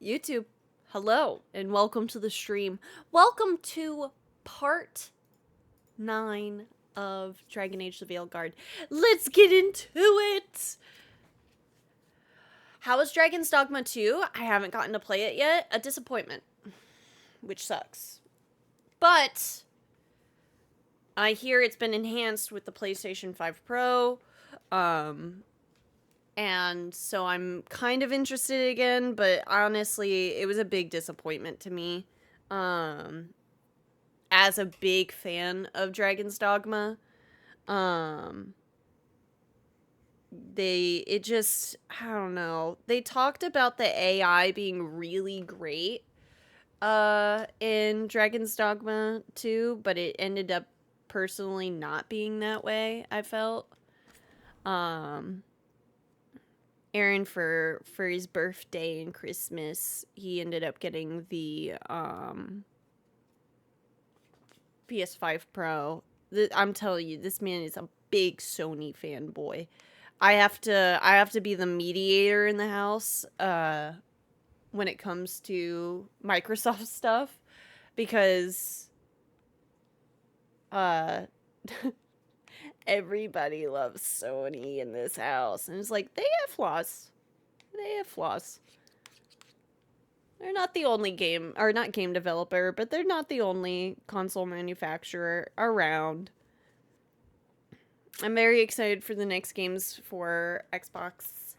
YouTube, hello, and welcome to the stream. Welcome to part 9 of Dragon Age the Veilguard. Let's get into it! How is Dragon's Dogma 2? I haven't gotten to play it yet. A disappointment. Which sucks. But I hear it's been enhanced with the PlayStation 5 Pro. And so I'm kind of interested again, but honestly, it was a big disappointment to me. As a big fan of Dragon's Dogma, I don't know. They talked about the AI being really great, in Dragon's Dogma 2, but it ended up personally not being that way, I felt. Aaron, for his birthday and Christmas, he ended up getting the PS5 Pro. I'm telling you, this man is a big Sony fanboy. I have to be the mediator in the house when it comes to Microsoft stuff, because everybody loves Sony in this house. And it's like, they have flaws. They have flaws. They're not the only not game developer, but they're not the only console manufacturer around. I'm very excited for the next games for Xbox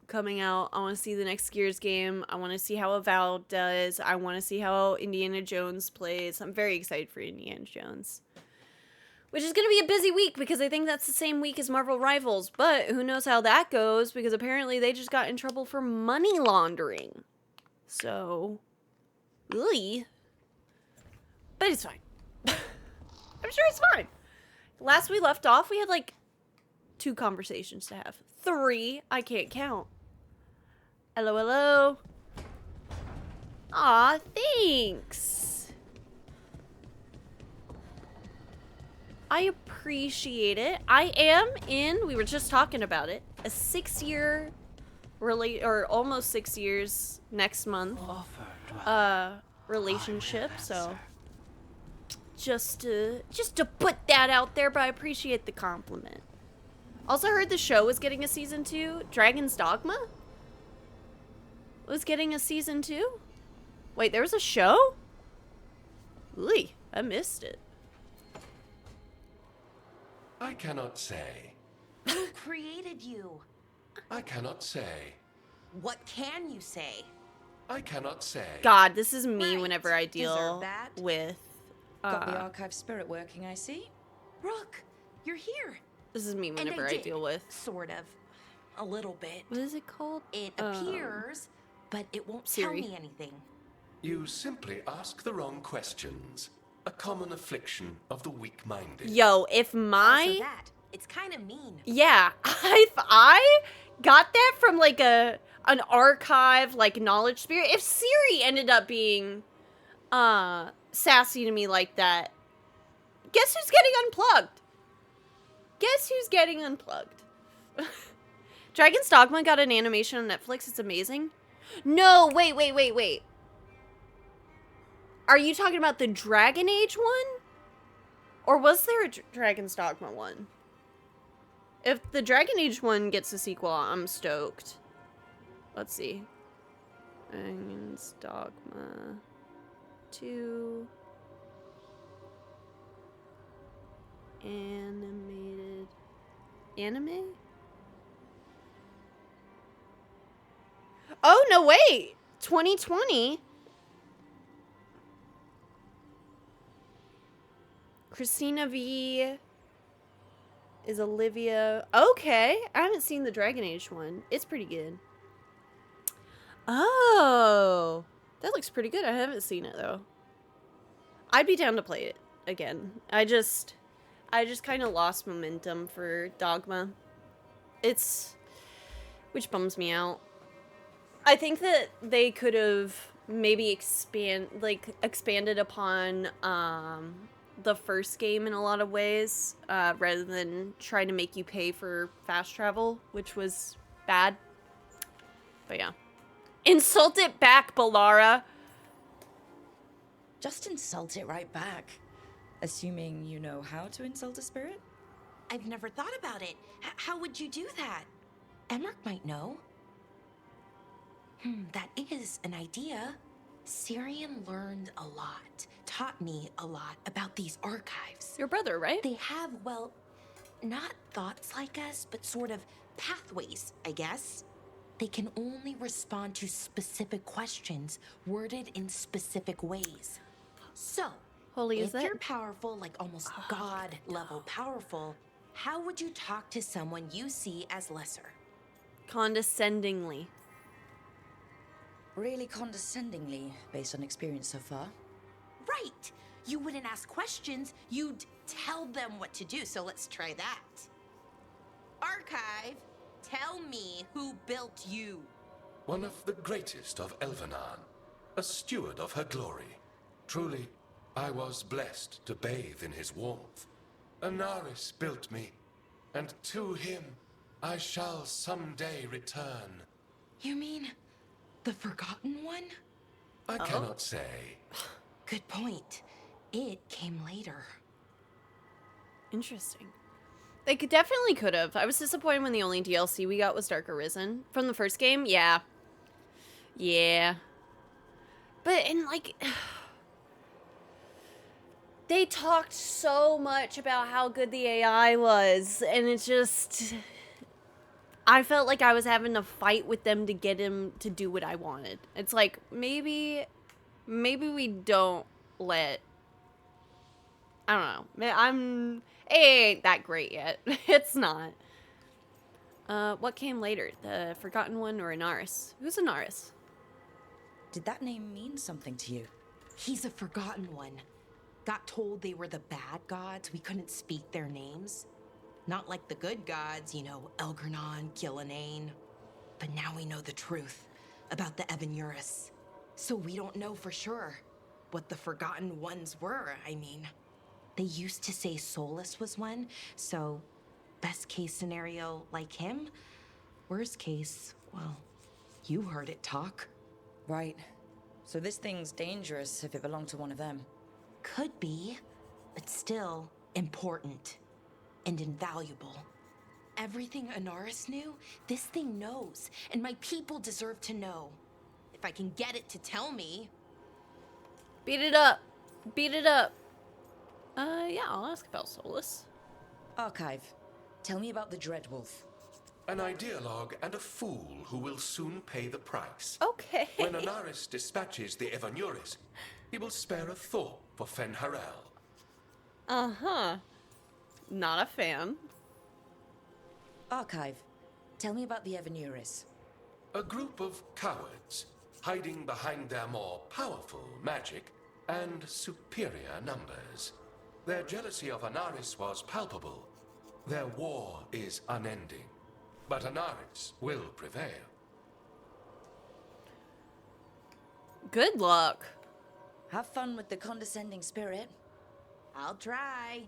coming out. I want to see the next Gears game. I want to see how Avowed does. I want to see how Indiana Jones plays. I'm very excited for Indiana Jones. Which is going to be a busy week, because I think that's the same week as Marvel Rivals. But who knows how that goes, because apparently they just got in trouble for money laundering. So, really? But it's fine. I'm sure it's fine. Last we left off, we had like 2 conversations to have. 3, I can't count. Hello, hello. Aw, thanks. I appreciate it. I am in, we were just talking about it, a 6-year, or almost 6 years next month, relationship, so just to put that out there, but I appreciate the compliment. Also heard the show was getting a season 2. Dragon's Dogma was getting a season 2. Wait, there was a show? Ooh, I missed it. I cannot say. Who created you? I cannot say. What can you say? I cannot say. God, this is me Right. whenever I Deserve deal that. with Got the archive spirit working, I see. Rook, you're here. this is me whenever I deal with, Sort of. A little bit. what is it called? It appears, but it won't Siri. tell me anything. You simply ask the wrong questions. A common affliction of the weak-minded. Yo, if Also my that. It's kind of mean. yeah, if I got that from like an archive, like knowledge spirit, if Siri ended up being sassy to me like that, guess who's getting unplugged? Guess who's getting unplugged? Dragon's Dogma got an animation on Netflix. It's amazing. No, wait. Are you talking about the Dragon Age one? Or was there a Dragon's Dogma one? If the Dragon Age one gets a sequel, I'm stoked. Let's see. Dragon's Dogma 2. Animated. Anime? Oh, no, wait! 2020? Christina V is Olivia. Okay, I haven't seen the Dragon Age one. It's pretty good. Oh, that looks pretty good. I haven't seen it though. I'd be down to play it again. I just kind of lost momentum for Dogma. Which bums me out. I think that they could have maybe expanded upon the first game in a lot of ways, rather than trying to make you pay for fast travel, which was bad. But yeah. Insult it back, Balara. Just insult it right back. Assuming you know how to insult a spirit? I've never thought about it. How would you do that? Emmerich might know. That is an idea. Syrian learned a lot, taught me a lot about these archives. Your brother, right? They have, well, not thoughts like us, but sort of pathways, I guess. They can only respond to specific questions worded in specific ways. So, Holy, is if that? you're powerful, like almost God level powerful, how would you talk to someone you see as lesser? Condescendingly. Really condescendingly, based on experience so far. Right! You wouldn't ask questions, you'd tell them what to do, so let's try that. Archive, tell me who built you. One of the greatest of Elvenan, a steward of her glory. Truly, I was blessed to bathe in his warmth. Anaris built me, and to him I shall someday return. You mean the Forgotten One? I cannot say. Good point. It came later. Interesting. They definitely could have. I was disappointed when the only DLC we got was Dark Arisen. From the first game, yeah. Yeah. But, and like... They talked so much about how good the AI was, and it just... I felt like I was having to fight with them to get him to do what I wanted. It's like, maybe we don't let... I don't know. It ain't that great yet. It's not. What came later? The Forgotten One or Anaris? Who's Anaris? Did that name mean something to you? He's a Forgotten One. Got told they were the bad gods, we couldn't speak their names. Not like the good gods, you know, Elgernon, Gillenane. But now we know the truth about the Evanurus. So we don't know for sure what the Forgotten Ones were, I mean. They used to say Solus was one, so best case scenario like him. Worst case, well, you heard it talk. Right. So this thing's dangerous if it belonged to one of them. Could be, but still important and invaluable. Everything Anaris knew, this thing knows, and my people deserve to know. If I can get it to tell me. Beat it up. Beat it up. Yeah, I'll ask about Solus. Archive, tell me about the Dreadwolf. An ideologue and a fool who will soon pay the price. Okay. When Anaris dispatches the Evanuris, he will spare a thought for Fen'Harel. Uh-huh. Not a fan. Archive, tell me about the Evanuris. A group of cowards, hiding behind their more powerful magic and superior numbers. Their jealousy of Anaris was palpable. Their war is unending. But Anaris will prevail. Good luck. Have fun with the condescending spirit. I'll try.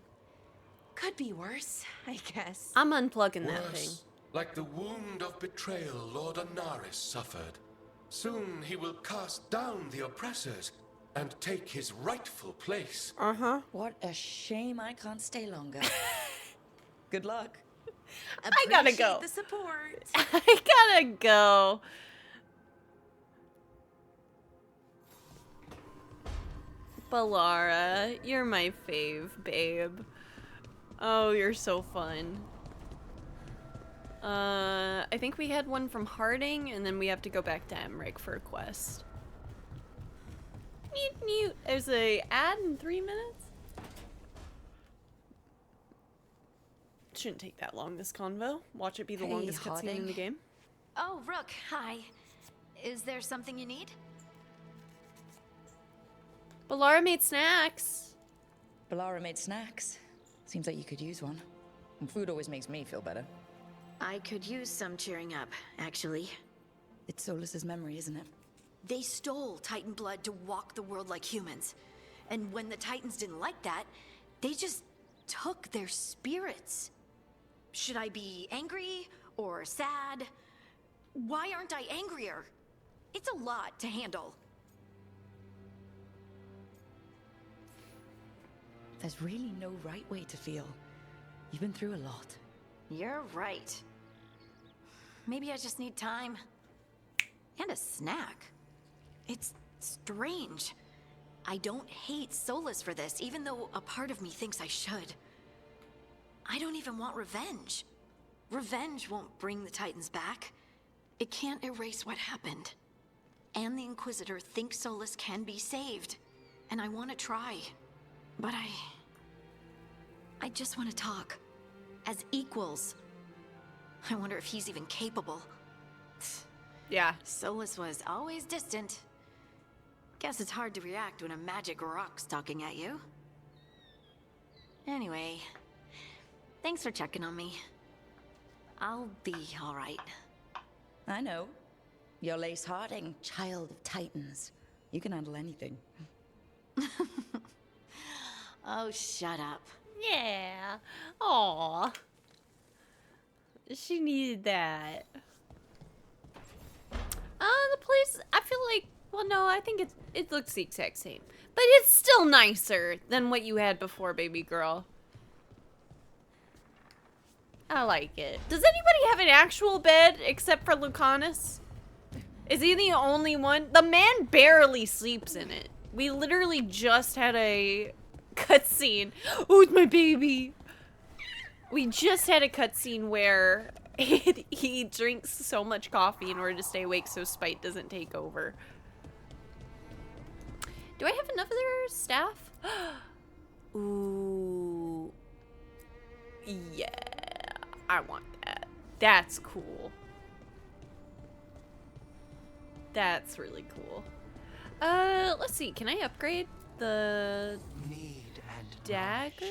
Could be worse, I guess. I'm unplugging that thing. Worse, like the wound of betrayal Lord Anaris suffered. Soon he will cast down the oppressors and take his rightful place. Uh-huh. What a shame I can't stay longer. Good luck. I gotta go. Appreciate the support. I gotta go. Balara, you're my fave, babe. Oh, you're so fun. I think we had one from Harding, and then we have to go back to Emmerich for a quest. Neat. There's a ad in 3 minutes. Shouldn't take that long, this convo. Watch it be the Hey, longest cutscene in Harding. the game. Oh, Rook, hi. Is there something you need? Balara made snacks. Balara made snacks. Seems like you could use one. And food always makes me feel better. I could use some cheering up, actually. It's Solus's memory, isn't it? They stole Titan blood to walk the world like humans. And when the Titans didn't like that, they just took their spirits. Should I be angry or sad? Why aren't I angrier? It's a lot to handle. There's really no right way to feel. You've been through a lot. You're right. Maybe I just need time. And a snack. It's strange. I don't hate Solus for this, even though a part of me thinks I should. I don't even want revenge. Revenge won't bring the Titans back. It can't erase what happened. And the Inquisitor thinks Solus can be saved. And I want to try. But I just want to talk. As equals. I wonder if he's even capable. Yeah. Solus was always distant. Guess it's hard to react when a magic rock's talking at you. Anyway, thanks for checking on me. I'll be alright. I know. You're Lace Harding, child of Titans. You can handle anything. Oh, shut up. Yeah. Aw. She needed that. The place, I feel like, well, no, I think it looks the exact same. But it's still nicer than what you had before, baby girl. I like it. Does anybody have an actual bed except for Lucanus? Is he the only one? The man barely sleeps in it. We literally just had a cutscene. Oh, it's my baby. We just had a cutscene where he drinks so much coffee in order to stay awake so Spite doesn't take over. Do I have another staff? Ooh. Yeah. I want that. That's cool. That's really cool. Let's see. Can I upgrade the Need and dagger?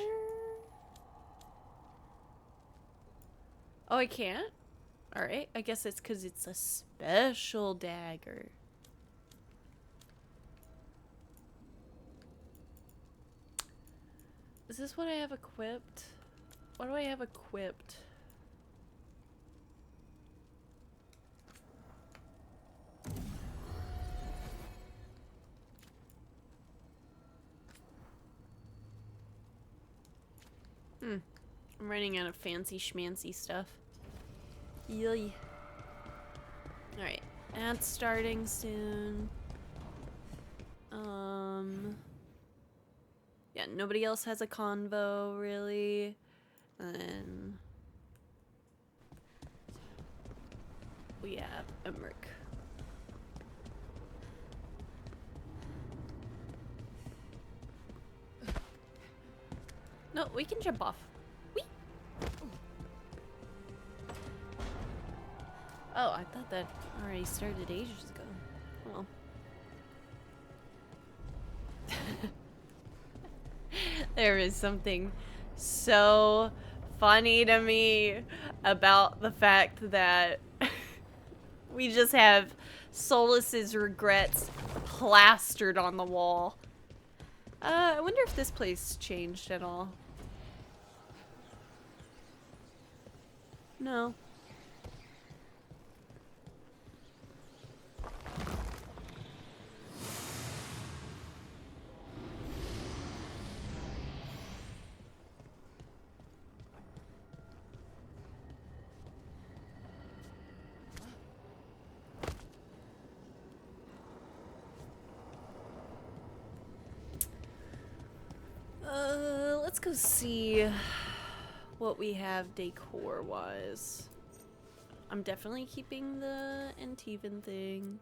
Oh, I can't? Alright. I guess it's because it's a special dagger. Is this what I have equipped? What do I have equipped? I'm running out of fancy schmancy stuff. Yay. Alright. That's starting soon. Yeah, nobody else has a convo, really. And we have Emmerich. No, we can jump off. Whee! Oh, I thought that already started ages ago. Well. There is something so funny to me about the fact that we just have Solus's regrets plastered on the wall. I wonder if this place changed at all. No. Let's go see what we have decor-wise. I'm definitely keeping the Antivan thing.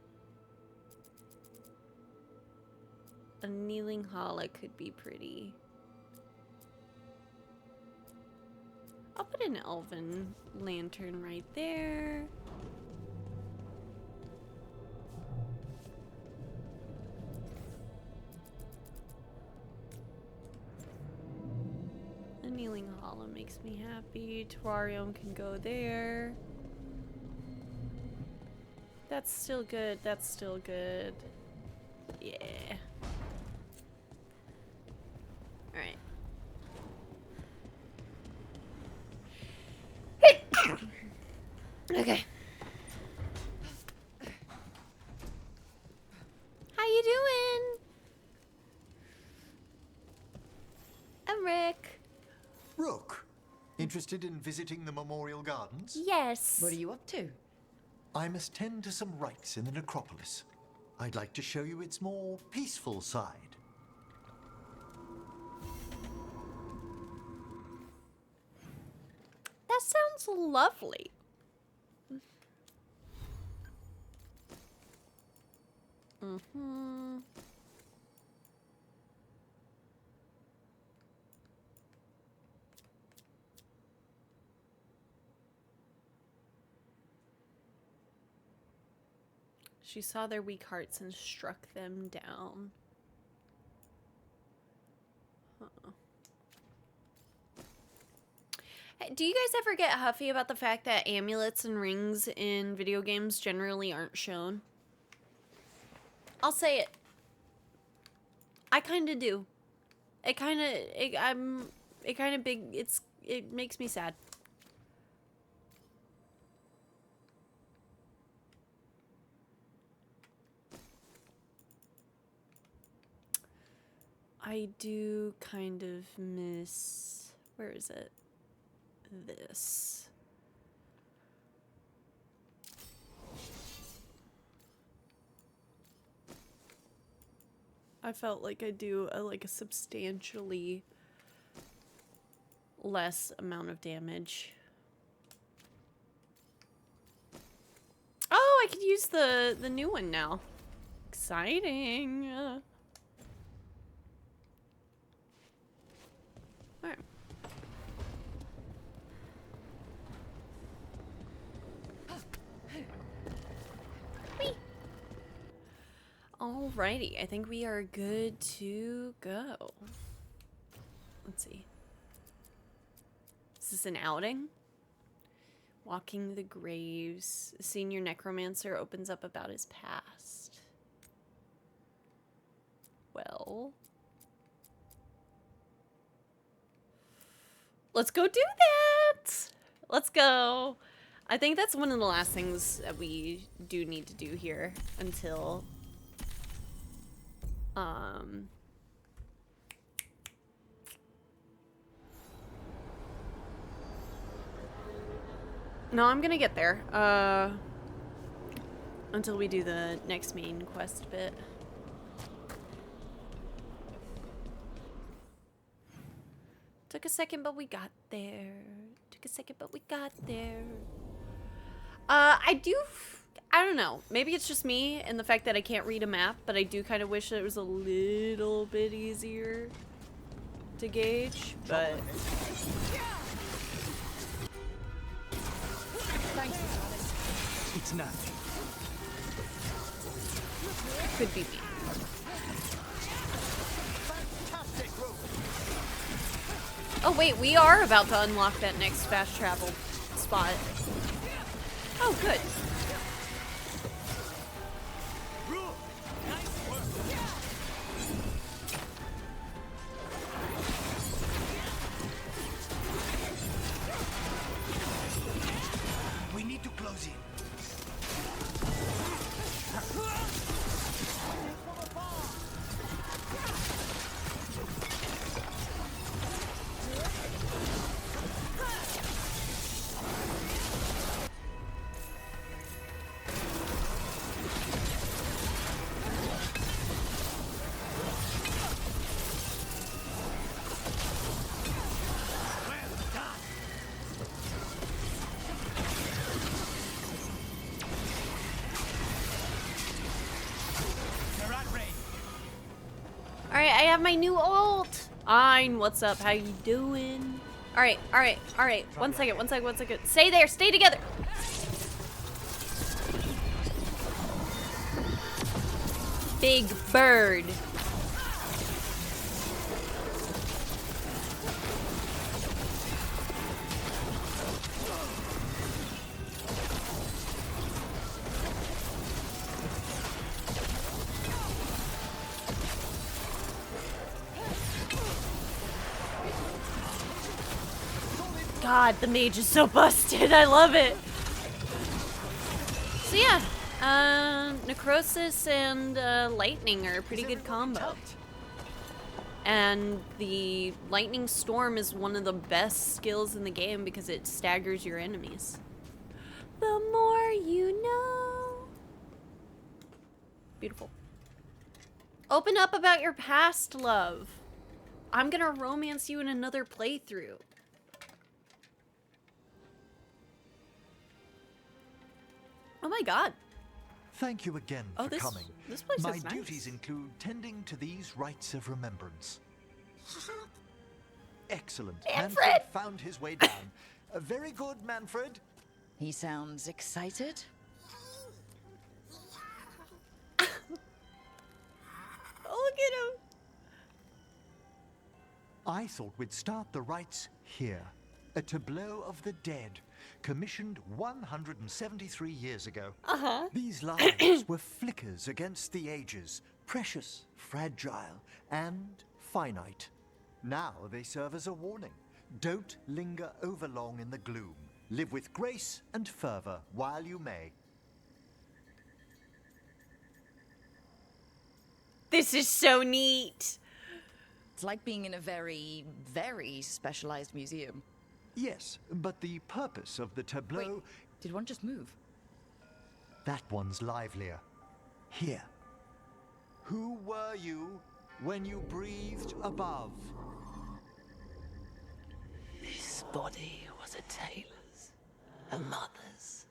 A kneeling hollow could be pretty. I'll put an elven lantern right there. A kneeling hollow makes me happy. Terrarium can go there. That's still good. That's still good. Yeah. Alright. Okay. Interested in visiting the Memorial Gardens? Yes. What are you up to? I must tend to some rites in the necropolis. I'd like to show you its more peaceful side. That sounds lovely. Mm-hmm. She saw their weak hearts and struck them down. Huh. Hey, do you guys ever get huffy about the fact that amulets and rings in video games generally aren't shown? I'll say it. I kind of do. It kind of it makes me sad. I do kind of miss, where is it? This. I felt like I do like a substantially less amount of damage. Oh, I could use the new one now. Exciting. Alright. Whee! Alrighty, I think we are good to go. Let's see. Is this an outing? Walking the graves. A senior necromancer opens up about his past. Well... let's go do that! Let's go. I think that's one of the last things that we do need to do here until... No, I'm gonna get there. Until we do the next main quest bit. Took a second, but we got there. Took a second, but we got there. I don't know. Maybe it's just me and the fact that I can't read a map, but I do kind of wish that it was a little bit easier to gauge, but... It's nothing. Could be me. Oh wait, we are about to unlock that next fast travel spot. Oh, good. We need to close in. Alright, I have my new ult! Ein, what's up? How you doing? Alright. One second. Stay there, stay together! Big bird. God, the mage is so busted. I love it. So yeah, necrosis and lightning are a pretty good combo. And the lightning storm is one of the best skills in the game because it staggers your enemies. The more you know. Beautiful. Open up about your past, love. I'm gonna romance you in another playthrough. Oh my god. Thank you again for coming. This place My is nice. duties include tending to these rites of remembrance. Excellent. Manfred! Found his way down. Very good, Manfred. He sounds excited. Oh, look at him. I thought we'd start the rites here. A tableau of the dead, commissioned 173 years ago. Uh-huh. These lives were flickers against the ages, precious, fragile, and finite. Now they serve as a warning. Don't linger overlong in the gloom. Live with grace and fervor while you may. This is so neat. It's like being in a very, very specialized museum. Yes, but the purpose of the tableau... Wait, did one just move? That one's livelier. Here. Who were you when you breathed above? This body was a tailor's, a mother's.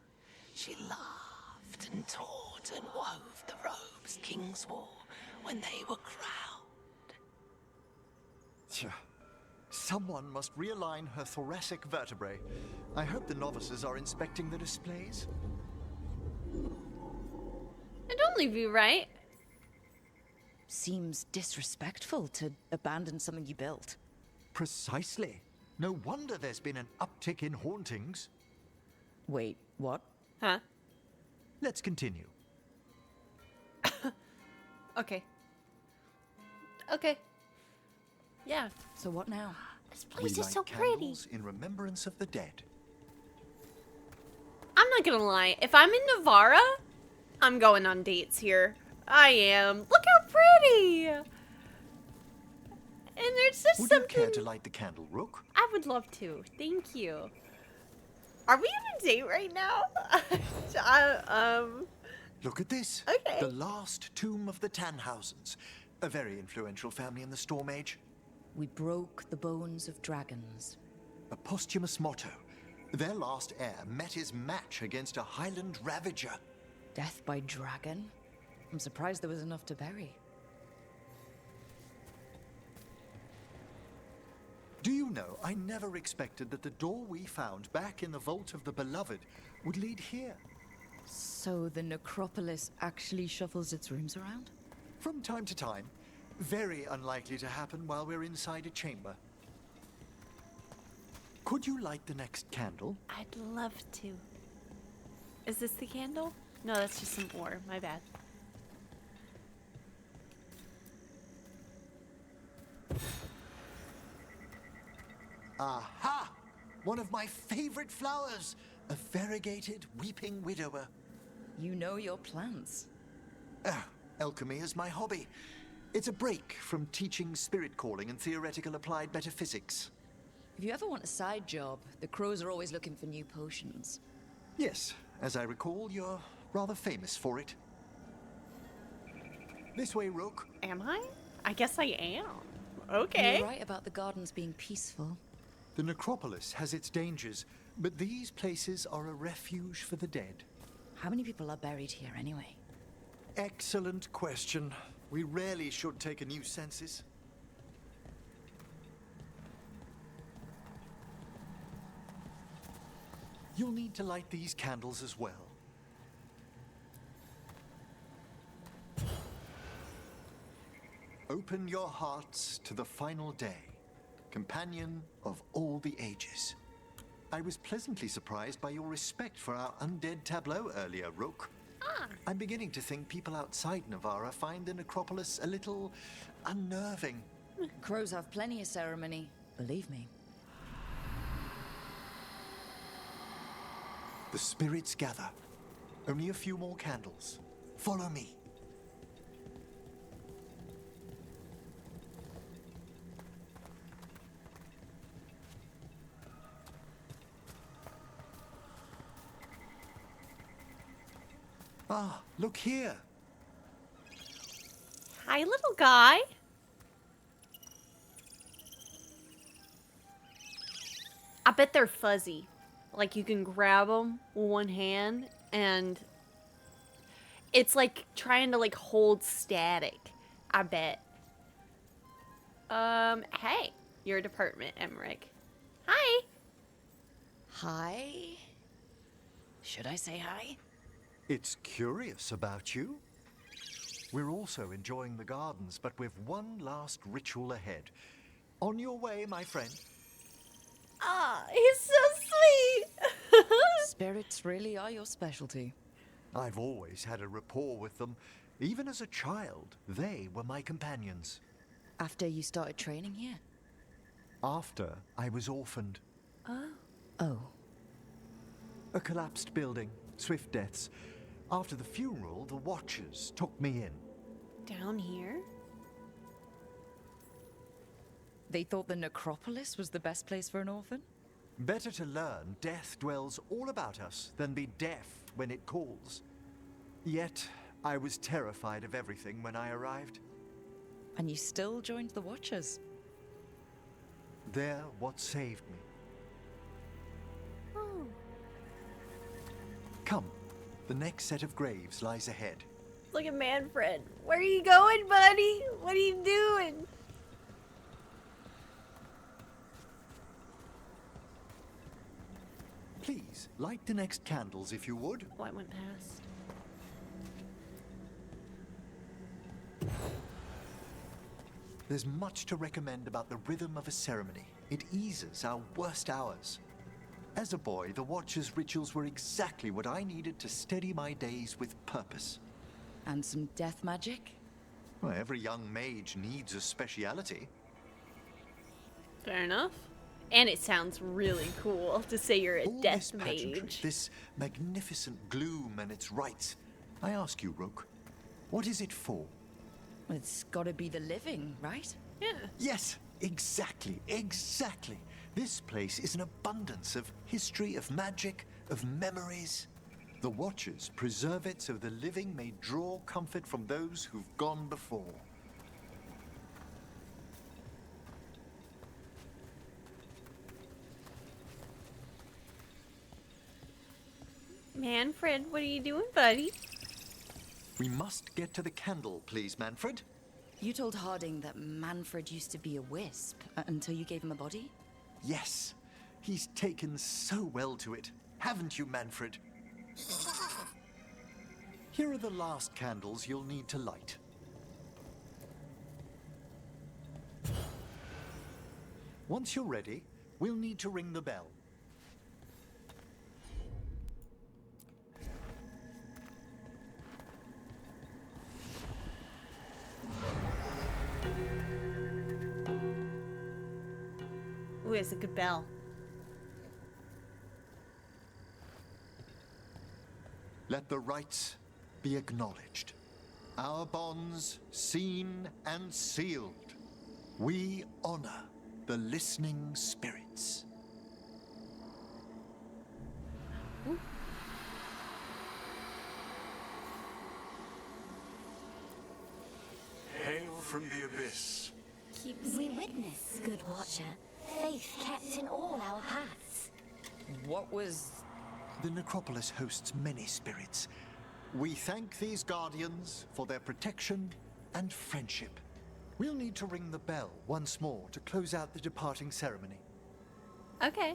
She laughed and taught and wove the robes kings wore when they were crowned. Tja. Someone must realign her thoracic vertebrae. I hope the novices are inspecting the displays. I'd only be right. Seems disrespectful to abandon something you built. Precisely. No wonder there's been an uptick in hauntings. Wait, what? Huh? Let's continue. Okay. Okay. Yeah. So what now? This We place is light so pretty. candles in remembrance of the dead. I'm not gonna lie. If I'm in Navarra, I'm going on dates here. I am. Look how pretty! And there's just Would something... you care to light the candle, Rook? I would love to. Thank you. Are we on a date right now? Look at this. Okay. The last tomb of the Tannhausens. A very influential family in the Storm Age. We broke the bones of dragons. A posthumous motto. Their last heir met his match against a Highland Ravager. Death by dragon? I'm surprised there was enough to bury. Do you know, I never expected that the door we found back in the Vault of the Beloved would lead here. So the necropolis actually shuffles its rooms around? From time to time. Very unlikely to happen while we're inside a chamber. Could you light the next candle? I'd love to. Is this the candle? No, that's just some ore. My bad. Aha! One of my favorite flowers! A variegated weeping widower. You know your plants. Alchemy is my hobby. It's a break from teaching spirit calling and theoretical applied metaphysics. If you ever want a side job, the crows are always looking for new potions. Yes, as I recall, you're rather famous for it. This way, Rook. Am I? I guess I am. Okay. You're right about the gardens being peaceful. The necropolis has its dangers, but these places are a refuge for the dead. How many people are buried here anyway? Excellent question. We rarely should take a new census. You'll need to light these candles as well. Open your hearts to the final day, companion of all the ages. I was pleasantly surprised by your respect for our undead tableau earlier, Rook. I'm beginning to think people outside Navarra find the necropolis a little unnerving. Crows have plenty of ceremony, believe me. The spirits gather. Only a few more candles. Follow me. Ah, look here. Hi, little guy. I bet they're fuzzy. Like you can grab them with one hand and it's like trying to like hold static. I bet. Hey, your department, Emmerich. Hi. Hi? Should I say hi? It's curious about you. We're also enjoying the gardens, but we've one last ritual ahead. On your way, my friend. Ah, he's so sweet. Spirits really are your specialty. I've always had a rapport with them. Even as a child, they were my companions. After you started training here? After I was orphaned. Oh. A collapsed building, swift deaths. After the funeral, the Watchers took me in. Down here? They thought the necropolis was the best place for an orphan? Better to learn death dwells all about us than be deaf when it calls. Yet, I was terrified of everything when I arrived. And you still joined the Watchers? They're what saved me. Oh. Come, the next set of graves lies ahead. Look at Manfred. Where are you going, buddy? What are you doing? Please, light the next candles if you would. Oh, I went past. There's much to recommend about the rhythm of a ceremony. It eases our worst hours. As a boy, the Watcher's rituals were exactly what I needed to steady my days with purpose. And some death magic? Well, every young mage needs a speciality. Fair enough. And it sounds really cool to say you're a All death this pageantry, mage. this magnificent gloom and its rites. I ask you, Rook, what is it for? Well, it's gotta be the living, right? Yeah. Yes, exactly, exactly. This place is an abundance of history, of magic, of memories. The Watchers preserve it so the living may draw comfort from those who've gone before. Manfred, what are you doing, buddy? We must get to the candle, please, Manfred. You told Harding that Manfred used to be a wisp until you gave him a body? Yes, he's taken so well to it. Haven't you, Manfred? Here are the last candles you'll need to light. Once you're ready, we'll need to ring the bell. Ooh, it's a good bell. Let the rites be acknowledged. Our bonds seen and sealed. We honor the listening spirits. Hail from the abyss. We witness, good watcher, faith kept in all our paths. What was... The necropolis hosts many spirits. We thank these guardians for their protection and friendship. We'll need to ring the bell once more to close out the departing ceremony. Okay.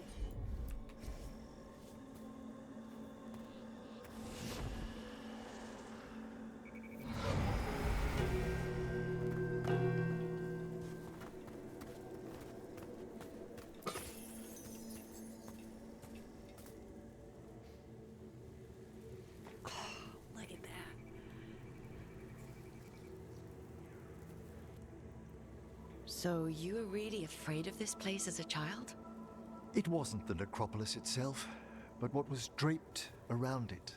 Look at that. So you were really afraid of this place as a child? It wasn't the necropolis itself, but what was draped around it.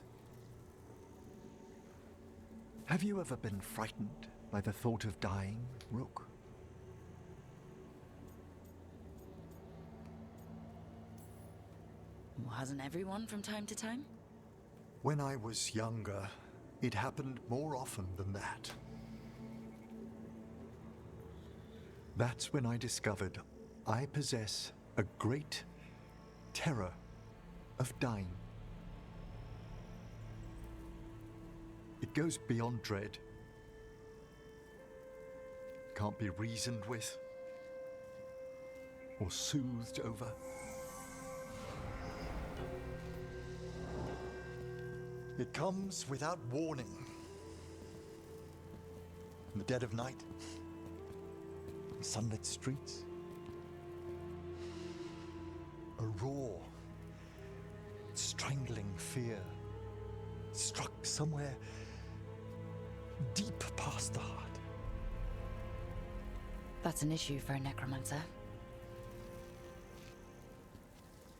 Have you ever been frightened by the thought of dying, Rook? Well, hasn't everyone from time to time? When I was younger, It happened more often than that. That's when I discovered I possess a great terror of dying. It goes beyond dread. Can't be reasoned with or soothed over. It comes without warning. In the dead of night, in sunlit streets, a raw, strangling fear struck somewhere deep past the heart. That's an issue for a necromancer.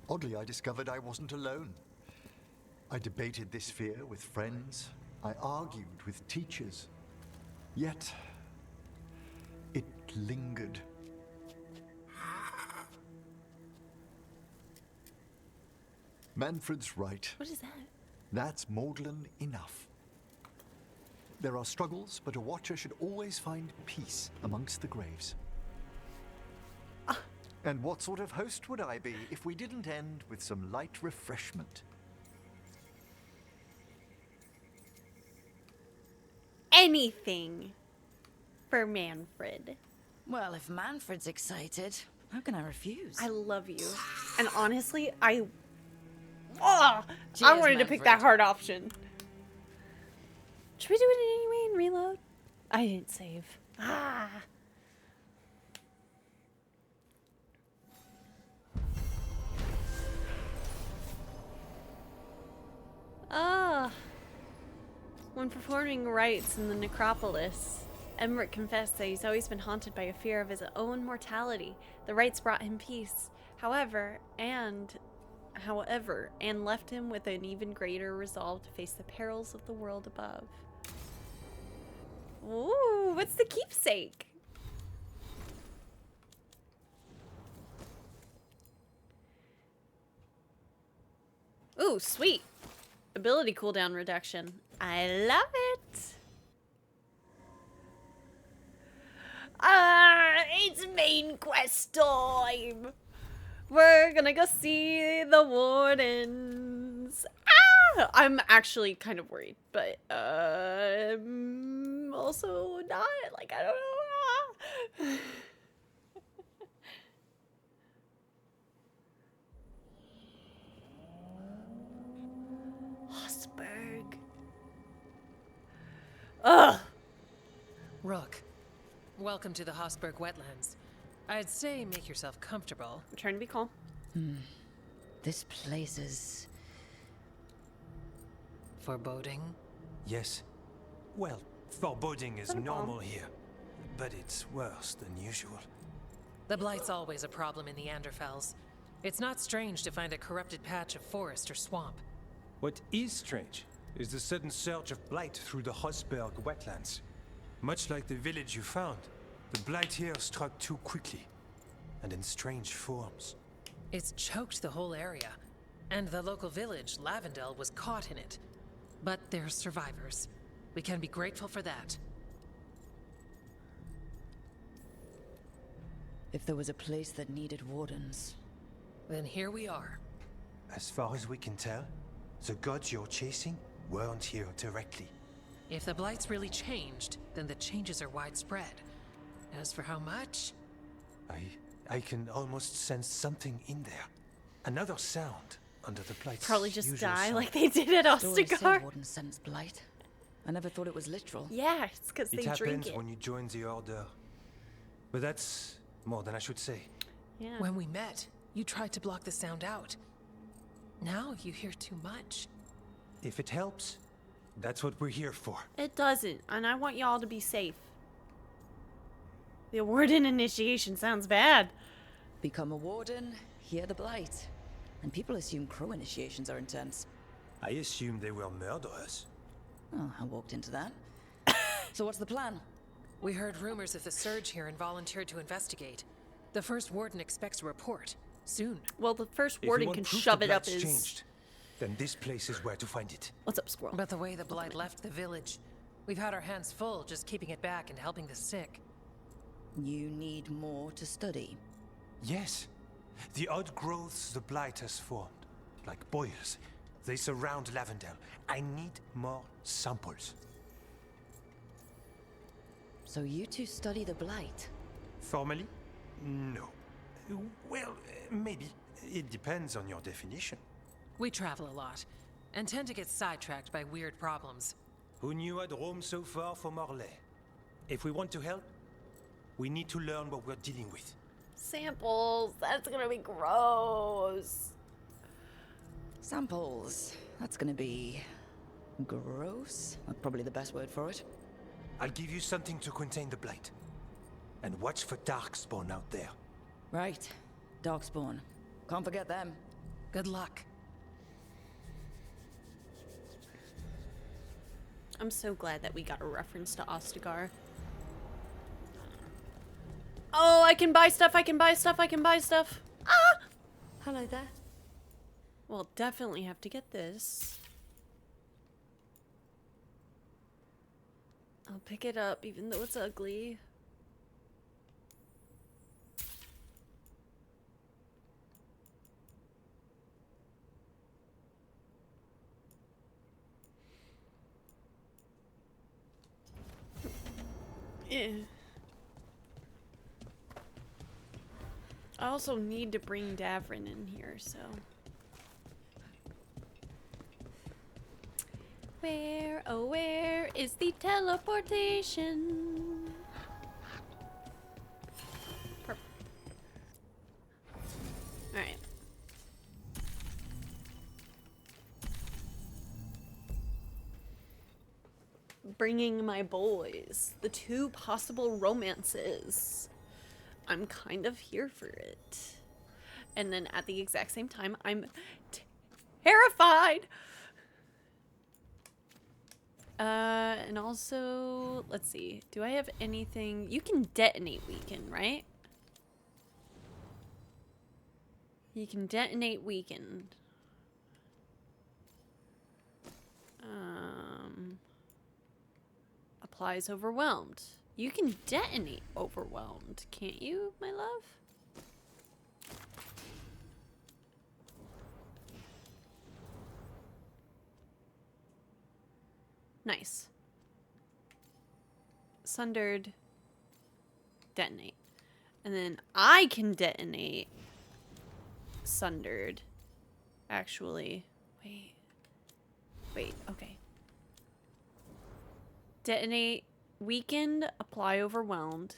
Oddly, I discovered I wasn't alone. I debated this fear with friends. I argued with teachers. Yet, it lingered. Manfred's right. What is that? That's maudlin enough. There are struggles, but a watcher should always find peace amongst the graves. And what sort of host would I be if we didn't end with some light refreshment? Anything for Manfred. Well, if Manfred's excited, how can I refuse? I love you. And honestly, I Cheers, wanted to pick that Manfred. hard option. Should we do it anyway and reload? I didn't save. When performing rites in the necropolis, Emmerich confessed that he's always been haunted by a fear of his own mortality. The rites brought him peace, however, and left him with an even greater resolve to face the perils of the world above. Ooh, what's the keepsake? Ooh, sweet. Ability cooldown reduction. I love it. It's main quest time. We're gonna go see the wardens. I'm actually kind of worried, but also not. Like, I don't know. Hosberg. Ugh. Rook, welcome to the Hosberg wetlands. I'd say make yourself comfortable. I'm trying to be calm. This place is... Foreboding? Yes. Well, foreboding is Not a normal problem. here, but it's worse than usual. The Blight's always a problem in the Anderfels. It's not strange to find a corrupted patch of forest or swamp. What is strange is the sudden surge of blight through the Hosberg wetlands. Much like the village you found, the blight here struck too quickly, and in strange forms. It's choked the whole area, and the local village, Lavendel, was caught in it. But they're survivors. We can be grateful for that. If there was a place that needed wardens... Then here we are. As far as we can tell, the gods you're chasing weren't here directly. If the Blight's really changed, then the changes are widespread. As for how much? I can almost sense something in there. Another sound under the blight's Probably just usual die sound. like they did at Stories say Ostagar. wardens sense blight. I never thought it was literal. Yeah, it's because It they drink happens it. when you join the Order. But that's more than I should say. Yeah. When we met, you tried to block the sound out. Now you hear too much. If it helps, that's what we're here for. It doesn't, and I want y'all to be safe. The warden initiation sounds bad. Become a warden, hear the blight. And people assume crow initiations are intense. I assumed they were murderers. Oh, I walked into that. So what's the plan? We heard rumors of the surge here and volunteered to investigate. The first warden expects a report. Soon. Well, the first If we warden want can proof shove the it up blight's his... changed, then this place is where to find it. What's up, squirrel? But the way the blight left the village, we've had our hands full just keeping it back and helping the sick. You need more to study. Yes. The odd growths the blight has formed, like boils, they surround Lavendel. I need more samples. So you two study the blight? Formally? No. Well, maybe. It depends on your definition. We travel a lot, and tend to get sidetracked by weird problems. Who knew I'd roam so far for Morlaix? If we want to help, we need to learn what we're dealing with. Samples. That's gonna be gross. Samples. That's gonna be... gross? That's probably the best word for it. I'll give you something to contain the blight. And watch for Darkspawn out there. Right. Darkspawn. Can't forget them. Good luck. I'm so glad that we got a reference to Ostagar. Oh, I can buy stuff, I can buy stuff, I can buy stuff. Ah! Hello there. Well, definitely have to get this. I'll pick it up even though it's ugly. Eh. I also need to bring Davrin in here, so. Where, oh where is the teleportation? Perfect. Alright. Bringing my boys. The two possible romances. I'm kind of here for it. And then at the exact same time, I'm terrified. And also, let's see. Do I have anything? You can detonate weaken, right? You can detonate weaken. Applies overwhelmed. You can detonate overwhelmed, can't you, my love? Nice. Sundered. Detonate. And then I can detonate Sundered. Actually. Wait, okay. Detonate weakened, apply overwhelmed.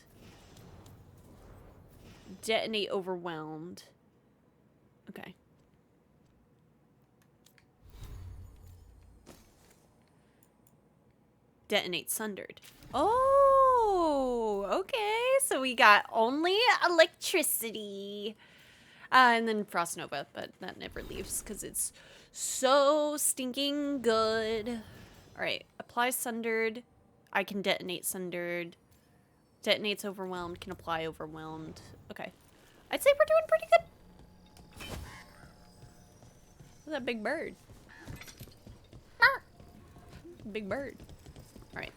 Detonate overwhelmed. Okay. Detonate sundered. Oh, okay. So we got only electricity. And then Frost Nova, but that never leaves because it's so stinking good. All right, apply sundered. I can detonate sundered. Detonates overwhelmed, can apply overwhelmed. Okay. I'd say we're doing pretty good. Look at that big bird. Big bird. Alright.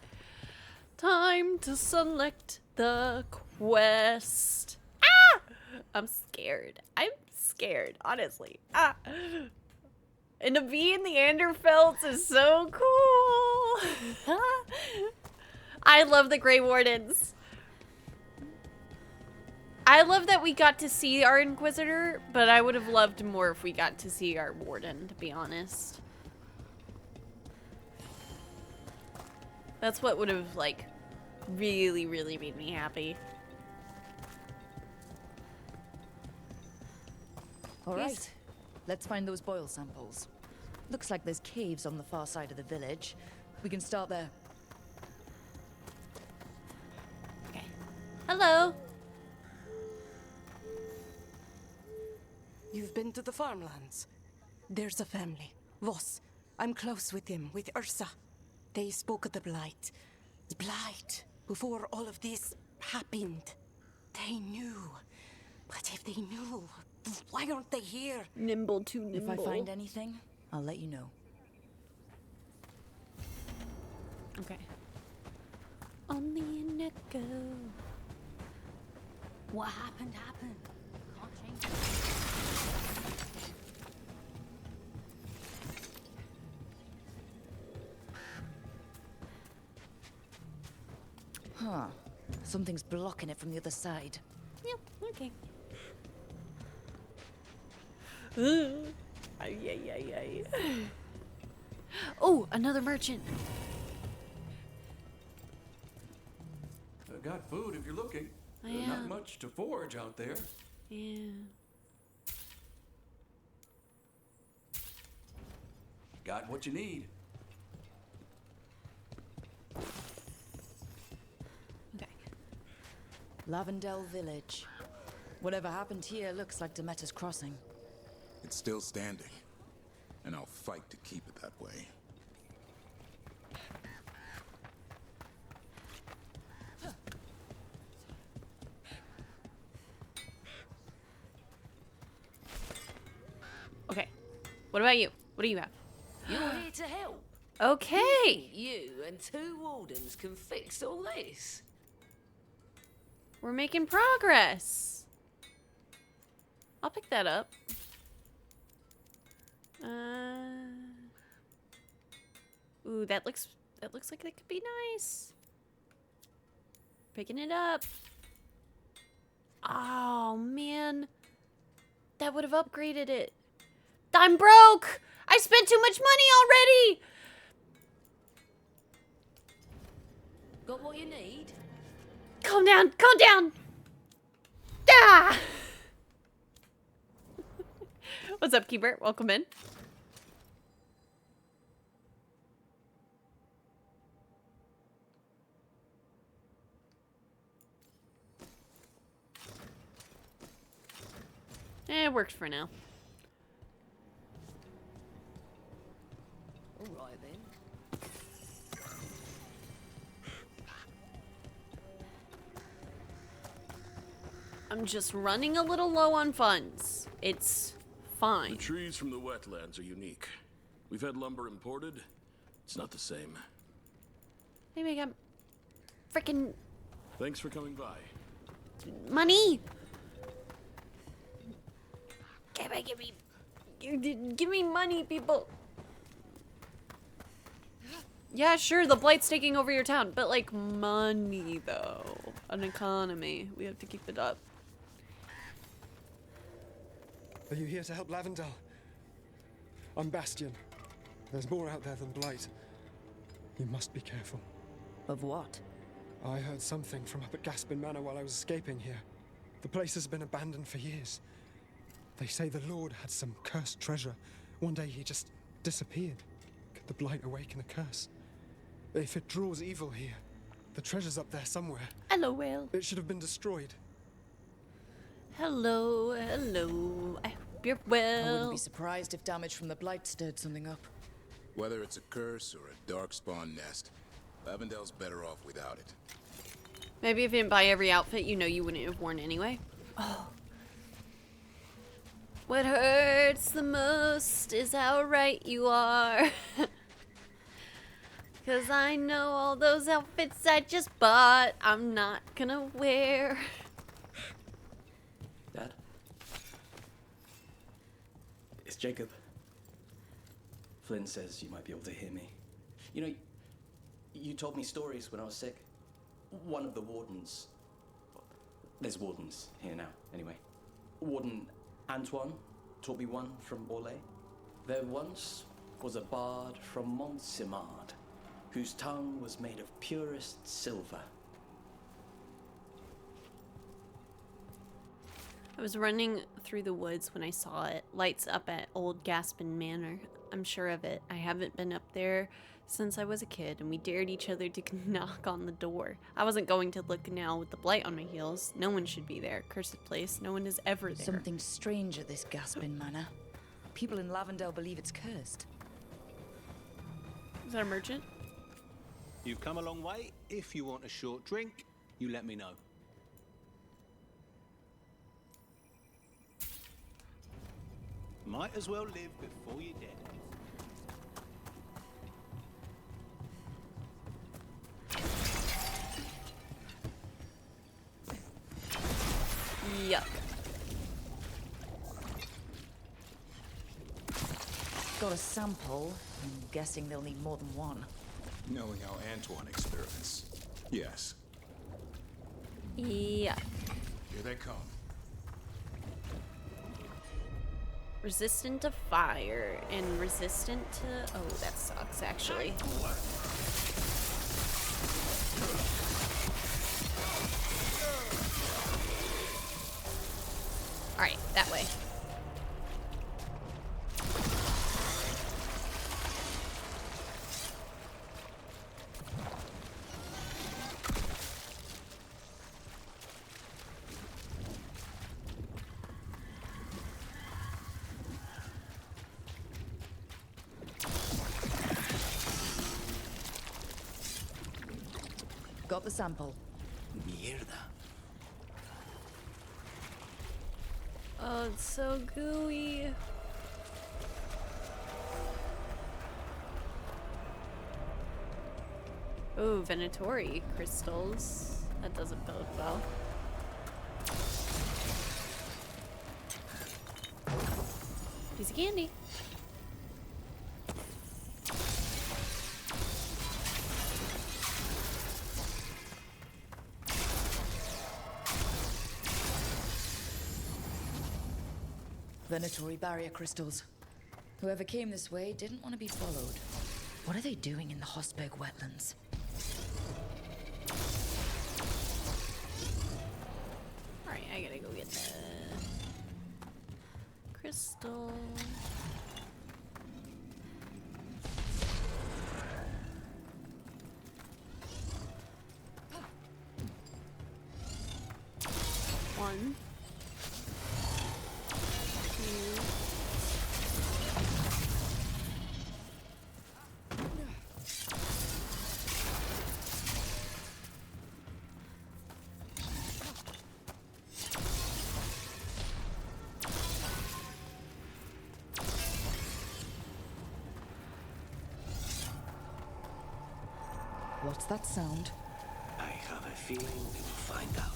Time to select the quest. Ah! I'm scared. I'm scared, honestly. Ah! And to be in the Anderfelds is so cool. I love the Grey Wardens. I love that we got to see our Inquisitor, but I would have loved more if we got to see our Warden, to be honest. That's what would have, like, really, really made me happy. All right, let's find those boil samples. Looks like there's caves on the far side of the village. We can start there. Okay. Hello. You've been to the farmlands. There's a family. Voss. I'm close with him, with Ursa. They spoke of the Blight. The Blight. Before all of this happened. They knew. But if they knew, why aren't they here? Nimble, too nimble. If I find anything, I'll let you know. Okay. Only an echo. What happened, happened. Can't change it. Huh. Something's blocking it from the other side. Yep, okay. Ay, ay, ay, ay. Oh, another merchant. I've got food if you're looking. Yeah. Not much to forage out there. Yeah. Got what you need. Okay. Lavendel Village. Whatever happened here looks like Demeter's Crossing. It's still standing, and I'll fight to keep it that way. Okay. What about you? What do you have? You're here to help. Okay. You and 2 wardens can fix all this. We're making progress. I'll pick that up. Ooh, that looks like that could be nice. Picking it up. Oh man. That would have upgraded it. I'm broke! I spent too much money already! Got what you need? Calm down, calm down! Ah! What's up, Keeper? Welcome in. It worked for now. All right then. I'm just running a little low on funds. It's fine. The trees from the wetlands are unique. We've had lumber imported. It's not the same. Maybe I got freaking Thanks for coming by. money. Give me money, people. Yeah, sure, the blight's taking over your town, but like money though, an economy. We have to keep it up. Are you here to help Lavendel? I'm Bastion. There's more out there than Blight. You must be careful. Of what? I heard something from up at Gaspin Manor while I was escaping here. The place has been abandoned for years. They say the Lord had some cursed treasure. One day he just disappeared. Could the Blight awaken a curse? If it draws evil here, the treasure's up there somewhere. Hello, Will. It should have been destroyed. Hello, hello. I hope you're I well. wouldn't be surprised if damage from the Blight stirred something up. Whether it's a curse or a darkspawn nest, Lavendel's better off without it. Maybe if you didn't buy every outfit, you know you wouldn't have worn anyway. Oh. What hurts the most is how right you are. 'Cause I know all those outfits I just bought, I'm not gonna wear. Dad? It's Jacob. Flynn says you might be able to hear me. You know, you told me stories when I was sick. One of the wardens... There's wardens here now, anyway. Warden Antoine taught me one from Orlais. There once was a bard from Montsimard, whose tongue was made of purest silver. I was running through the woods when I saw it. Lights up at Old Gaspin Manor. I'm sure of it. I haven't been up there since I was a kid, and we dared each other to knock on the door. I wasn't going to look now with the blight on my heels. No one should be there. Cursed place. No one is ever there. Something strange at this Gaspin Manor. People in Lavendel believe it's cursed. Is that a merchant? You've come a long way. If you want a short drink, you let me know. Might as well live before you're dead. got a sample. I'm guessing they'll need more than one. Knowing how Antoine experiments. Yes. Yeah. Here they come. Resistant to fire and resistant to... Oh, that sucks, actually. Alright, that way. Got the sample. Mierda. Oh, it's so gooey. Oh, Venatori crystals. That doesn't bode well. Piece of candy. Venatori barrier crystals. Whoever came this way didn't want to be followed. What are they doing in the Hosberg wetlands? Alright, I gotta go get the crystal. One. What's that sound? I have a feeling we will find out.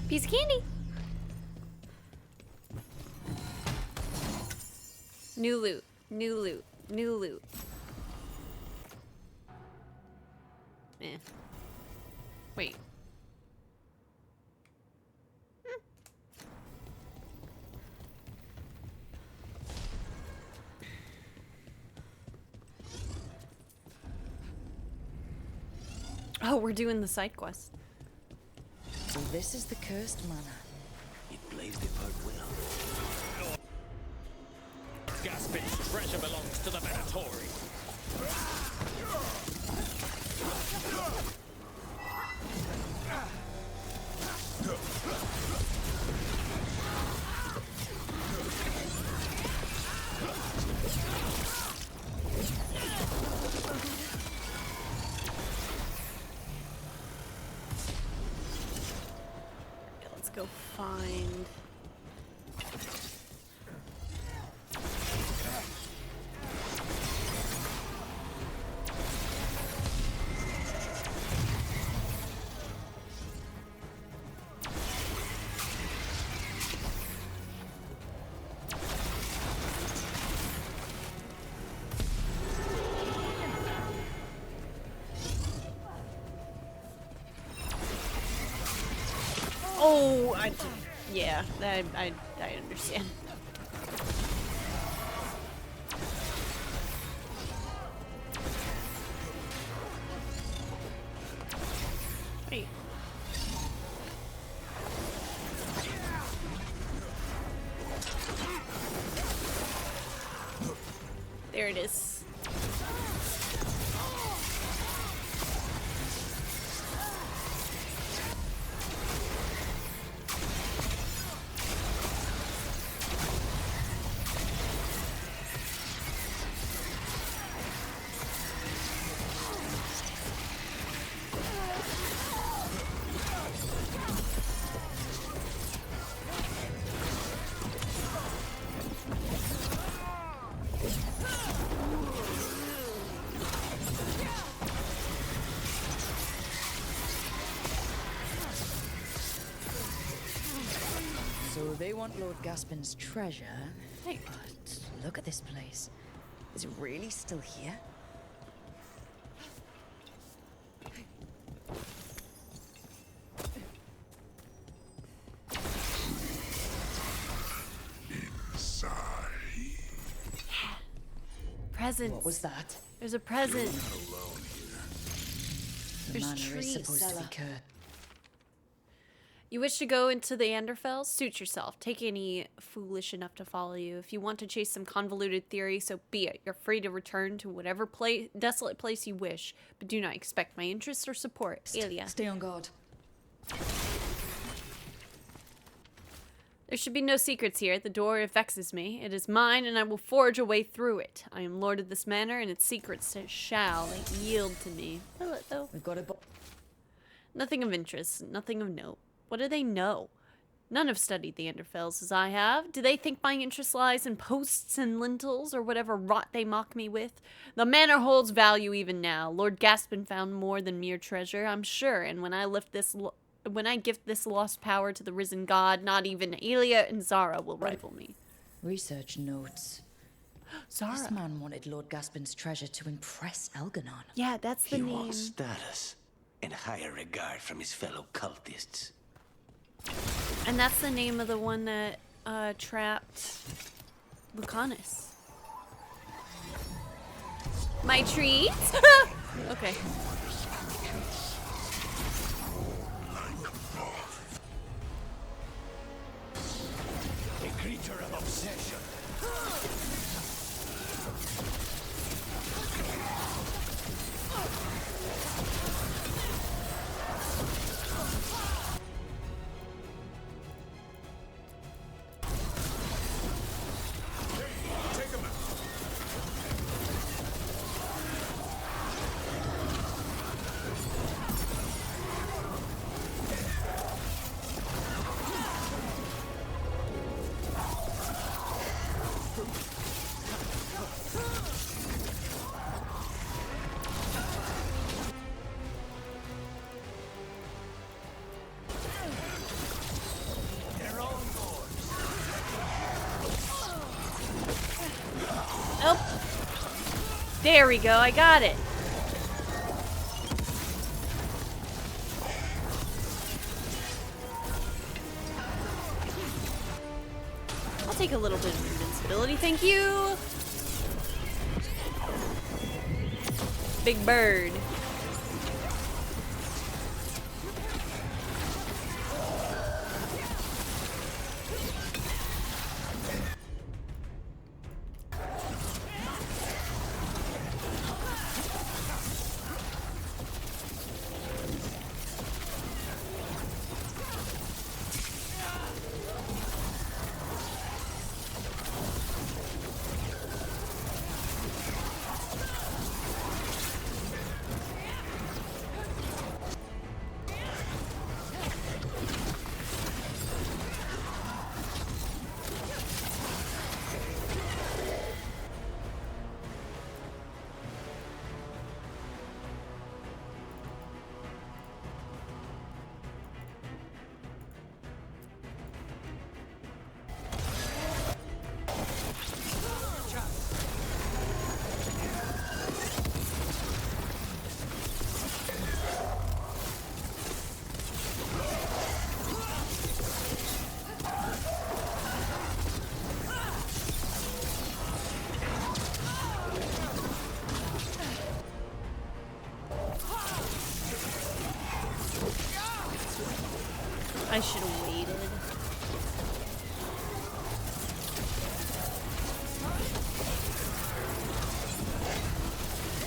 Piece of candy. New loot, new loot, new loot. Eh. Wait. Oh, we're doing the side quest. So this is the cursed manor. It plays the part well. Gaspin's treasure belongs to the Venatori. Let's go find... Oh, yeah, I understand. Wait. There it is. They want Lord Gaspin's treasure. Hey, but look at this place. Is it really still here? Presents. What was that? There's a present. The There's manor is trees. supposed to be cursed. You wish to go into the Anderfell? Suit yourself. Take any foolish enough to follow you. If you want to chase some convoluted theory, so be it. You're free to return to whatever desolate place you wish, but do not expect my interest or support. Aelia. Stay on guard. There should be no secrets here. The door vexes me. It is mine, and I will forge a way through it. I am lord of this manor, and its secrets shall yield to me. Will it, though? We've got a Nothing of interest. Nothing of note. What do they know? None have studied the Anderfells as I have. Do they think my interest lies in posts and lintels, or whatever rot they mock me with? The manor holds value even now. Lord Gaspin found more than mere treasure, I'm sure, and when I gift this lost power to the risen god, not even Aelia and Zara will rival me. Research notes. Zara. This man wanted Lord Gaspin's treasure to impress Elganon. Yeah, that's the name. He wants status and higher regard from his fellow cultists. And that's the name of the one that trapped Lucanus. My treats? Okay. A creature of obsession. There we go, I got it. I'll take a little bit of invincibility, thank you. Big bird. I should have waited.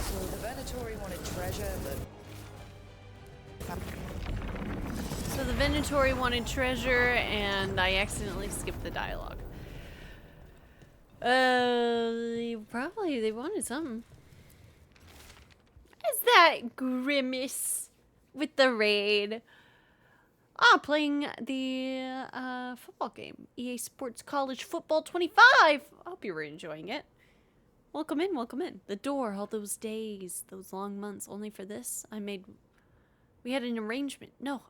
So the Venatori wanted treasure, So the Venatori wanted treasure, and I accidentally skipped the dialogue. Probably they wanted something. Is that Grimace with the raid? Playing the football game. EA Sports College Football 25. I hope you were enjoying it. Welcome in, welcome in. The door, all those days, those long months, only for this. We had an arrangement. No,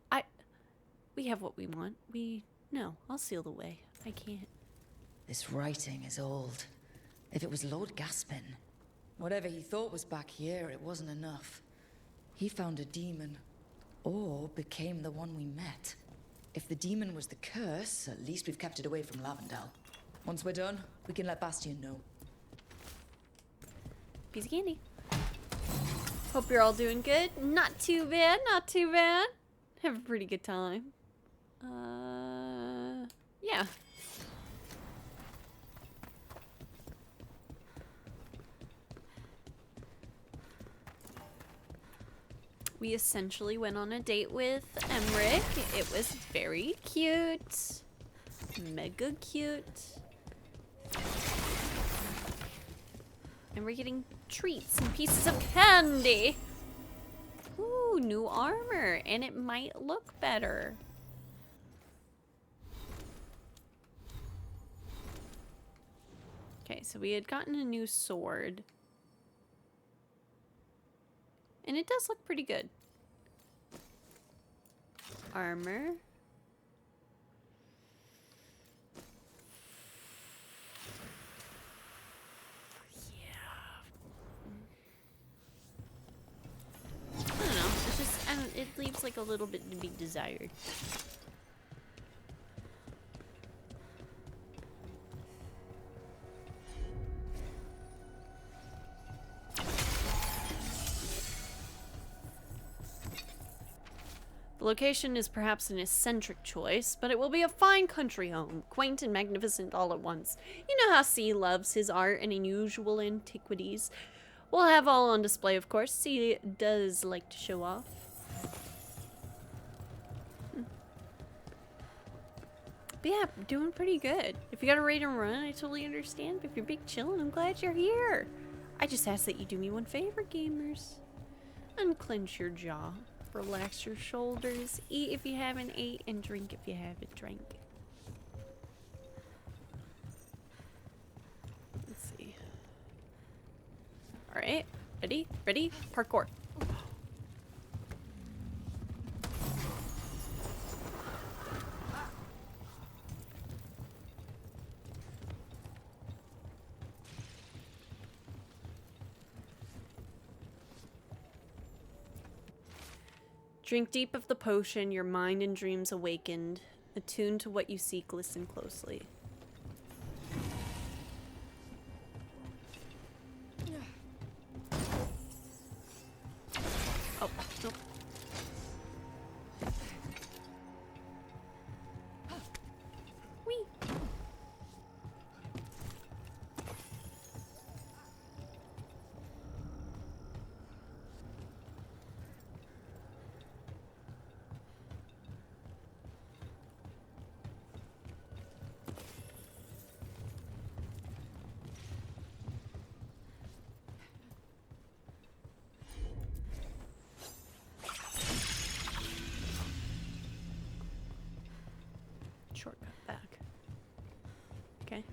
we have what we want. We No, I'll seal the way. I can't. This writing is old. If it was Lord Gaspin, whatever he thought was back here, it wasn't enough. He found a demon, or became the one we met. If the demon was the curse, at least we've kept it away from Lavendel. Once we're done, we can let Bastion know. Piece of candy. Hope you're all doing good. Not too bad, not too bad. Have a pretty good time. Yeah. We essentially went on a date with Emmerich. It was very cute. Mega cute. And we're getting treats and pieces of candy. Ooh, new armor. And it might look better. Okay, so we had gotten a new sword. And it does look pretty good. Armor. I don't know. It's just, it leaves like a little bit to be desired. The location is perhaps an eccentric choice, but it will be a fine country home, quaint and magnificent all at once. You know how C loves his art and unusual antiquities. We'll have all on display, of course. C does like to show off. But yeah, doing pretty good. If you got a raid and run, I totally understand. But if you're big chillin', I'm glad you're here. I just ask that you do me one favor, gamers. Unclench your jaw. Relax your shoulders. Eat if you haven't ate, and drink if you haven't drank. Let's see. Alright. Ready? Ready? Parkour. Drink deep of the potion, your mind and dreams awakened. Attuned to what you seek, listen closely. Oh, nope. Whee! Shortcut back. Okay.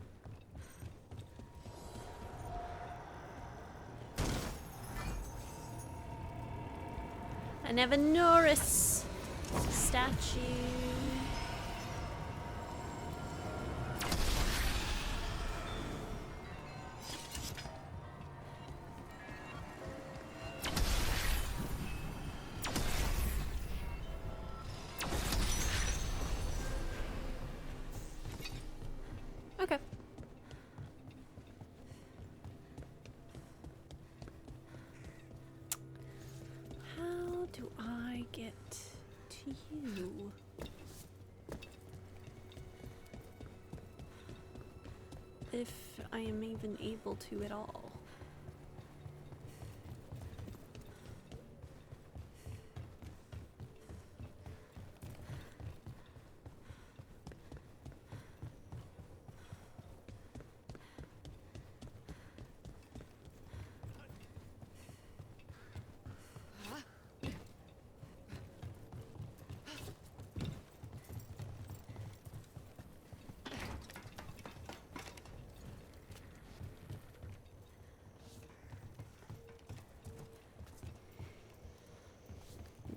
I never noticed. Statue. Okay. How do I get to you? If I am even able to at all.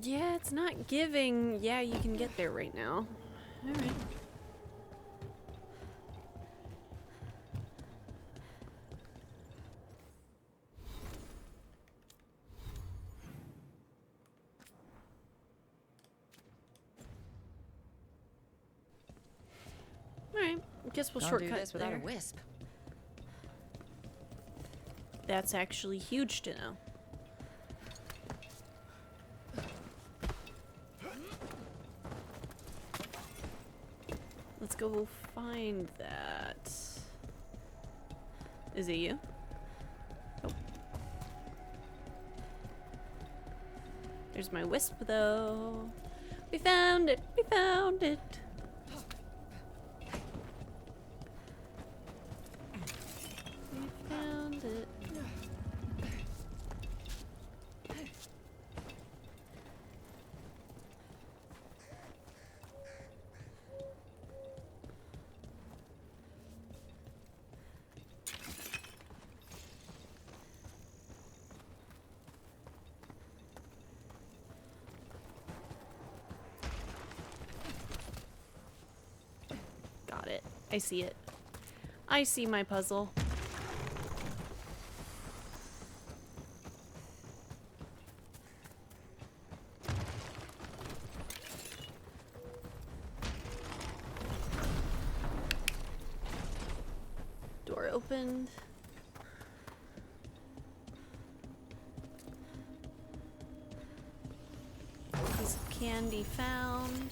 Yeah, it's not giving. Yeah, you can get there right now. Alright. Guess we'll Can't do shortcut this without there. a wisp. That's actually huge to know. Let's go find that. Is it you? Nope. There's my wisp, though. We found it! We found it! We found it. Got it. I see it. I see my puzzle. Door opened. Piece of candy found.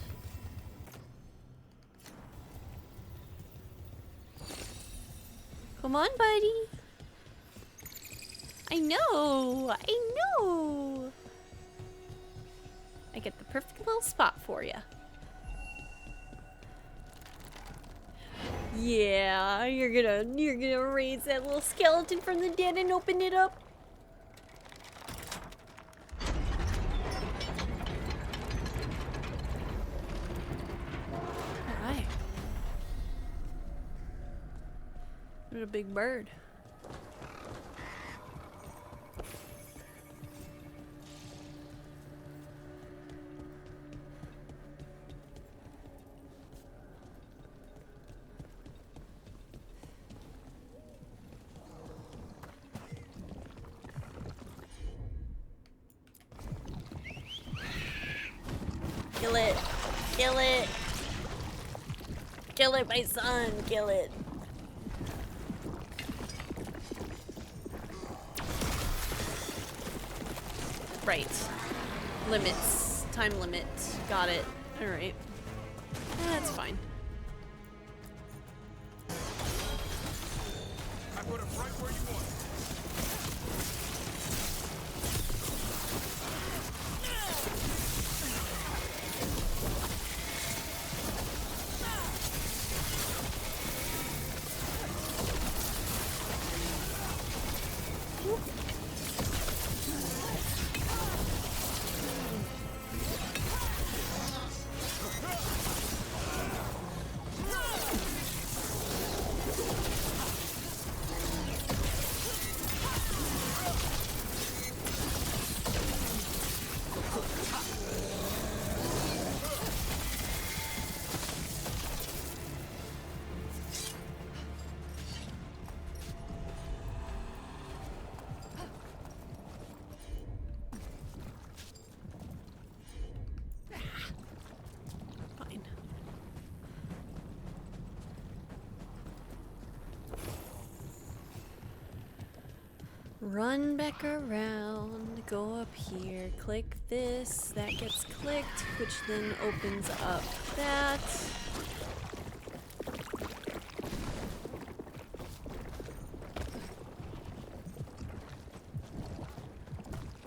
Come on, buddy. I know. I know. I get the perfect little spot for you. Yeah, you're gonna raise that little skeleton from the dead and open it up. All right. What a big bird. Kill it. Kill it. Kill it, my son. Kill it. Right. Limits. Time limit. Got it. Alright. That's fine. I put him right where you want him. Run back around, go up here, click this, that gets clicked, which then opens up that.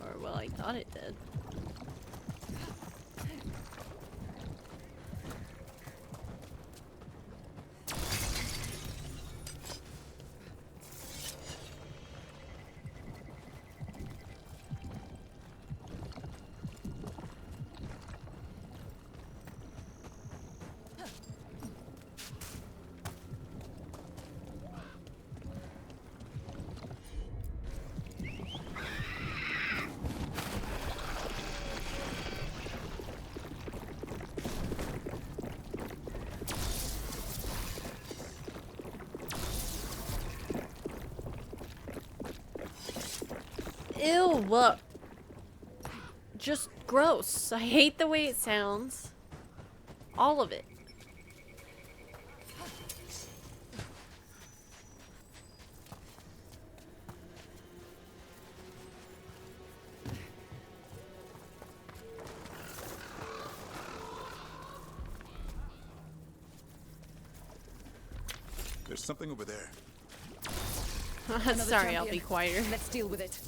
Or, well, I thought it did. Ew, look. Just gross. I hate the way it sounds. All of it. There's something over there. Sorry, I'll be quieter. Let's deal with it.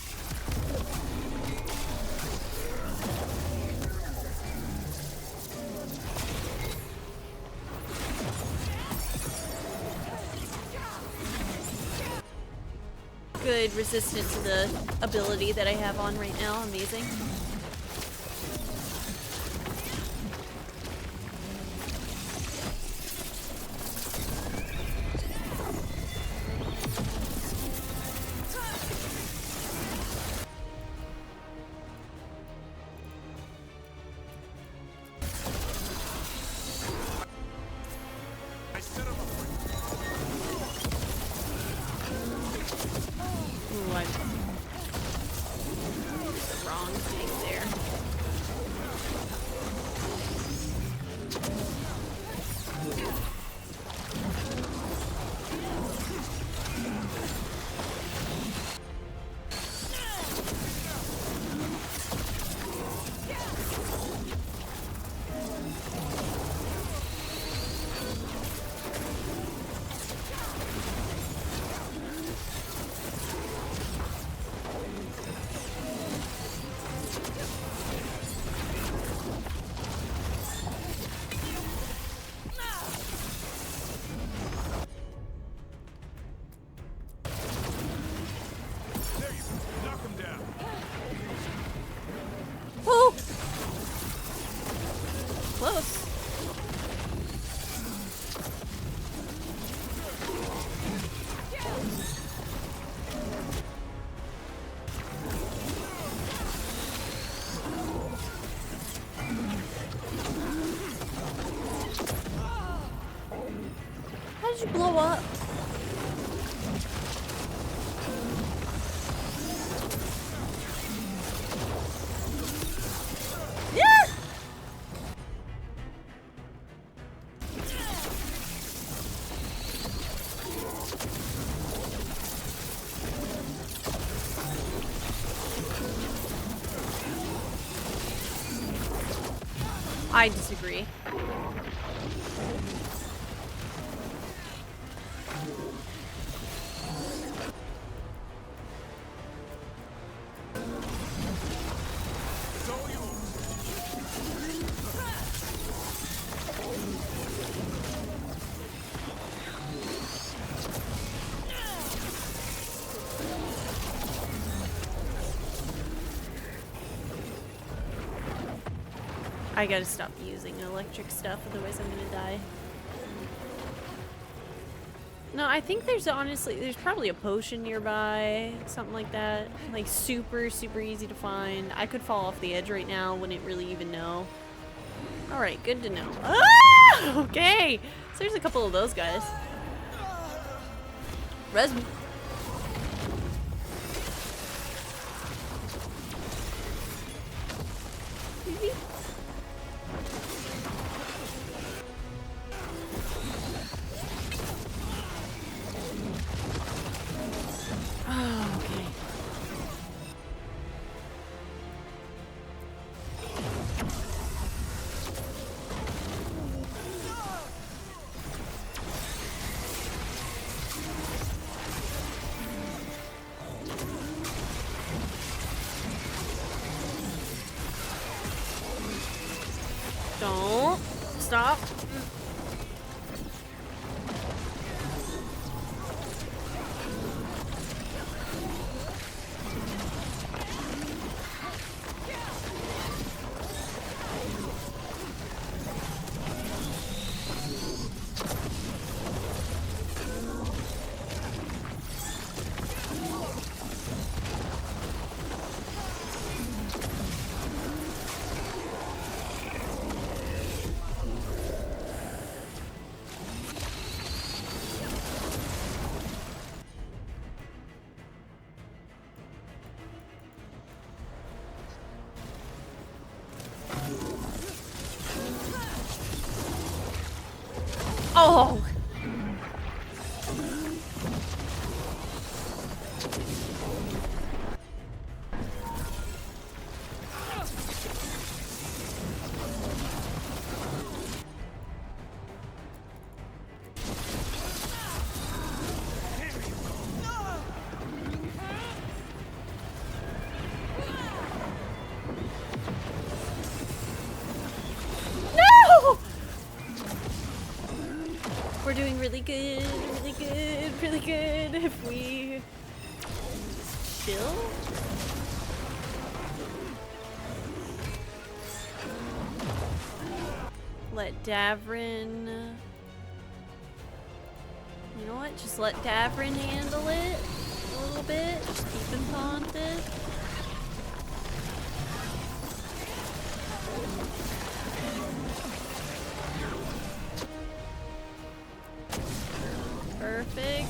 Good resistance to the ability that I have on right now. Amazing. Ooh, I used the wrong thing there. Oh! Close. How did you blow up? Yeah! I disagree. I gotta stop using electric stuff, otherwise I'm gonna die. No, I think there's probably a potion nearby, something like that. Like super, super easy to find. I could fall off the edge right now, wouldn't really even know. Alright, good to know. Ah! Okay! So there's a couple of those guys. Res me. Oh, okay. Don't stop. Oh! really good, really good, really good if we chill. Let Davrin... You know what? Just let Davrin handle it a little bit. Just keep him taunted. Perfect.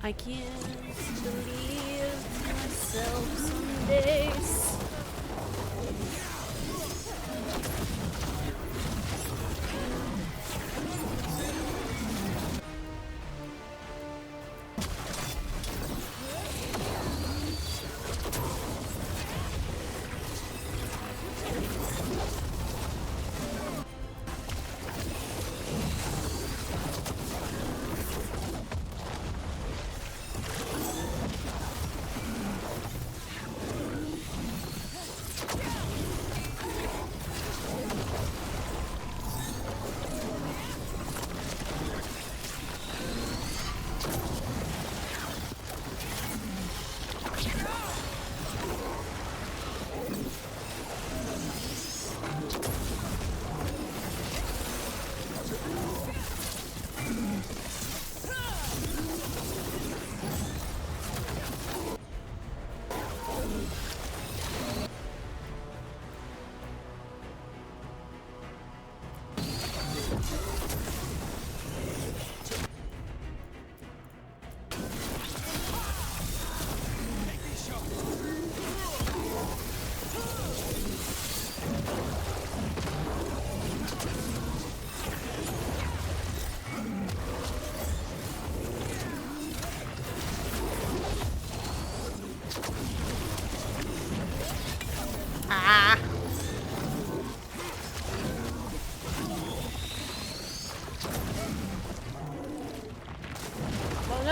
I can't believe myself some days.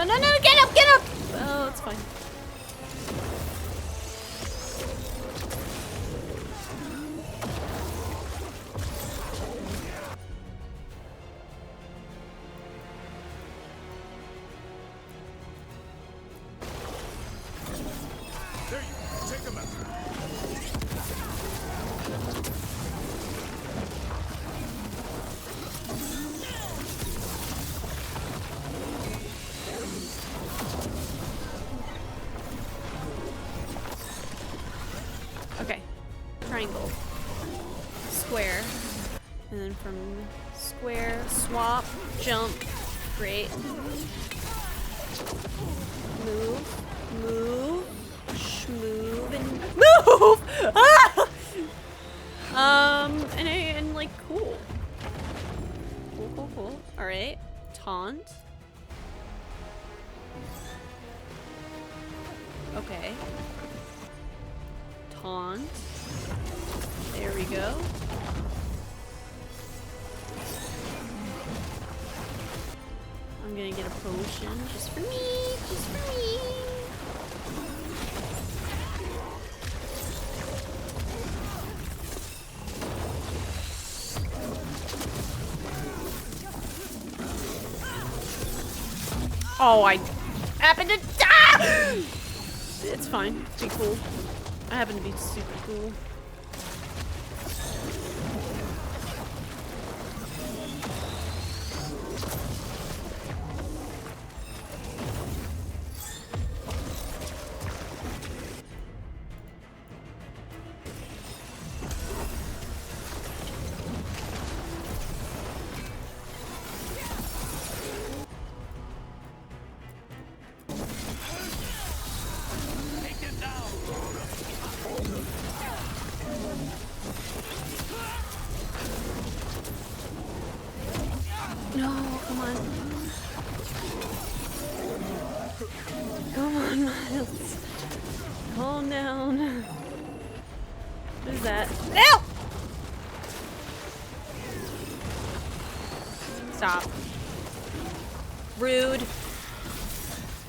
No, get up, get up! Oh, it's fine. There you go. Take him out. Okay. Triangle. Square. And then from square, swap, jump. Great. Move. Move. Schmove and move! Ah! And like, cool. Cool. Alright. Taunt. Okay. Taunt. There we go. I'm gonna get a potion just for me. Just for me. Oh, I happen to die! It's fine. Be cool. I happen to be super cool. No, come on. Come on, Miles. Calm down. What is that? No! Stop. Rude.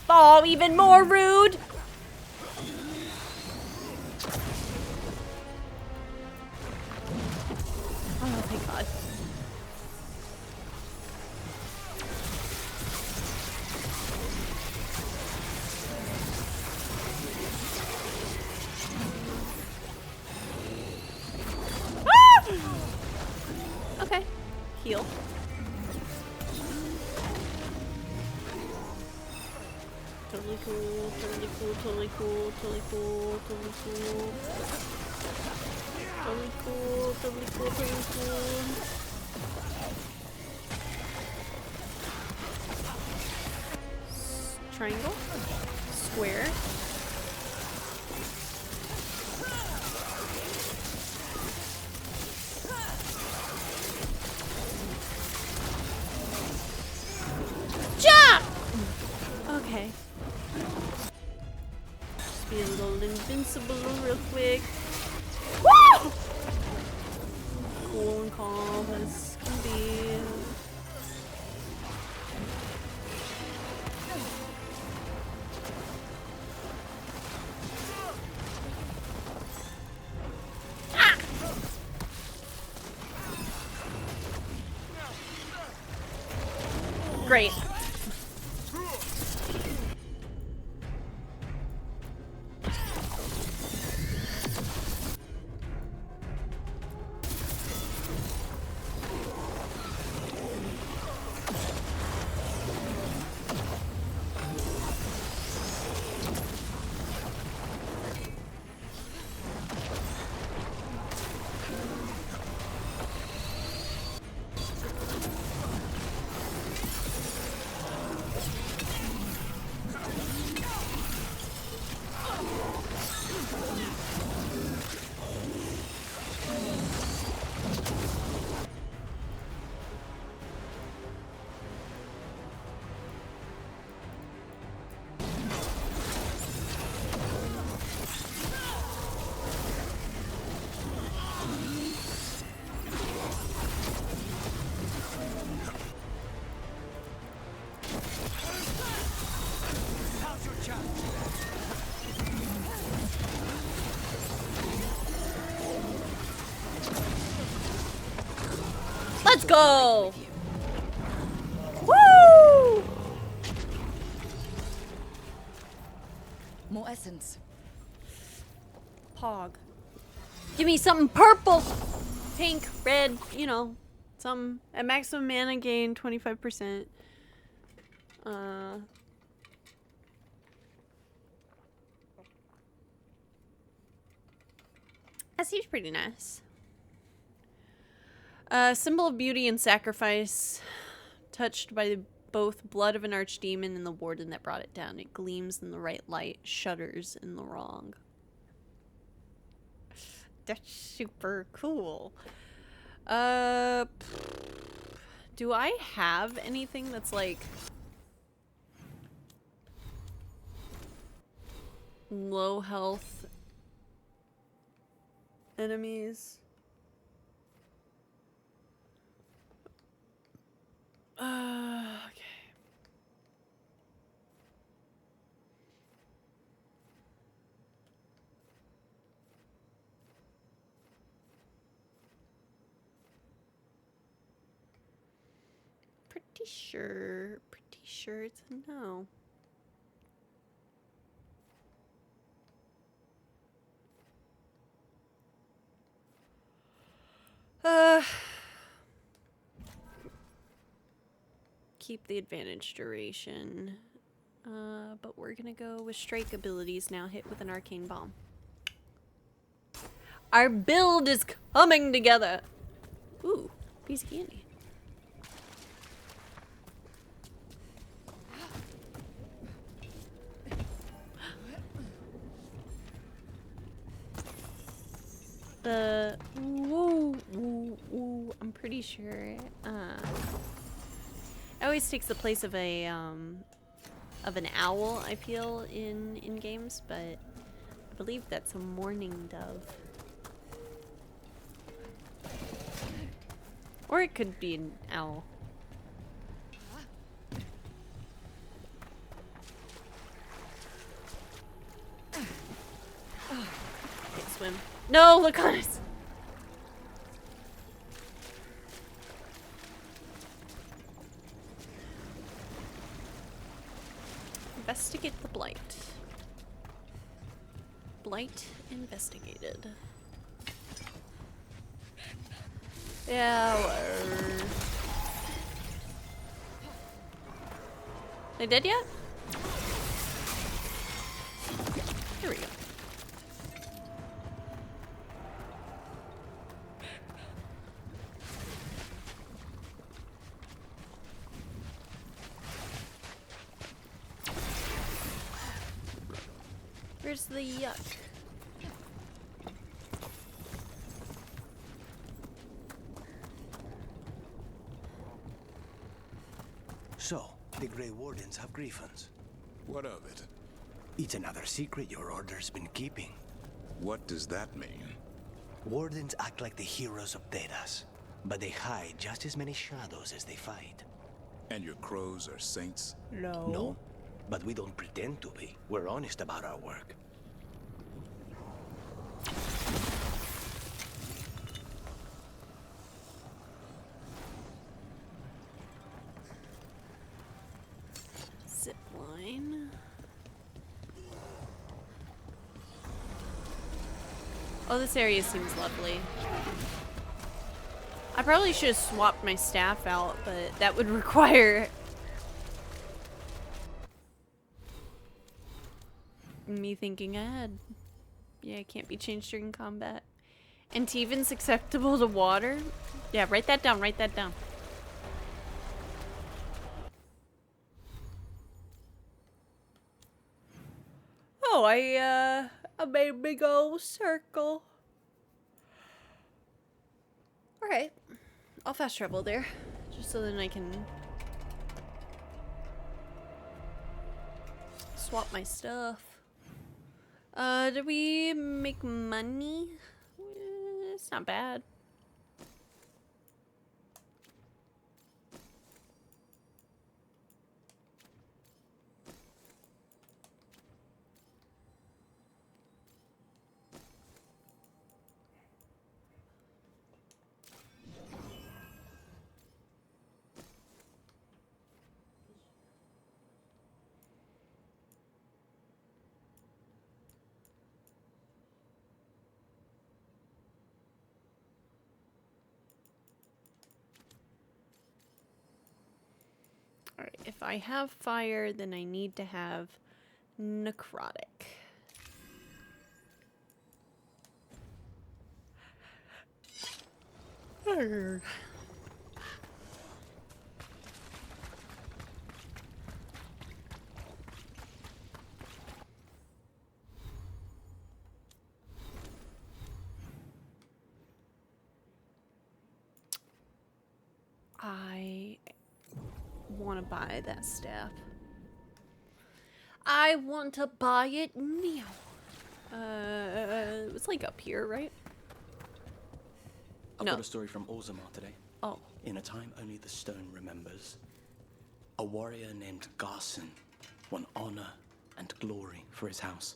Oh, even more rude. Oh, thank God. Okay. Heal. Totally cool, totally cool, totally cool, totally cool, totally cool. Totally cool, totally cool, totally cool. Triangle. Square. Okay. Just be a little invincible real quick. Woo! Cool and calm as can be. Ah! Great. Let's go! Woo! More essence. Pog. Give me something purple! Pink, red, you know. Some at maximum mana gain, 25%. That seems pretty nice. Symbol of beauty and sacrifice, touched by both blood of an archdemon and the warden that brought it down. It gleams in the right light, shudders in the wrong. That's super cool. Do I have anything that's like low health enemies? Okay. Pretty sure it's a no. Keep the advantage duration. But we're gonna go with strike abilities now, hit with an arcane bomb. Our build is coming together. Ooh, piece of candy. The I'm pretty sure it always takes the place of a an owl, I feel, in games, but I believe that's a mourning dove. Or it could be an owl. swim. No, look on us. Investigate the blight. Blight investigated. Yeah, whatever. They dead yet? Here we go. Where's the yuck? So, the Grey Wardens have griffins. What of it? It's another secret your order's been keeping. What does that mean? Wardens act like the heroes of Thedas, but they hide just as many shadows as they fight. And your crows are saints? No. No, but we don't pretend to be. We're honest about our work. Zipline. Oh, this area seems lovely. I probably should have swapped my staff out, but that would require me thinking ahead. Yeah, it can't be changed during combat. And Tevin's acceptable to water? Yeah, write that down, write that down. Oh, I made a big old circle. Alright. I'll fast travel there. Just so then I can swap my stuff. Did we make money? It's not bad. Alright, if I have fire, then I need to have necrotic. I want to buy that staff. I want to buy it now. It's like up here, right? I've No. got a story from Orzammar today. Oh. In a time only the stone remembers, a warrior named Garson won honor and glory for his house.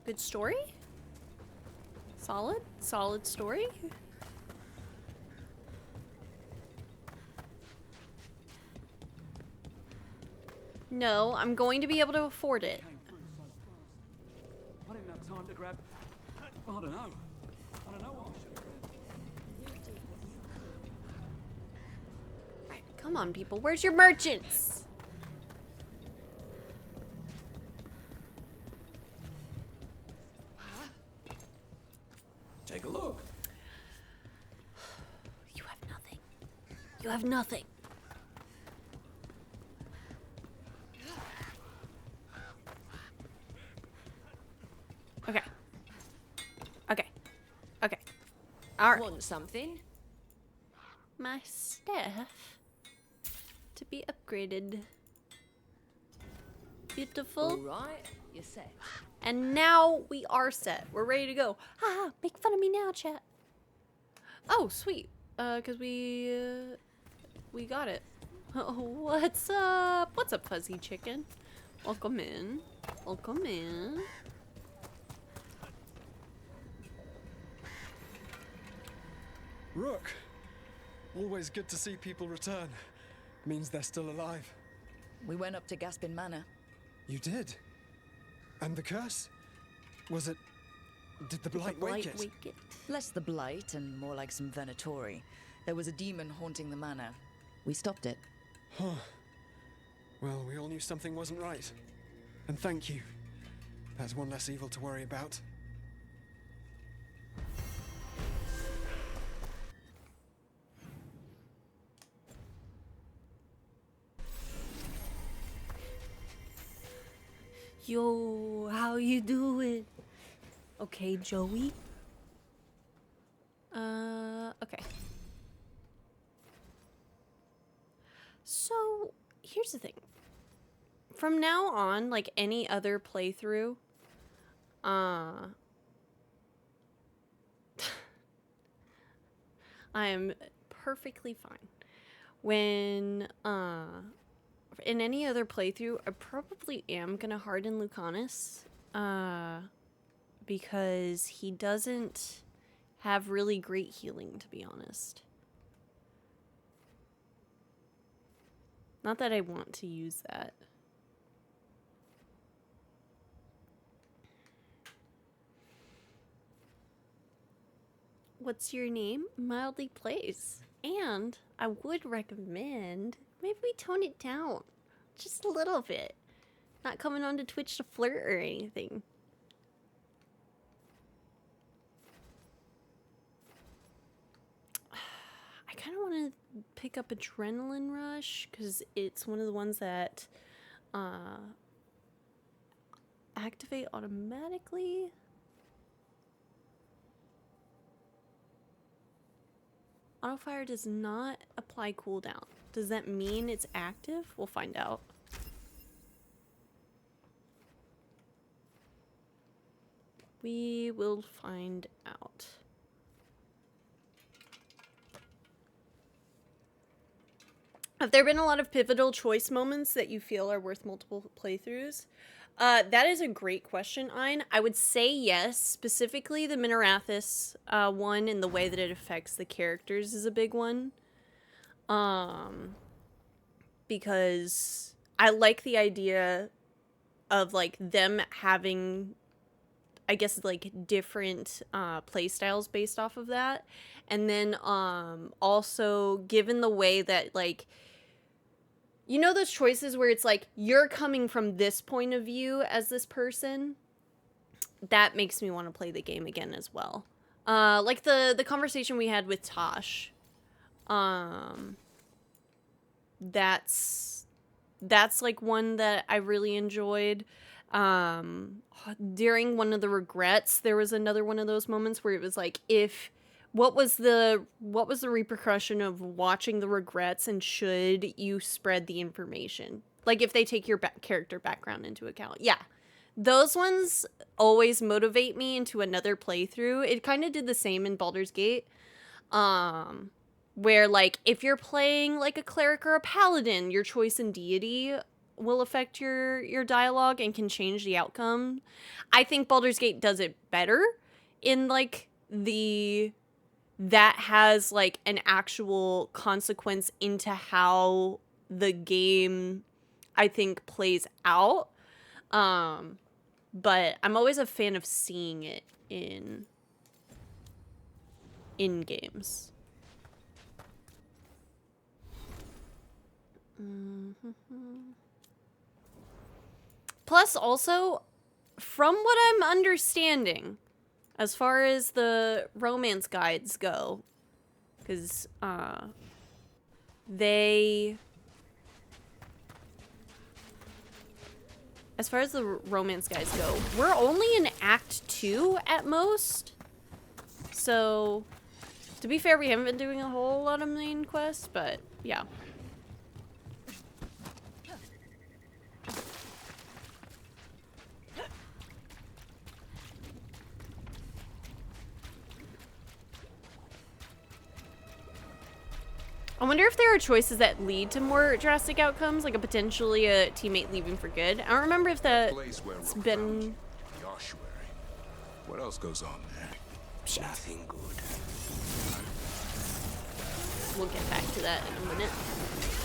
Good story? Solid? Solid story? No, I'm going to be able to afford it. I didn't have time to grab. I don't know. I don't know what I should have grabbed. Right, come on, people. Where's your merchants? Take a look. You have nothing. You have nothing. Okay. Okay. Okay. All right. Want something? My staff to be upgraded. Beautiful. All right, you're set. And now we are set. We're ready to go. Haha, make fun of me now, chat. Oh, sweet. Cause we got it. Oh, what's up? What's up, fuzzy chicken? Welcome in. Welcome in. Rook! Always good to see people return. Means they're still alive. We went up to Gaspin Manor. You did? And the curse? Was it... Did the blight wake it? Less the blight and more like some Venatori. There was a demon haunting the manor. We stopped it. Huh. Well, we all knew something wasn't right. And thank you. There's one less evil to worry about. Yo, how you doing? Okay, Joey. Okay. So, here's the thing. From now on, like any other playthrough, I am perfectly fine. When, in any other playthrough, I probably am gonna harden Lucanus, because he doesn't have really great healing, to be honest. Not that I want to use that. What's your name? Mildly Plays. And I would recommend maybe we tone it down just a little bit. Not coming onto Twitch to flirt or anything. I kind of want to pick up Adrenaline Rush because it's one of the ones that activate automatically. Autofire does not apply cooldown. Does that mean it's active? We'll find out. We will find out. Have there been a lot of pivotal choice moments that you feel are worth multiple playthroughs? That is a great question, Ein. I would say yes. Specifically, the Minerathis one and the way that it affects the characters is a big one. Because I like the idea of, like, them having, I guess, like, different play styles based off of that. And then also, given the way that, like, you know those choices where it's like, you're coming from this point of view as this person? That makes me want to play the game again as well. Like the conversation we had with Tosh. That's like one that I really enjoyed. During one of the regrets, there was another one of those moments where it was like, what was the repercussion of watching the regrets, and should you spread the information? Like if they take your character background into account. Yeah. Those ones always motivate me into another playthrough. It kind of did the same in Baldur's Gate. Where like if you're playing like a cleric or a paladin, your choice in deity will affect your dialogue and can change the outcome. I think Baldur's Gate does it better in like that has like an actual consequence into how the game, I think, plays out. But I'm always a fan of seeing it in games. Plus, also, from what I'm understanding, as far as the romance guides go, because as far as the romance guides go, we're only in Act 2 at most. So, to be fair, we haven't been doing a whole lot of main quests, but yeah. I wonder if there are choices that lead to more drastic outcomes, like a potentially a teammate leaving for good. I don't remember if that's been... The ossuary. What else goes on there? Nothing good. We'll get back to that in a minute.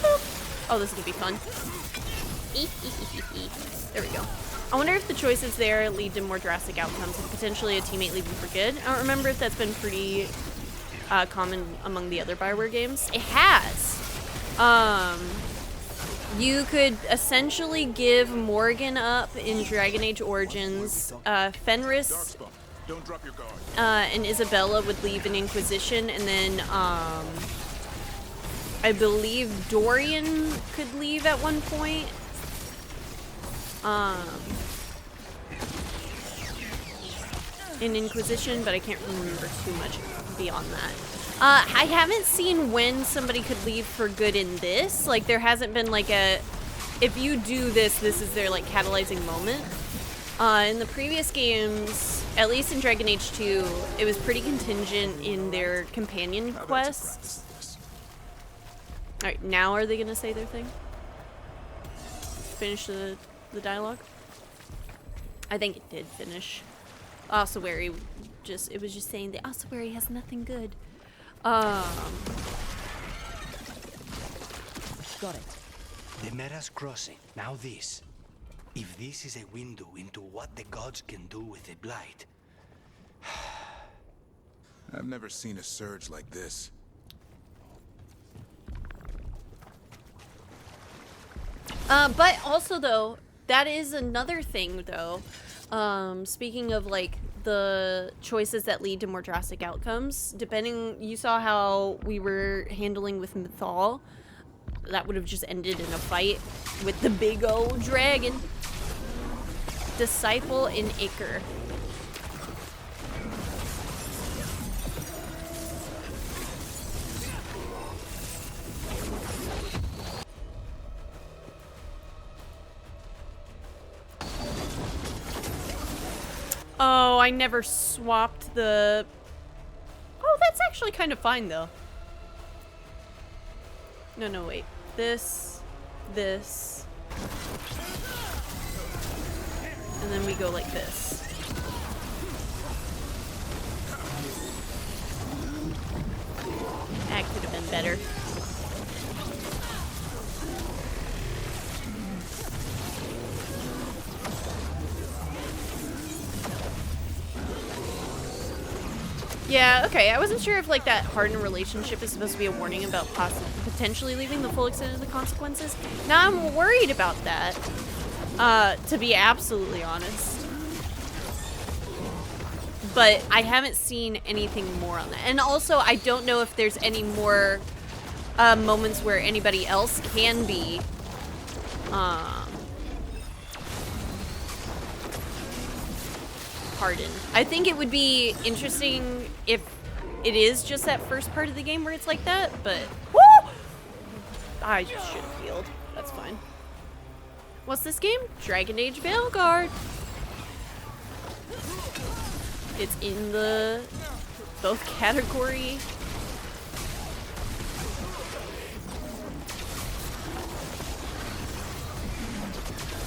Boop. Oh, this is gonna be fun. There we go. I wonder if the choices there lead to more drastic outcomes, like potentially a teammate leaving for good. I don't remember if that's been pretty common among the other Bioware games. It has. You could essentially give Morgan up in Dragon Age Origins. Fenris and Isabella would leave in Inquisition, and then I believe Dorian could leave at one point. In Inquisition, but I can't remember too much beyond that. I haven't seen when somebody could leave for good in this. Like, there hasn't been like a, if you do this, this is their like catalyzing moment. In the previous games, at least in Dragon Age 2, it was pretty contingent in their companion quests. Alright, now are they gonna say their thing? Finish the dialogue? I think it did finish. Ossuary it was just saying the ossuary has nothing good. Got it. The Meras crossing. Now this. If this is a window into what the gods can do with the blight. I've never seen a surge like this. But also though, that is another thing though. Speaking of like the choices that lead to more drastic outcomes, depending, you saw how we were handling with Mythal. That would have just ended in a fight with the big old dragon. Disciple in Ichor. Oh, I never swapped the... Oh, that's actually kind of fine, though. No, wait. This. And then we go like this. That could have been better. Yeah, okay. I wasn't sure if like that hardened relationship is supposed to be a warning about potentially leaving the full extent of the consequences. Now I'm worried about that, to be absolutely honest. But I haven't seen anything more on that. And also, I don't know if there's any more moments where anybody else can be hardened. I think it would be interesting if it is just that first part of the game where it's like that, but woo! I just should have healed. That's fine. What's this game? Dragon Age Veilguard. It's in the both category.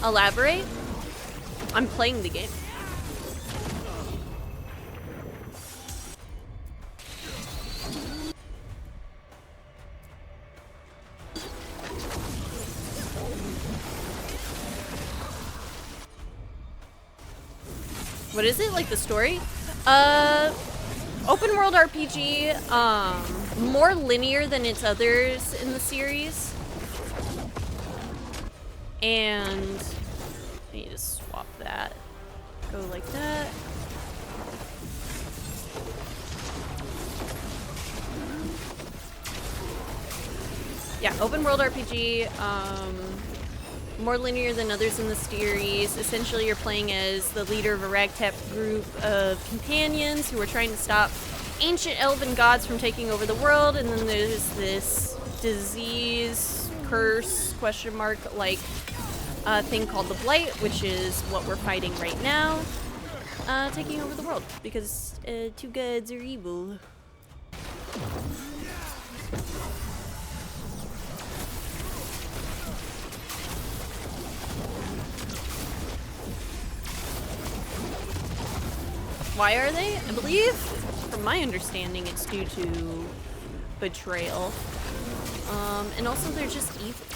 Elaborate? I'm playing the game. What is it? Like the story? Open world RPG, more linear than its others in the series. And I need to swap that. Go like that. Yeah, open world RPG, more linear than others in the series. Essentially, you're playing as the leader of a ragtag group of companions who are trying to stop ancient elven gods from taking over the world, and then there's this disease, curse, question mark, like thing called the Blight, which is what we're fighting right now, taking over the world, because two gods are evil. Why are they? I believe, from my understanding, it's due to betrayal. And also they're just evil.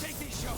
Take this shot.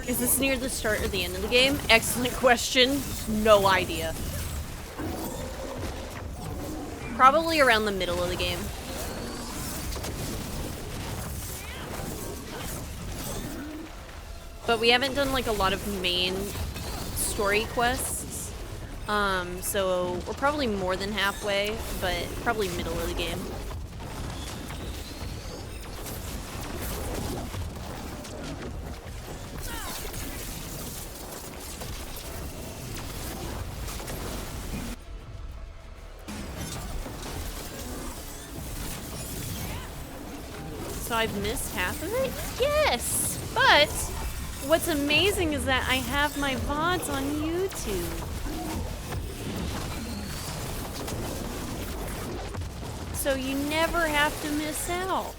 Is this near the start or the end of the game? Excellent question. No idea. Probably around the middle of the game. But we haven't done like a lot of main story quests. So we're probably more than halfway, but probably middle of the game. So I've missed half of it? Yes! But what's amazing is that I have my VODs on YouTube. So you never have to miss out.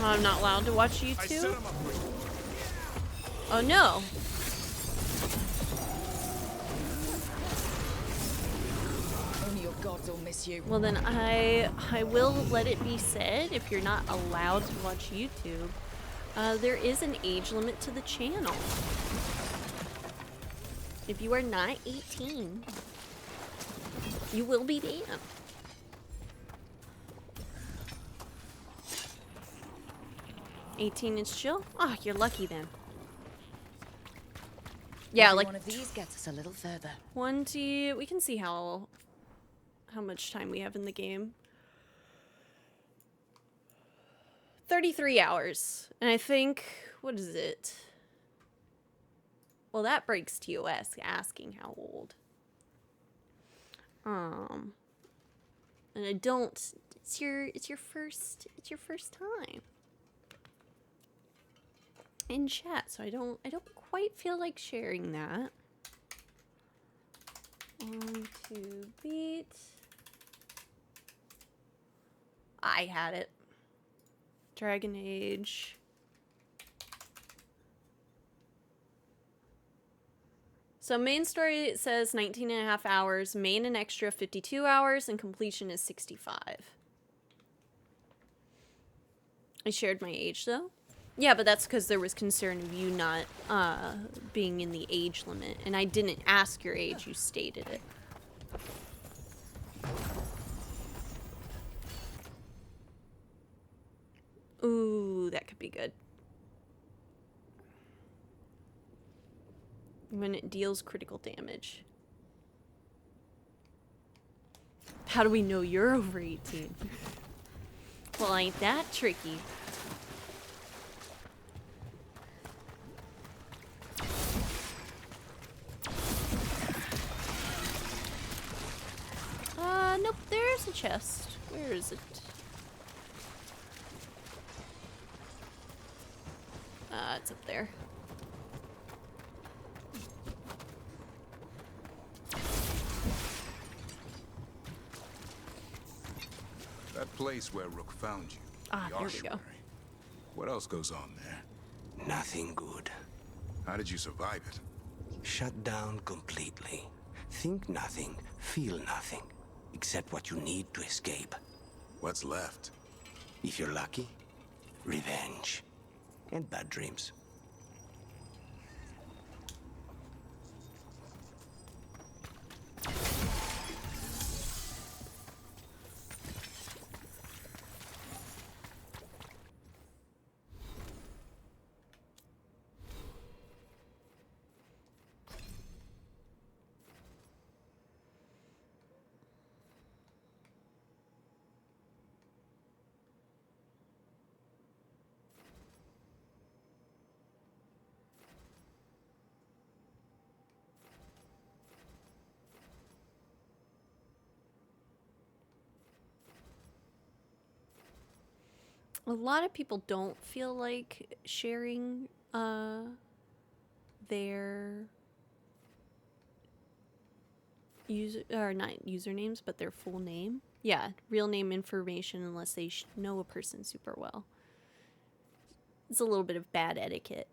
I'm not allowed to watch YouTube? Oh no. Only your gods will miss you. Well then I will let it be said, if you're not allowed to watch YouTube, there is an age limit to the channel. If you are not 18, you will be banned. $18 chill? Oh, you're lucky then. Yeah, Maybe like one of these gets us a little further. 20. We can see how much time we have in the game. 33 hours. And I think, what is it? Well, that breaks TOS asking how old. And I don't, it's your first time in chat, so I don't quite feel like sharing that. On to beat. I had it. Dragon Age. So main story says 19.5 hours, main and extra 52 hours, and completion is 65. I shared my age though. Yeah, but that's because there was concern of you not being in the age limit, and I didn't ask your age, you stated it. Ooh, that could be good. When it deals critical damage. How do we know you're over 18? Well, ain't that tricky. Nope, there's a chest. Where is it? It's up there. That place where Rook found you. Ah, the there we ossuary. go. What else goes on there? Nothing good. How did you survive it? Shut down completely. Think nothing, feel nothing, except what you need to escape. What's left? If you're lucky, revenge, and bad dreams. A lot of people don't feel like sharing their user or not usernames, but their full name. Yeah, real name information unless they know a person super well. It's a little bit of bad etiquette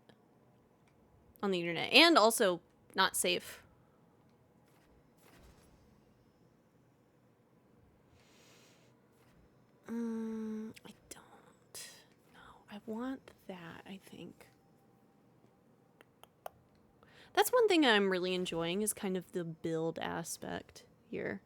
on the internet, and also not safe. I don't know. I want that, I think. That's one thing I'm really enjoying is kind of the build aspect here.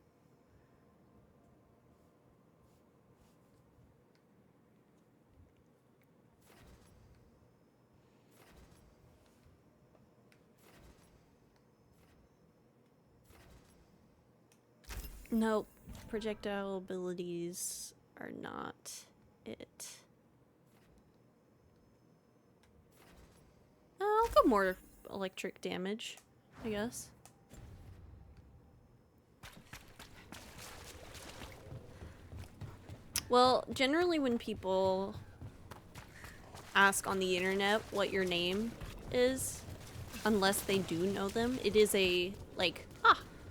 Nope. Projectile abilities are not it. I'll go more electric damage, I guess. Well, generally when people ask on the internet what your name is, unless they do know them, it is a, like,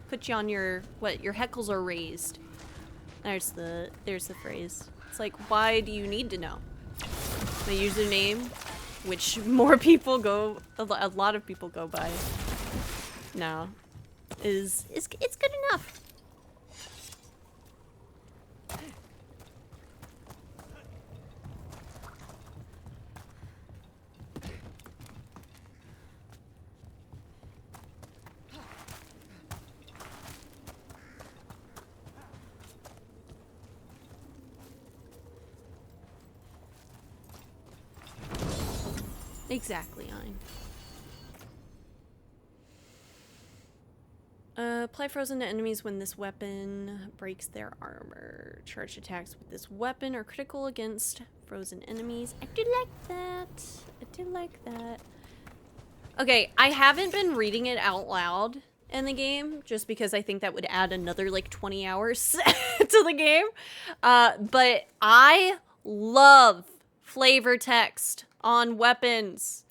put you on your, your heckles are raised. There's the phrase. It's like, why do you need to know? My username, which more people go, a lot of people go by now, it's good enough. Exactly, apply frozen to enemies when this weapon breaks their armor. Charged attacks with this weapon are critical against frozen enemies. I do like that. I do like that. Okay, I haven't been reading it out loud in the game, just because I think that would add another, like, 20 hours to the game. But I love flavor text on weapons.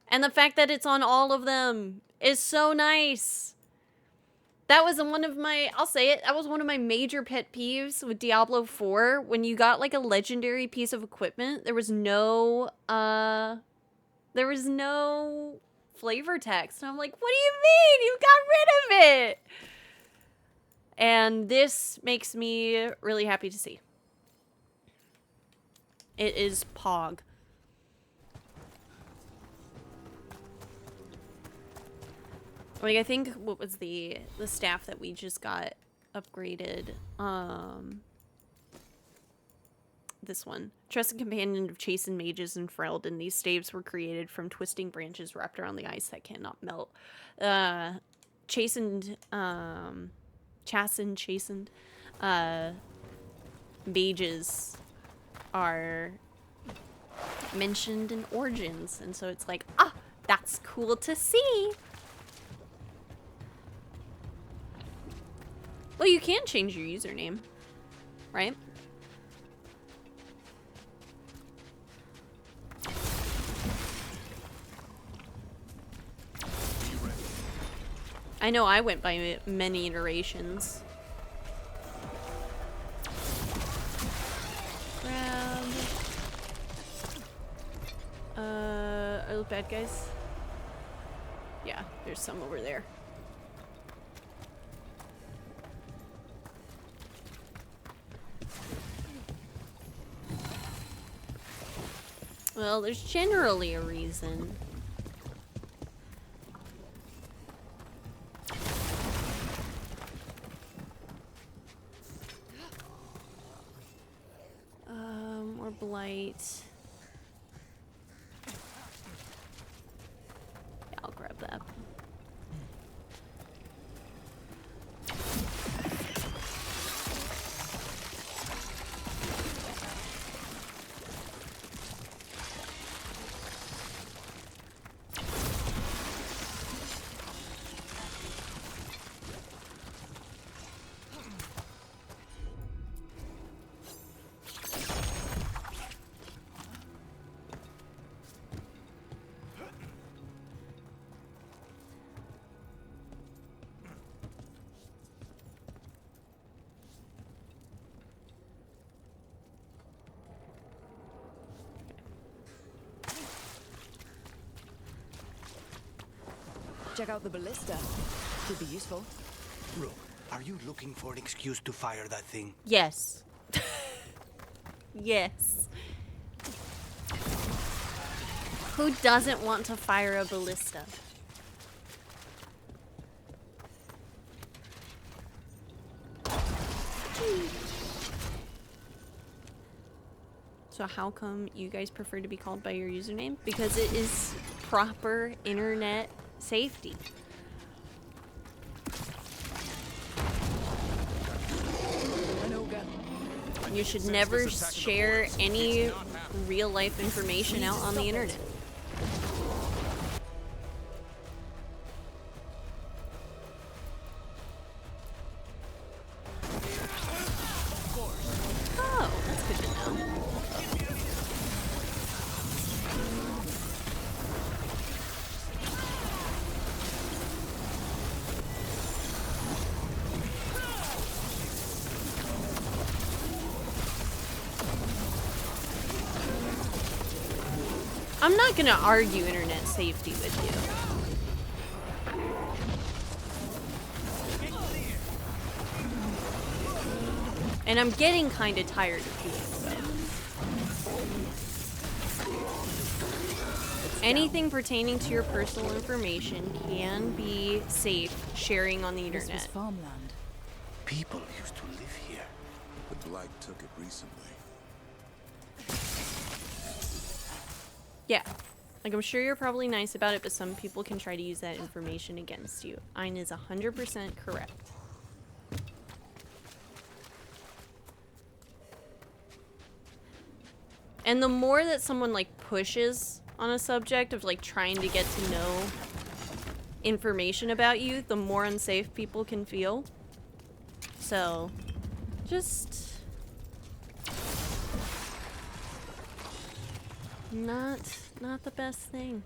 And the fact that it's on all of them is so nice. That was one of my, I'll say it, that was one of my major pet peeves with Diablo 4. When you got, like, a legendary piece of equipment, there was no flavor text. And I'm like, what do you mean? You got rid of it! And this makes me really happy to see. It is Pog. Like, I think, what was the staff that we just got upgraded? This one. Trusted companion of chastened mages and Ferelden. These staves were created from twisting branches wrapped around the ice that cannot melt. Chastened mages are mentioned in Origins, and so it's like, that's cool to see. Well, you can change your username, right? I know I went by many iterations. Grab. Are those bad guys? Yeah, there's some over there. Well, there's generally a reason. More blight. Yeah, I'll grab that. Check out the ballista. Could be useful. Rook, are you looking for an excuse to fire that thing? Yes. Yes. Who doesn't want to fire a ballista? So how come you guys prefer to be called by your username? Because it is proper internet safety. You should never share any real life information out on the internet. Oh, that's good to know. I'm not gonna argue internet safety with you. And I'm getting kind of tired of doing so. Anything pertaining to your personal information can be safe sharing on the internet. This was farmland. People used to live here. The Blight took it recently. Yeah. Like, I'm sure you're probably nice about it, but some people can try to use that information against you. Ein is 100% correct. And the more that someone, like, pushes on a subject of, like, trying to get to know information about you, the more unsafe people can feel. So, just... Not the best thing.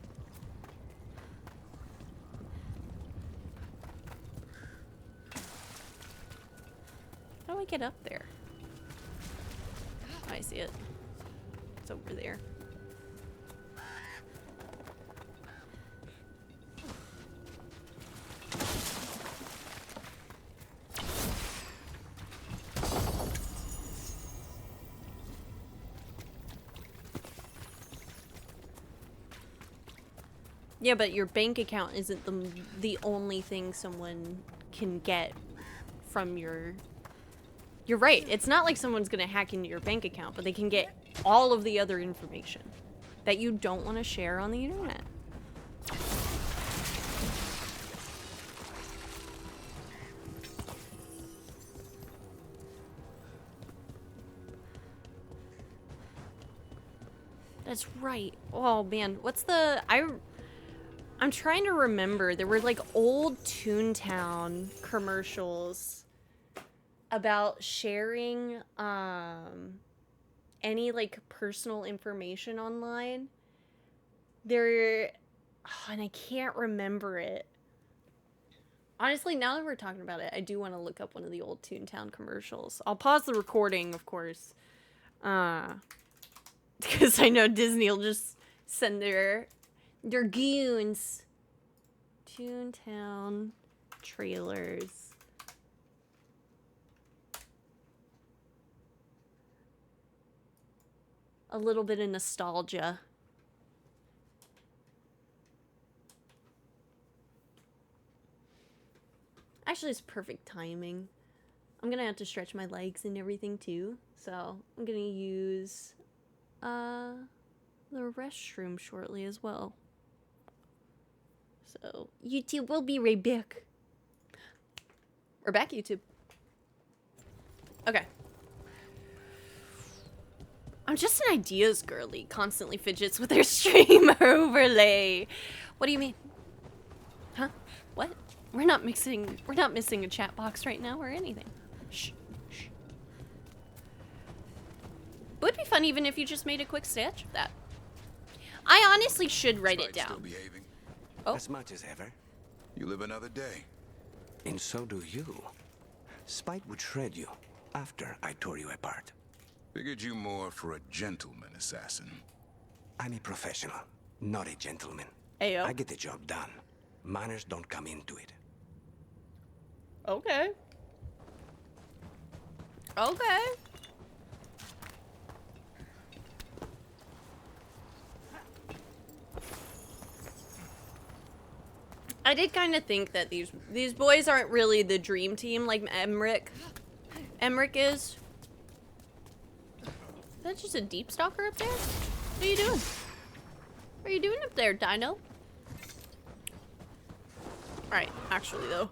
How do I get up there? Oh, I see it. It's over there. Yeah, but your bank account isn't the only thing someone can get from your... You're right. It's not like someone's gonna hack into your bank account, but they can get all of the other information that you don't want to share on the internet. That's right. Oh man, what's the... I'm trying to remember. There were like old Toontown commercials about sharing any like personal information online. And I can't remember it. Honestly, now that we're talking about it, I do want to look up one of the old Toontown commercials. I'll pause the recording, of course. Because I know Disney will just send their goons. Toontown trailers. A little bit of nostalgia. Actually, it's perfect timing. I'm gonna have to stretch my legs and everything too. So I'm gonna use the restroom shortly as well. So YouTube will be right back. We're back, YouTube. Okay. I'm just an ideas girly. Constantly fidgets with their streamer overlay. What do you mean? Huh? What? We're not missing a chat box right now or anything. Shh. Shh. It would be fun even if you just made a quick sketch of that. I honestly should write it down. Still behaving? Oh. As much as ever. You live another day. And so do you. Spite would shred you after I tore you apart. Figured you more for a gentleman assassin. I'm a professional, not a gentleman. Ayo. I get the job done. Manners don't come into it. Okay. Okay. I did kind of think that these boys aren't really the dream team like Emmerich is. Is that just a deep stalker up there? What are you doing? What are you doing up there, Dino? Alright, actually though.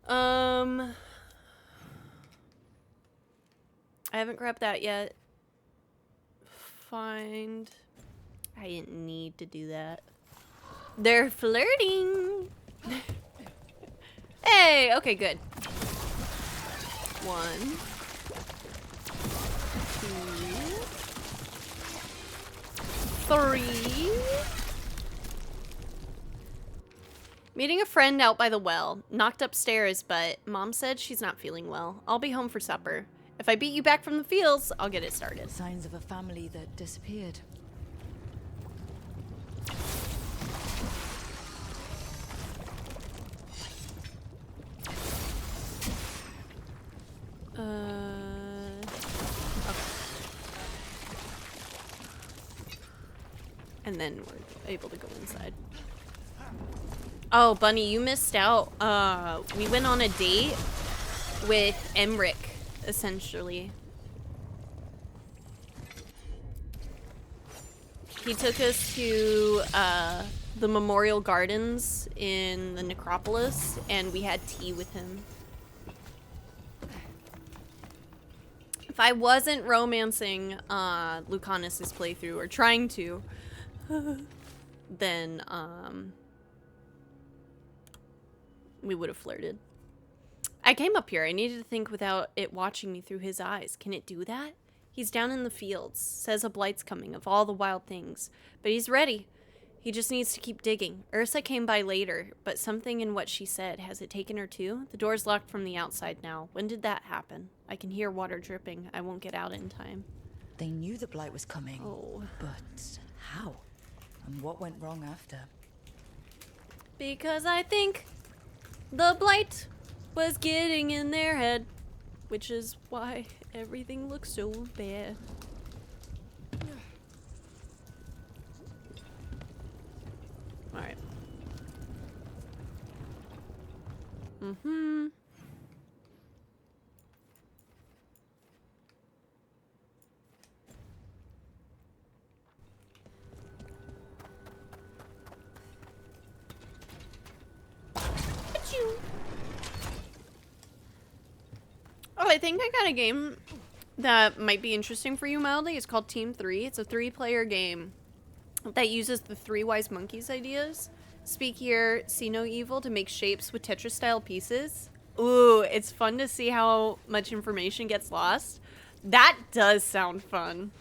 I haven't grabbed that yet. Find. I didn't need to do that. They're flirting. Hey, okay, good. 1, 2, 3. Meeting a friend out by the well. Knocked upstairs, but Mom said she's not feeling well. I'll be home for supper. If I beat you back from the fields, I'll get it started. Signs of a family that disappeared. Okay. And then we're able to go inside. Oh, Bunny, you missed out. We went on a date with Emmerich, essentially. He took us to the Memorial Gardens in the Necropolis, and we had tea with him. If I wasn't romancing Lucanus's playthrough, or trying to, then we would have flirted. I came up here. I needed to think without it watching me through his eyes. Can it do that? He's down in the fields. Says a blight's coming of all the wild things. But he's ready. He just needs to keep digging. Ursa came by later, but something in what she said. Has it taken her too? The door's locked from the outside now. When did that happen? I can hear water dripping. I won't get out in time. They knew the blight was coming. Oh. But how? And what went wrong after? Because I think the blight was getting in their head, which is why everything looks so bad. Alright. Mm-hmm. Oh, I think I got a game that might be interesting for you mildly. It's called Team 3. It's a 3-player game that uses the 3 wise monkeys ideas. Speak here, see no evil, to make shapes with Tetris-style pieces. Ooh, it's fun to see how much information gets lost. That does sound fun.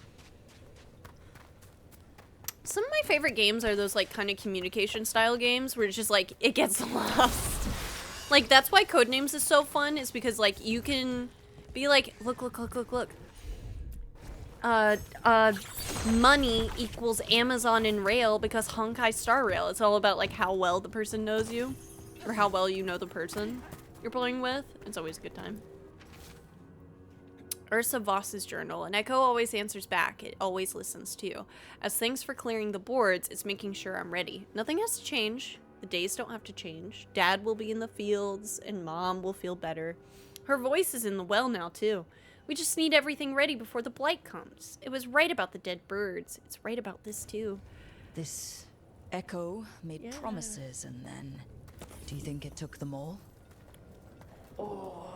Some of my favorite games are those like kind of communication style games where it's just like it gets lost. Like that's why Codenames is so fun, is because like you can be like, look. Money equals Amazon and rail because Honkai Star Rail. It's all about like how well the person knows you, or how well you know the person you're playing with. It's always a good time. Ursa Voss's journal. An echo always answers back. It always listens to you. As thanks for clearing the boards, it's making sure I'm ready. Nothing has to change. The days don't have to change. Dad will be in the fields, and Mom will feel better. Her voice is in the well now, too. We just need everything ready before the blight comes. It was right about the dead birds. It's right about this, too. This echo made promises, and then... Do you think it took them all? Oh.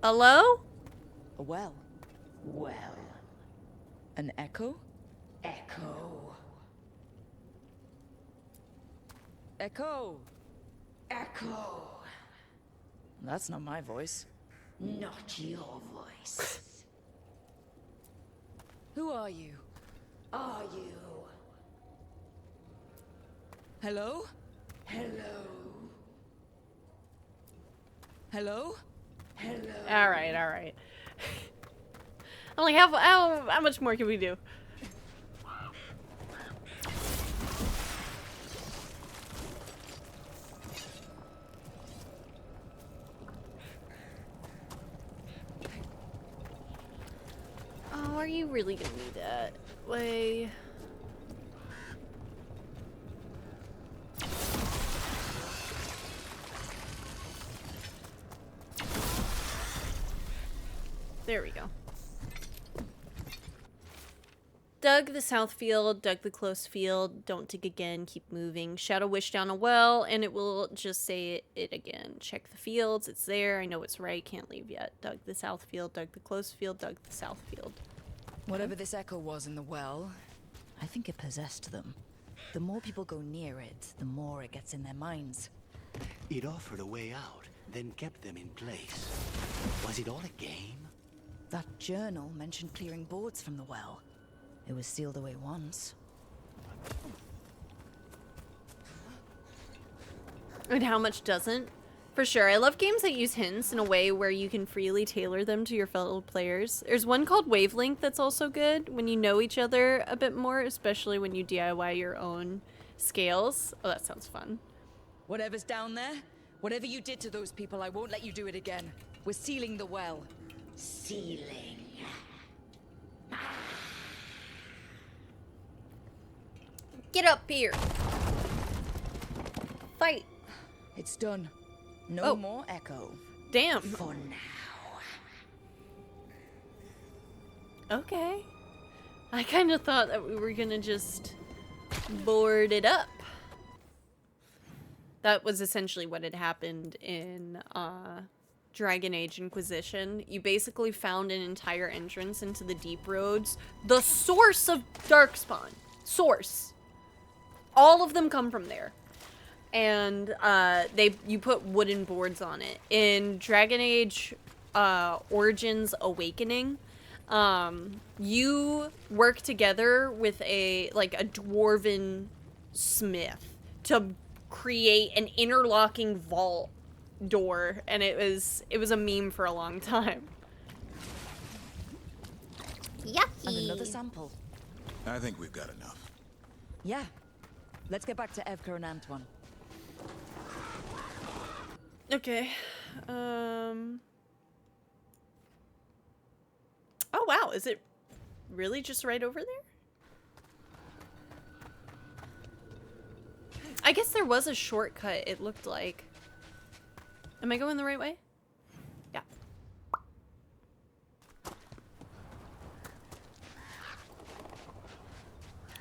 Hello? A well. Well. An echo? Echo. Echo! Echo. That's not my voice. Not your voice. Who are you? Are you? Hello? Hello. Hello? Hello. All right. I'm like, how much more can we do? Oh, are you really gonna need that? Way. There we go. Dug the south field, dug the close field, don't dig again, keep moving. Shadow Wish down a well, and it will just say it again. Check the fields, it's there, I know it's right, can't leave yet. Dug the south field, dug the close field, dug the south field. Whatever this echo was in the well, I think it possessed them. The more people go near it, the more it gets in their minds. It offered a way out, then kept them in place. Was it all a game? That journal mentioned clearing boards from the well. It was sealed away once. And how much doesn't? For sure. I love games that use hints in a way where you can freely tailor them to your fellow players. There's one called Wavelength that's also good when you know each other a bit more, especially when you DIY your own scales. Oh, that sounds fun. Whatever's down there, whatever you did to those people, I won't let you do it again. We're sealing the well. Sealing. Get up here. Fight. It's done. No more echo. Damn. For now. Okay. I kind of thought that we were gonna just board it up. That was essentially what had happened in Dragon Age Inquisition. You basically found an entire entrance into the Deep Roads. The source of Darkspawn. Source. All of them come from there. And you put wooden boards on it. In Dragon Age Origins Awakening, you work together with a dwarven smith to create an interlocking vault door, and it was a meme for a long time. Yucky. And another sample. I think we've got enough. Yeah. Let's get back to Evka and Antoine. Okay. Oh wow, is it really just right over there? I guess there was a shortcut, it looked like. Am I going the right way? Yeah.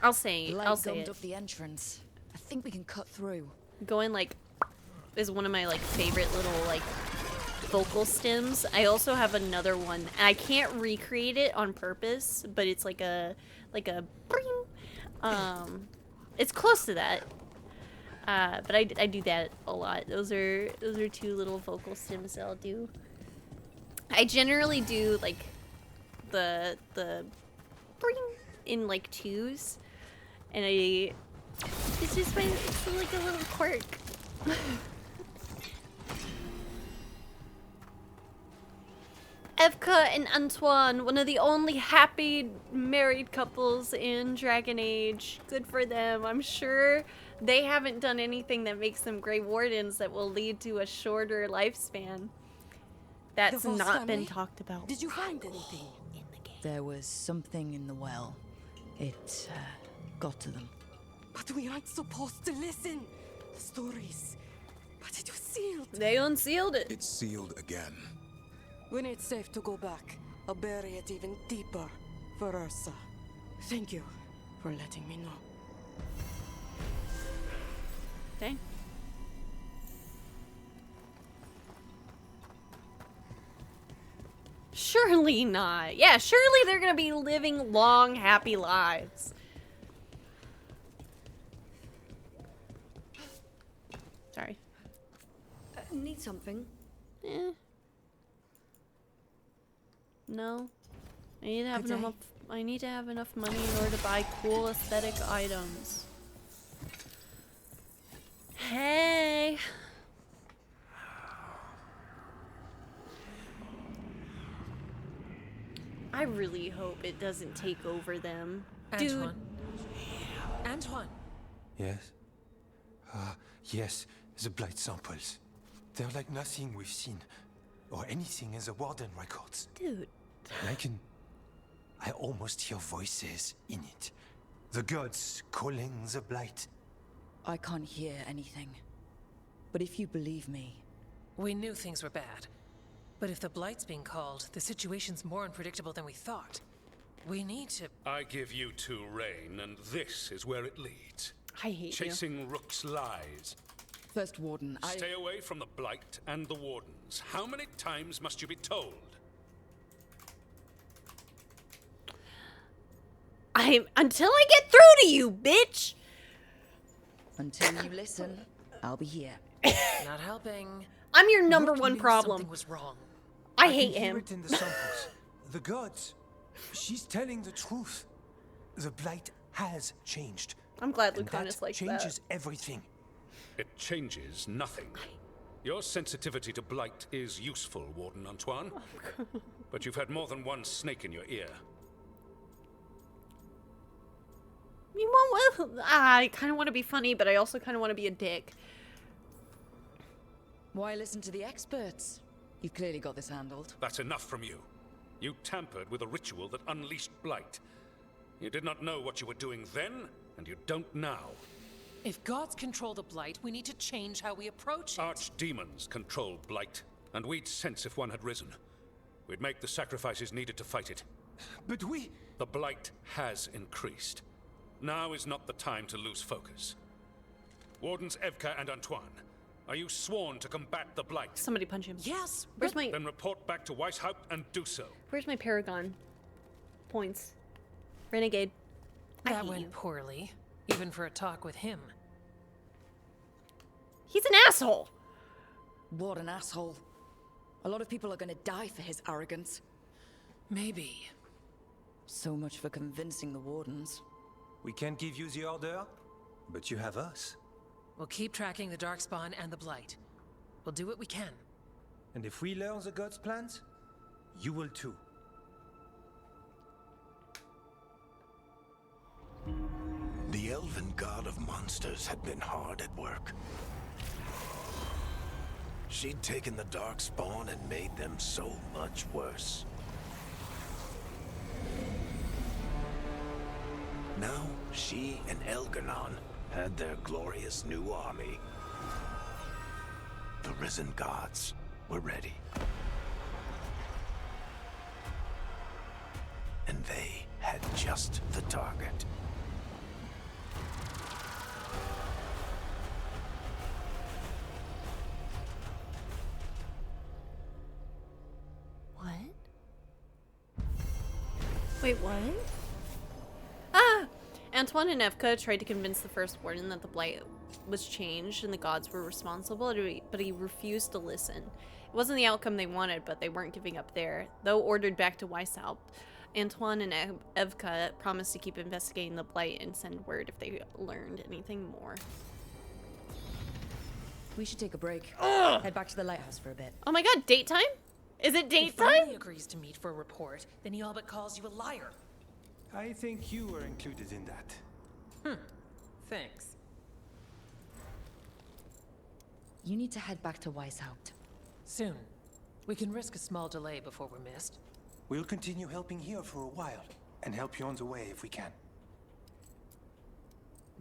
I'll say it. Up the entrance. I think we can cut through. Going is one of my favorite little vocal stems. I also have another one, and I can't recreate it on purpose, but it's like a bring. It's close to that. But I do that a lot. Those are two little vocal stems that I'll do. I generally do the bring in twos, and it's just it's like a little quirk. Evka and Antoine, one of the only happy married couples in Dragon Age. Good for them. I'm sure they haven't done anything that makes them Grey Wardens that will lead to a shorter lifespan. That's not been talked about. Did you find anything in the game? There was something in the well. It got to them. But we aren't supposed to listen. The stories. But it was sealed. They unsealed it. It's sealed again. When it's safe to go back, I'll bury it even deeper for Ursa. Thank you for letting me know. Okay. Surely not. Yeah, surely they're gonna be living long, happy lives. Sorry. Need something? No. I need to have enough. I need to have enough money in order to buy cool aesthetic items. Hey. I really hope it doesn't take over them. Antoine. Dude. Antoine. Yes? Yes, the blight samples. They're like nothing we've seen, or anything in the Warden records. Dude. I almost hear voices in it. The gods calling the blight. I can't hear anything. But if you believe me... We knew things were bad. But if the blight's being called, the situation's more unpredictable than we thought. We need to... I give you two reign, and this is where it leads. I hate Chasing Rook's lies. First Warden, Stay away from the Blight and the Wardens. How many times must you be told? Until I get through to you, bitch! Until you listen, I'll be here. Not helping. I'm your number Rook one knew problem. Something was wrong. I can hate hear him. it in the samples. The gods. She's telling the truth. The blight has changed. I'm glad And Lucanus that likes changes that. everything. It changes nothing. Your sensitivity to blight is useful, Warden Antoine. But you've had more than one snake in your ear. I kind of want to be funny, but I also kind of want to be a dick. Why listen to the experts? You've clearly got this handled. That's enough from you. You tampered with a ritual that unleashed blight. You did not know what you were doing then, and you don't now. If gods control the blight, we need to change how we approach it. Archdemons control blight, and we'd sense if one had risen. We'd make the sacrifices needed to fight it. But The blight has increased. Now is not the time to lose focus. Wardens Evka and Antoine, are you sworn to combat the blight? Somebody punch him. Yes. Where's my... Then report back to Weishaupt and do so. Where's my Paragon? Points. Renegade. That went poorly, even for a talk with him. He's an asshole. What an asshole. A lot of people are gonna die for his arrogance. Maybe. So much for convincing the Wardens. we can't give you the order, but you have us. We'll keep tracking the Darkspawn and the Blight. We'll do what we can. And if we learn the gods' plans, you will too. The elven god of monsters had been hard at work. She'd taken the Darkspawn and made them so much worse. Now, she and Elgarnon had their glorious new army. The risen gods were ready. And they had just the target. What? Wait, what? Ah! Antoine and Evka tried to convince the First Warden that the Blight was changed and the gods were responsible, but he refused to listen. It wasn't the outcome they wanted, but they weren't giving up there. Though ordered back to Weishaupt, Antoine and Evka promised to keep investigating the Blight and send word if they learned anything more. We should take a break. Ugh. Head back to the lighthouse for a bit. Oh my god, date time? Is it date He time? finally agrees to meet for a report, then he all but calls you a liar. I think you were included in that. Thanks. You need to head back to Weishaupt. Soon. We can risk a small delay before we're missed. We'll continue helping here for a while, and help you on the way if we can.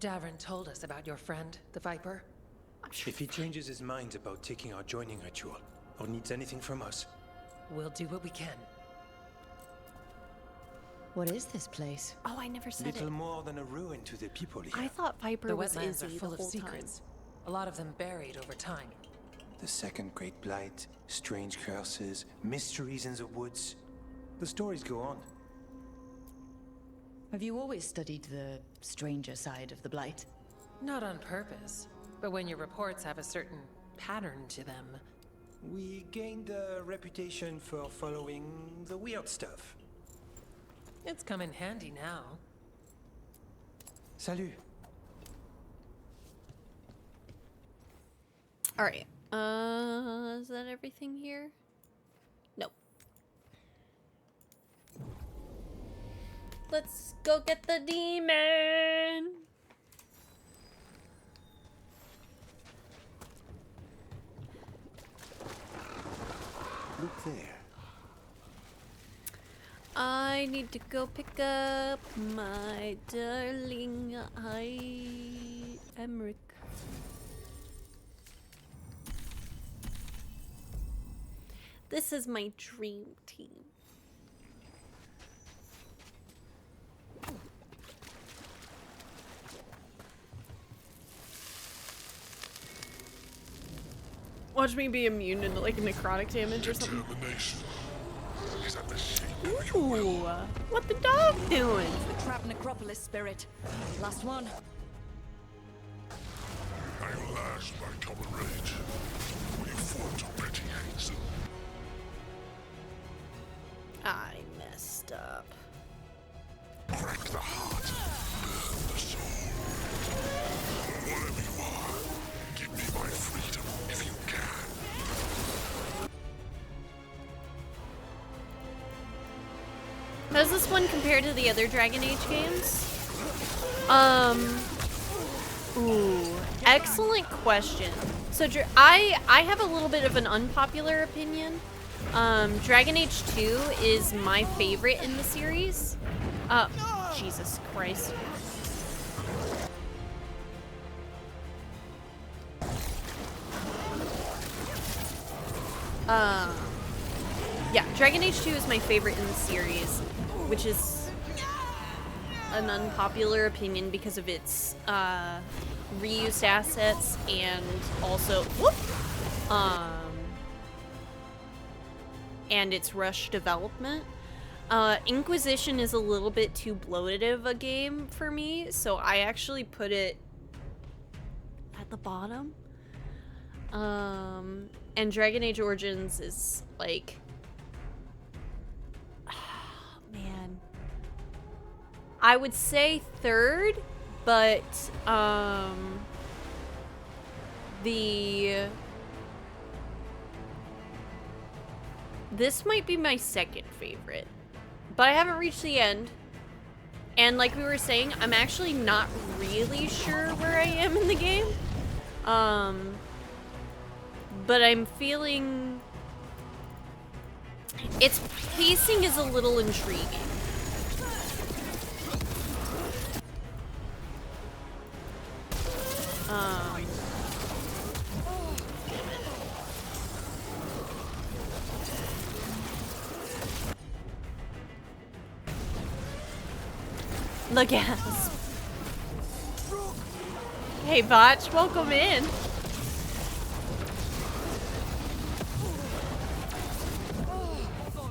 Davrin told us about your friend, the Viper. If he changes his mind about taking our joining ritual, or needs anything from us, we'll do what we can. What is this place? Oh, I never said little it. more than a ruin to the people here. I thought Viper The was wetlands are Izzy full the of whole secrets. time. A lot of them buried over time. The second great blight, strange curses, mysteries in the woods. The stories go on. Have you always studied the stranger side of the Blight? Not on purpose, but when your reports have a certain pattern to them. We gained a reputation for following the weird stuff. It's come in handy now. Salut. All right. Is that everything here? Nope. Let's go get the demon. Look there. I need to go pick up my darling Emmerich. This is my dream team. Watch me be immune to like necrotic damage or something. Ooh, what the dog doing? The trapped necropolis spirit. Last one. I'll last my common rage. We fought already, Hazel. I messed up. Crack the heart, burn the soul. Whatever you are, give me my freedom if you can. How's this one compared to the other Dragon Age games? Ooh, excellent question. So I have a little bit of an unpopular opinion. Dragon Age 2 is my favorite in the series. Jesus Christ. Yeah, Dragon Age 2 is my favorite in the series, which is an unpopular opinion because of its reused assets and also and its rushed development. Inquisition is a little bit too bloated of a game for me, so I actually put it at the bottom. And Dragon Age Origins is like, man, I would say third, but this might be my second favorite, but I haven't reached the end. And like we were saying, I'm actually not really sure where I am in the game. But I'm feeling its pacing is a little intriguing. Look at us. Hey, Botch, welcome in.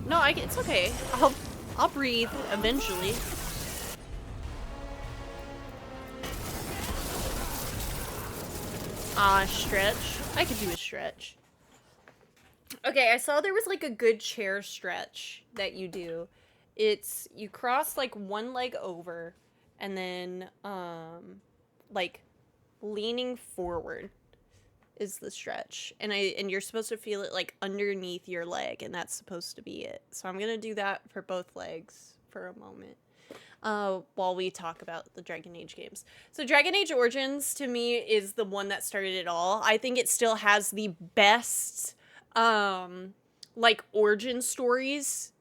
No, it's okay. I'll breathe eventually. Stretch. I could do a stretch. Okay, I saw there was like a good chair stretch that you do. It's you cross like one leg over and then like leaning forward is the stretch, and you're supposed to feel it like underneath your leg, and that's supposed to be it. So I'm gonna do that for both legs for a moment while we talk about the Dragon Age games. So Dragon Age Origins to me is the one that started it all. I think it still has the best like origin stories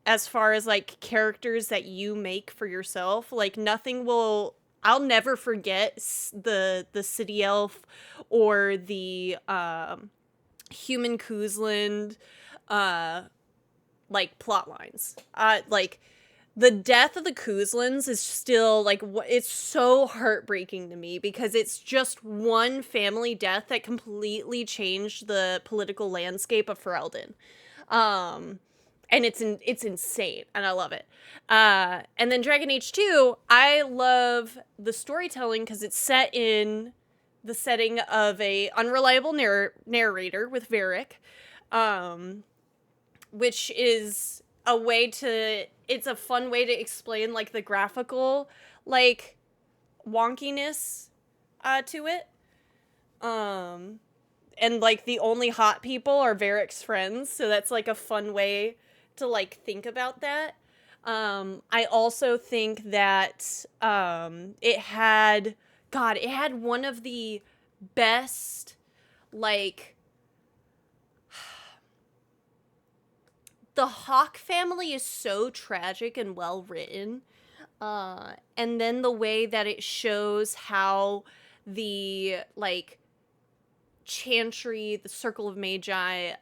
as far as like characters that you make for yourself. Like nothing will I'll never forget the city elf or the human Kuzland like plot lines. Like the death of the Kuzlans is still like it's so heartbreaking to me because it's just one family death that completely changed the political landscape of Ferelden. And it's insane, and I love it. And then Dragon Age 2, I love the storytelling because it's set in the setting of a unreliable narrator with Varric, which is a way to, it's a fun way to explain like the graphical like wonkiness to it. And like the only hot people are Varric's friends, so that's like a fun way to like think about that. I also think that it had one of the best like the Hawk family is so tragic and well written. And then the way that it shows how the like Chantry, the Circle of Magi,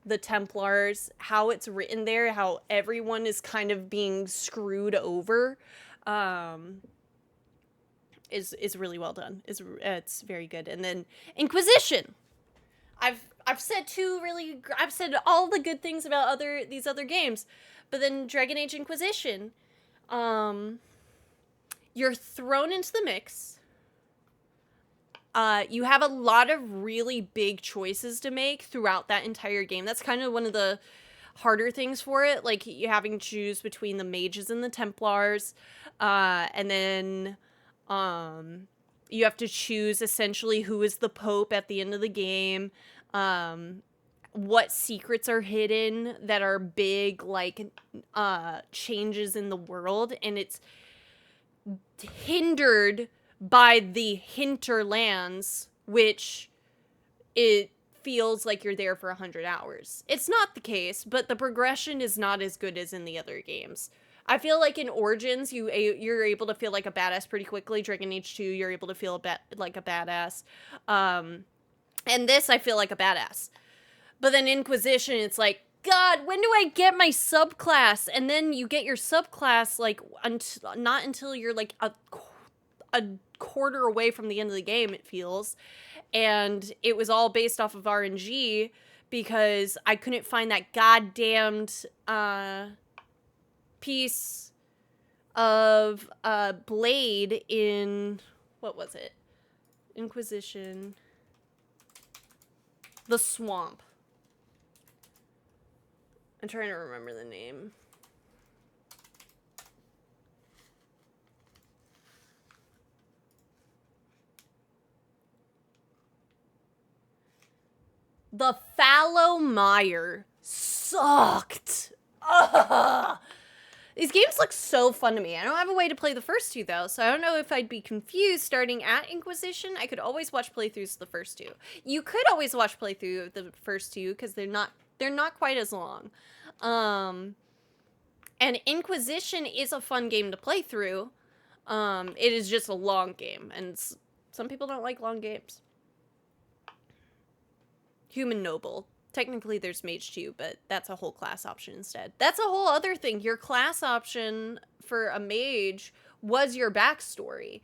the Templars, how it's written there, how everyone is kind of being screwed over, is really well done. It's very good. And then Inquisition. I've said I've said all the good things about these other games, but then Dragon Age Inquisition, you're thrown into the mix. You have a lot of really big choices to make throughout that entire game. That's kind of one of the harder things for it. Like, you having to choose between the mages and the Templars. And then you have to choose, essentially, who is the Pope at the end of the game. What secrets are hidden that are big, like, changes in the world. And it's hindered by the hinterlands, which it feels like you're there for 100 hours. It's not the case, but the progression is not as good as in the other games. I feel like in Origins, you're able to feel like a badass pretty quickly. Dragon Age 2, you're able to feel like a badass. And this, I feel like a badass. But then Inquisition, it's like, God, when do I get my subclass? And then you get your subclass, like, not until you're, like, a quarter away from the end of the game, it feels. And it was all based off of RNG because I couldn't find that goddamned piece of blade in, what was it? Inquisition. The Swamp. I'm trying to remember the name. The Fallow Mire sucked. Ugh. These games look so fun to me. I don't have a way to play the first two, though, so I don't know if I'd be confused starting at Inquisition. I could always watch playthroughs of the first two. You could always watch playthrough of the first two, because they're not quite as long. And Inquisition is a fun game to play through. It is just a long game, and some people don't like long games. Human Noble. Technically, there's Mage too, but that's a whole class option instead. That's a whole other thing. Your class option for a mage was your backstory.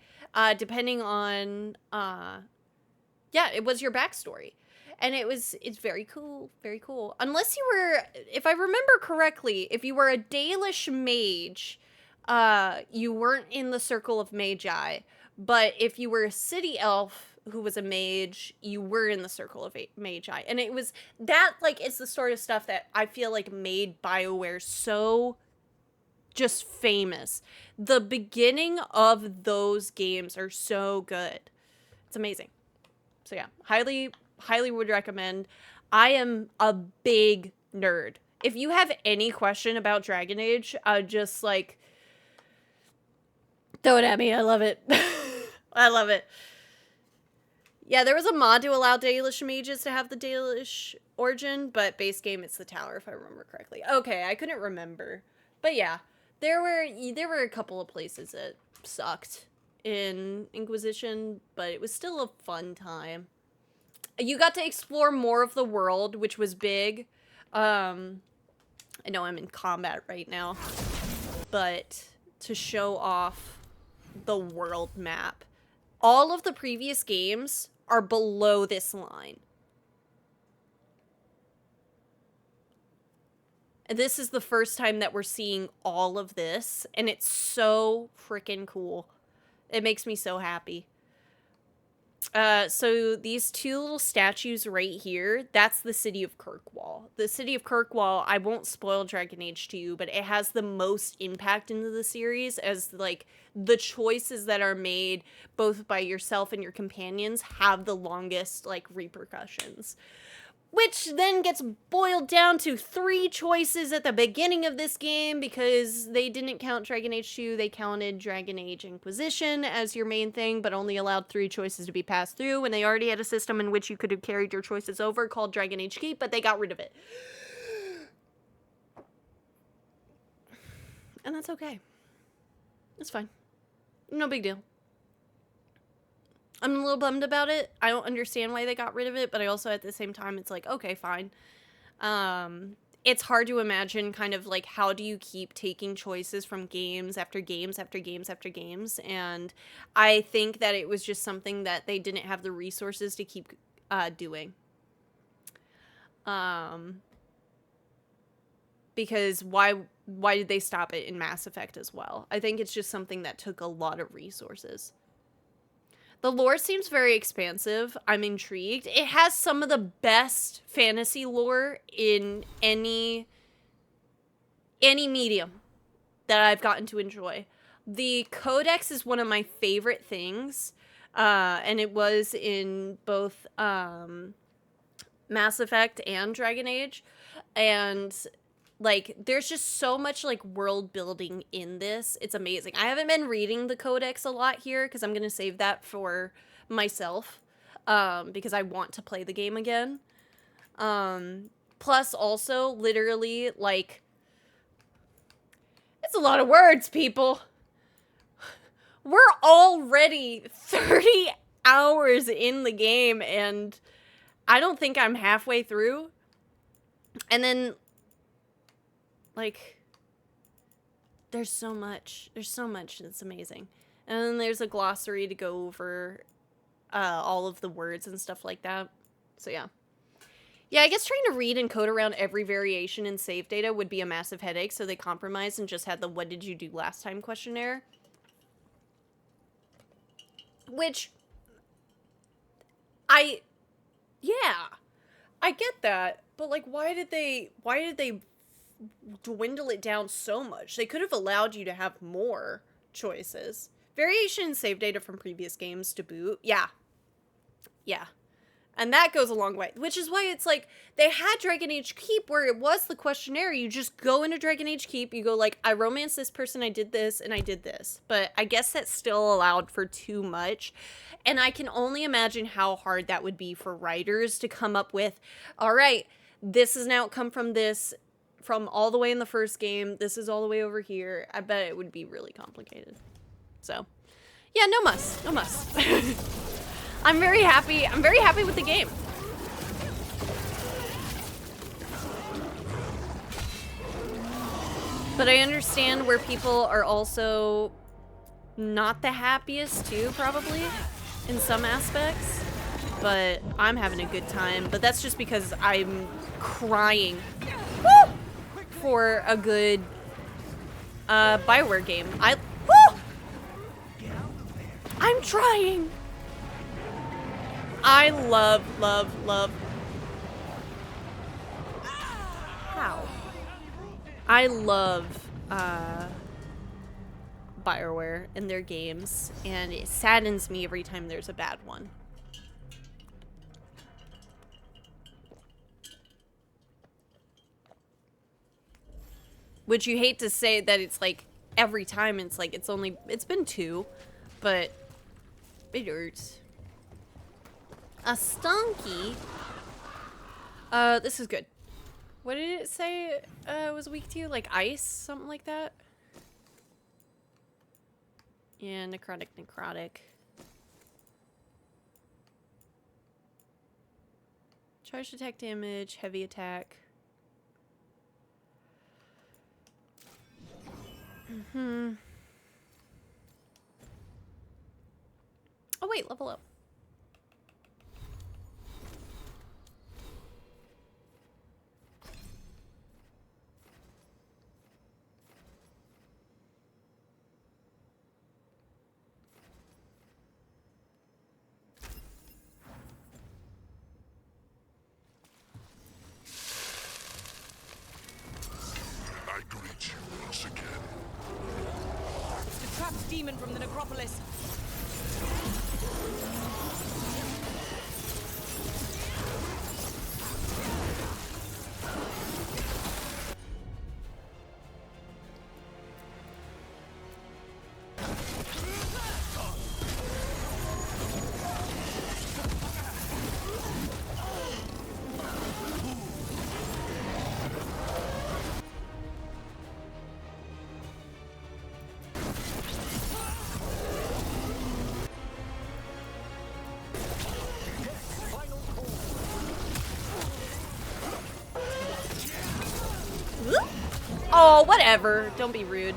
Depending on... yeah, it was your backstory. And it's very cool. Very cool. Unless you were... If I remember correctly, if you were a Dalish mage, you weren't in the Circle of Magi. But if you were a city elf who was a mage, you were in the Circle of Magi. And it was that, like, it's the sort of stuff that I feel like made BioWare so just famous. The beginning of those games are so good. It's amazing. So yeah, highly would recommend. I am a big nerd. If you have any question about Dragon Age, just like throw it at me. I love it. I love it. Yeah, there was a mod to allow Dalish mages to have the Dalish origin, but base game it's the tower if I remember correctly. Okay, I couldn't remember. But yeah, there were a couple of places that sucked in Inquisition, but it was still a fun time. You got to explore more of the world, which was big. I know I'm in combat right now, but to show off the world map. All of the previous games are below this line. And this is the first time that we're seeing all of this, and it's so freaking cool. It makes me so happy. So these two little statues right here, that's the city of Kirkwall. The city of Kirkwall, I won't spoil Dragon Age 2, but it has the most impact into the series, as like the choices that are made both by yourself and your companions have the longest like repercussions. Which then gets boiled down to 3 choices at the beginning of this game, because they didn't count Dragon Age 2, they counted Dragon Age Inquisition as your main thing, but only allowed 3 choices to be passed through, and they already had a system in which you could have carried your choices over called Dragon Age Keep, but they got rid of it. And that's okay. It's fine. No big deal. I'm a little bummed about it. I don't understand why they got rid of it, but I also, at the same time, it's like, okay, fine. It's hard to imagine kind of like, how do you keep taking choices from games after games after games after games? And I think that it was just something that they didn't have the resources to keep doing. Because why did they stop it in Mass Effect as well? I think it's just something that took a lot of resources. The lore seems very expansive. I'm intrigued. It has some of the best fantasy lore in any medium that I've gotten to enjoy. The Codex is one of my favorite things, and it was in both Mass Effect and Dragon Age, and like, there's just so much, like, world building in this. It's amazing. I haven't been reading the Codex a lot here, because I'm going to save that for myself, because I want to play the game again. Plus, also, literally, like, it's a lot of words, people. We're already 30 hours in the game, and I don't think I'm halfway through. And then, like, there's so much. There's so much that's amazing. And then there's a glossary to go over all of the words and stuff like that. So, yeah. Yeah, I guess trying to read and code around every variation in save data would be a massive headache, so they compromised and just had the what did you do last time questionnaire. Which, yeah, I get that. But, like, why did they dwindle it down so much? They could have allowed you to have more choices. Variation in save data from previous games to boot. Yeah. And that goes a long way. Which is why it's like, they had Dragon Age Keep where it was the questionnaire. You just go into Dragon Age Keep, you go like, I romanced this person, I did this, and I did this. But I guess that's still allowed for too much. And I can only imagine how hard that would be for writers to come up with, all right, this is an outcome from this, from all the way in the first game. This is all the way over here. I bet it would be really complicated. So, yeah, no muss. I'm very happy. I'm very happy with the game. But I understand where people are also not the happiest too, probably, in some aspects. But I'm having a good time. But that's just because I'm crying for a good Bioware game. I'm trying. I love. How? I love Bioware and their games, and it saddens me every time there's a bad one. Which you hate to say that it's like every time it's like it's been 2, but it hurts. A stonky. This is good. What did it say was weak to you? Like ice? Something like that? Yeah, necrotic. Charge attack damage, heavy attack. Oh wait, level up. I greet you once again. The trapped demon from the necropolis. Oh, whatever. Don't be rude.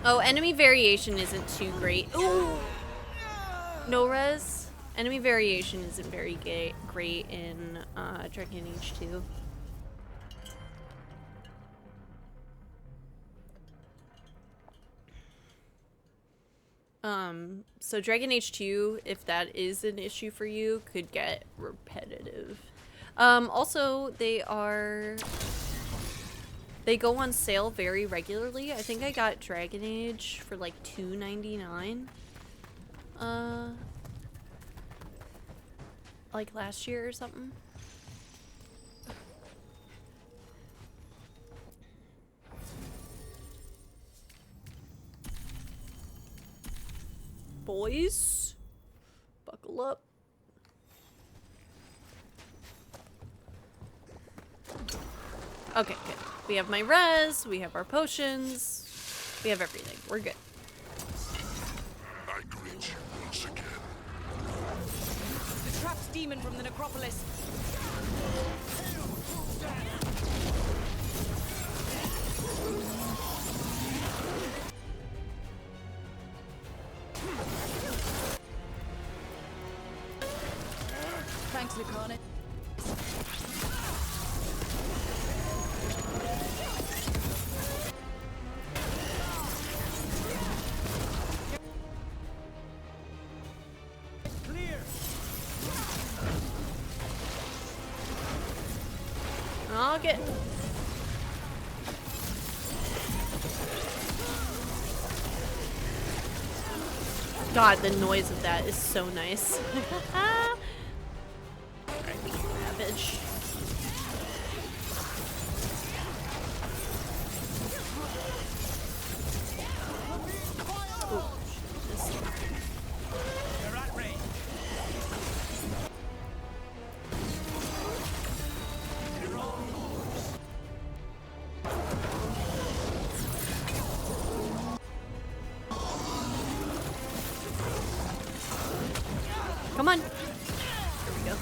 Oh, enemy variation isn't too great. Ooh! No res. Enemy variation isn't very great in Dragon Age 2. So Dragon Age 2, if that is an issue for you, could get repetitive. Also, they go on sale very regularly. I think I got Dragon Age for like $2.99. Like last year or something. Boys, buckle up. Okay, good. We have my res, we have our potions, we have everything. We're good. I greet you once again. The trapped demon from the necropolis. Thanks, Lucana. I'll get... God, the noise of that is so nice. Alright, we can ravage. Ooh, come on. There we go.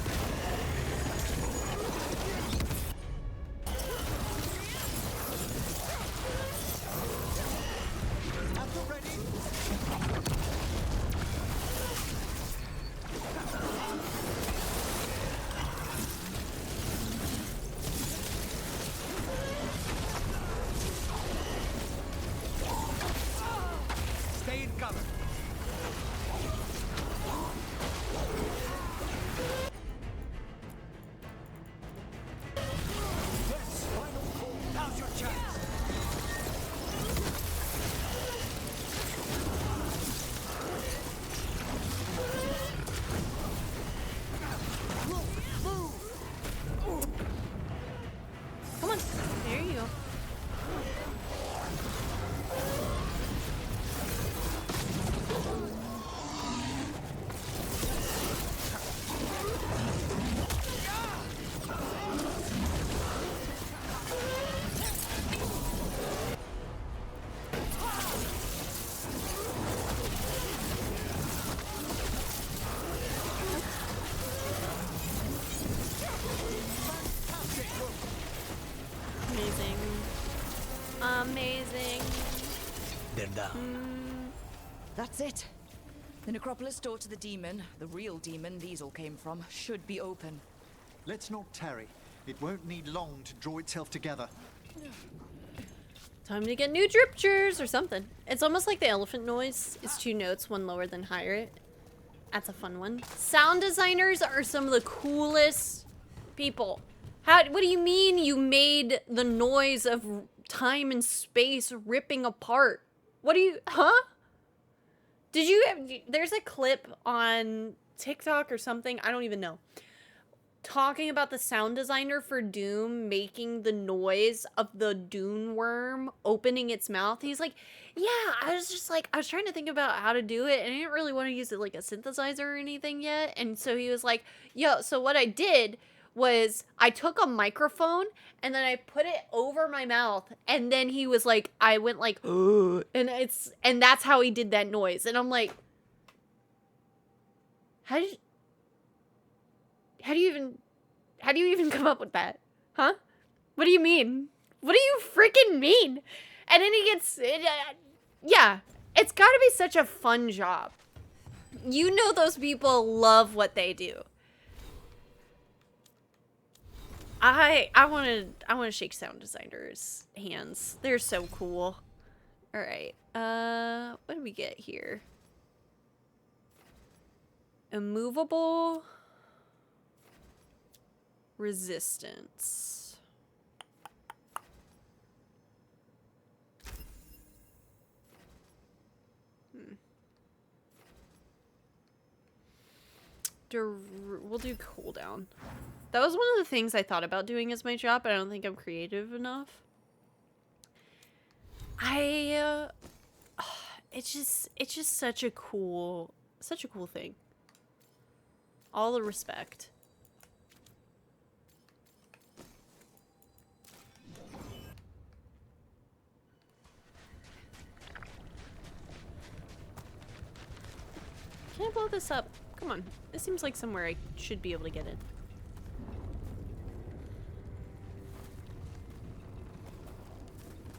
Stay in cover. going down. That's it. The necropolis door to the demon, the real demon these all came from, should be open. Let's not tarry. It won't need long to draw itself together. Time to get new driptures or something. It's almost like the elephant noise is 2 notes, one lower than higher. That's a fun one. Sound designers are some of the coolest people. What do you mean you made the noise of time and space ripping apart? What do you, huh? Did you, there's a clip on TikTok or something, I don't even know, talking about the sound designer for Doom making the noise of the Dune worm opening its mouth. He's like, yeah, I was trying to think about how to do it, and I didn't really want to use it like a synthesizer or anything yet. And so he was like, yo, so what I did was I took a microphone and then I put it over my mouth, and then he was like, I went like, and that's how he did that noise. And I'm like, how do you even come up with that? Huh? What do you mean? What do you freaking mean? And then he gets, yeah, it's gotta be such a fun job. You know those people love what they do. I want to shake sound designers' hands. They're so cool. All right. What do we get here? Immovable resistance. We'll do cooldown. That was one of the things I thought about doing as my job, but I don't think I'm creative enough. It's just such a cool thing. All the respect. Can I blow this up? Come on. This seems like somewhere I should be able to get in.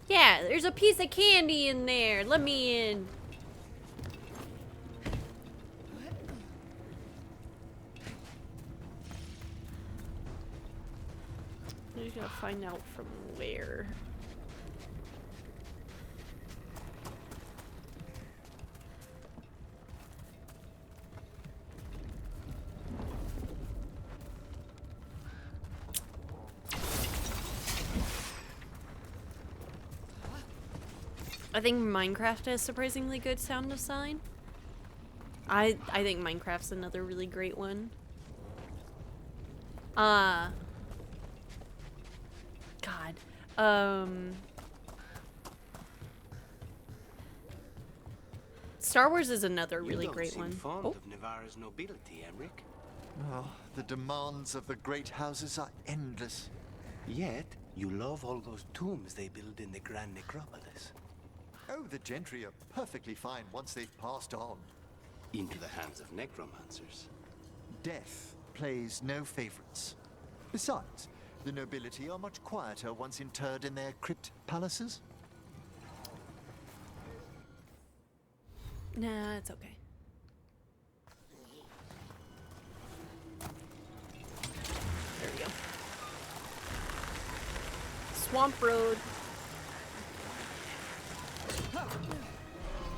Yeah, there's a piece of candy in there. Let me in. I just gotta find out from where. I think Minecraft has surprisingly good sound design. I think Minecraft's another really great one. God. Star Wars is another really great one. Fond of Navarre's nobility, Emmerich. Well, the demands of the great houses are endless. Yet, you love all those tombs they build in the Grand Necropolis. Oh, the gentry are perfectly fine once they've passed on. Into the hands of necromancers. Death plays no favorites. Besides, the nobility are much quieter once interred in their crypt palaces. Nah, it's okay. There we go. Swamp Road.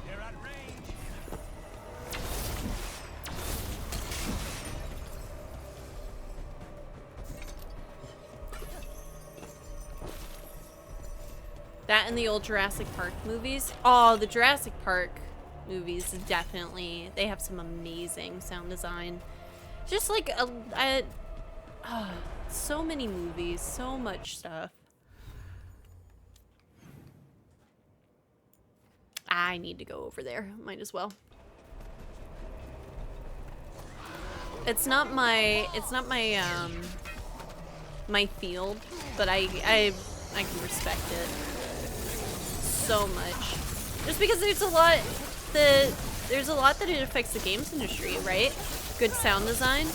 They're at range. That and the old Jurassic Park movies. Oh, the Jurassic Park movies, definitely. They have some amazing sound design. Just like so many movies, so much stuff. I need to go over there. Might as well. It's not my my field, but I can respect it so much. Just because there's a lot that it affects the games industry, right? Good sound design.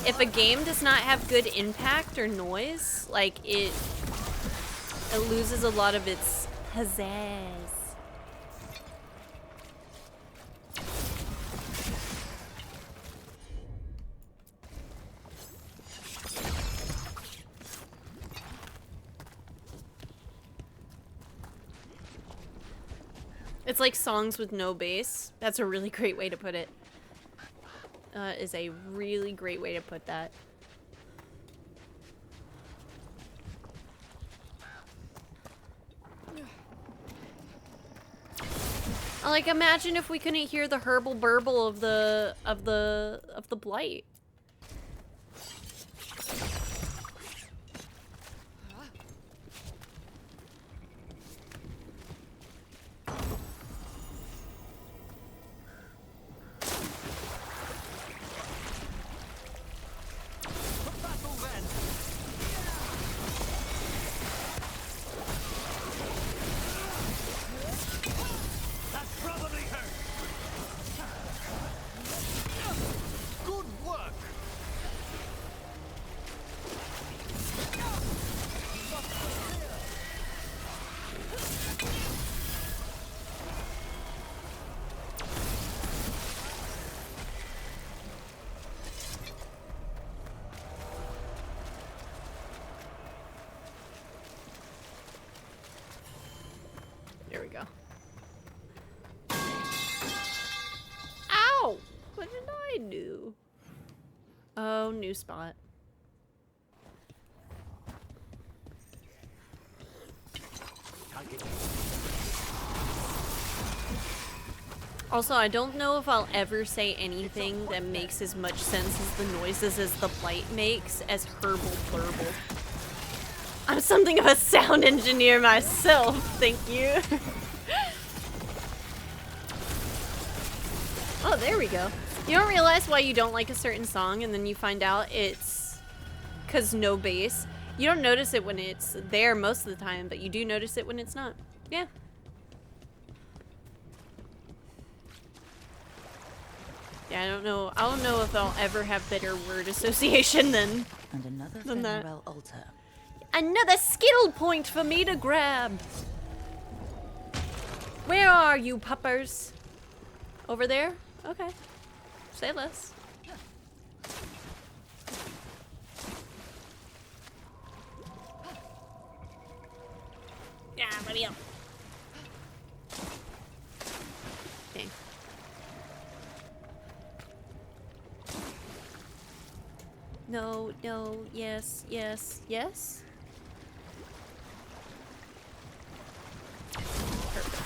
If a game does not have good impact or noise, like it loses a lot of its pizzazz. It's like songs with no bass. That's a really great way to put it. Is a really great way to put that. Like, imagine if we couldn't hear the herbal burble of the blight. There we go. Ow! What did I do? Oh, new spot. Also, I don't know if I'll ever say anything that makes as much sense as the noises as the blight makes as herbal burble. I'm something of a sound engineer myself, thank you. Oh, there we go. You don't realize why you don't like a certain song and then you find out it's because no bass. You don't notice it when it's there most of the time, but you do notice it when it's not. Yeah. Yeah, I don't know if I'll ever have better word association than that. Altar. Another skill point for me to grab. Where are you, puppers? Over there? Okay. Say less. Yeah, let me up. Okay. No, no, yes, yes, yes. Perfect.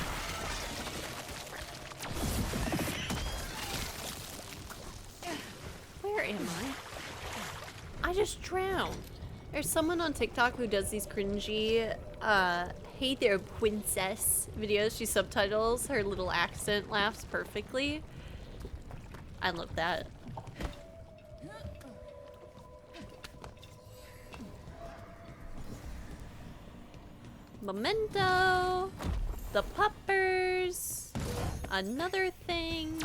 Where am I? I just drowned. There's someone on TikTok who does these cringy, hey there, princess videos. She subtitles her little accent laughs perfectly. I love that. Memento, the puppers, another thing.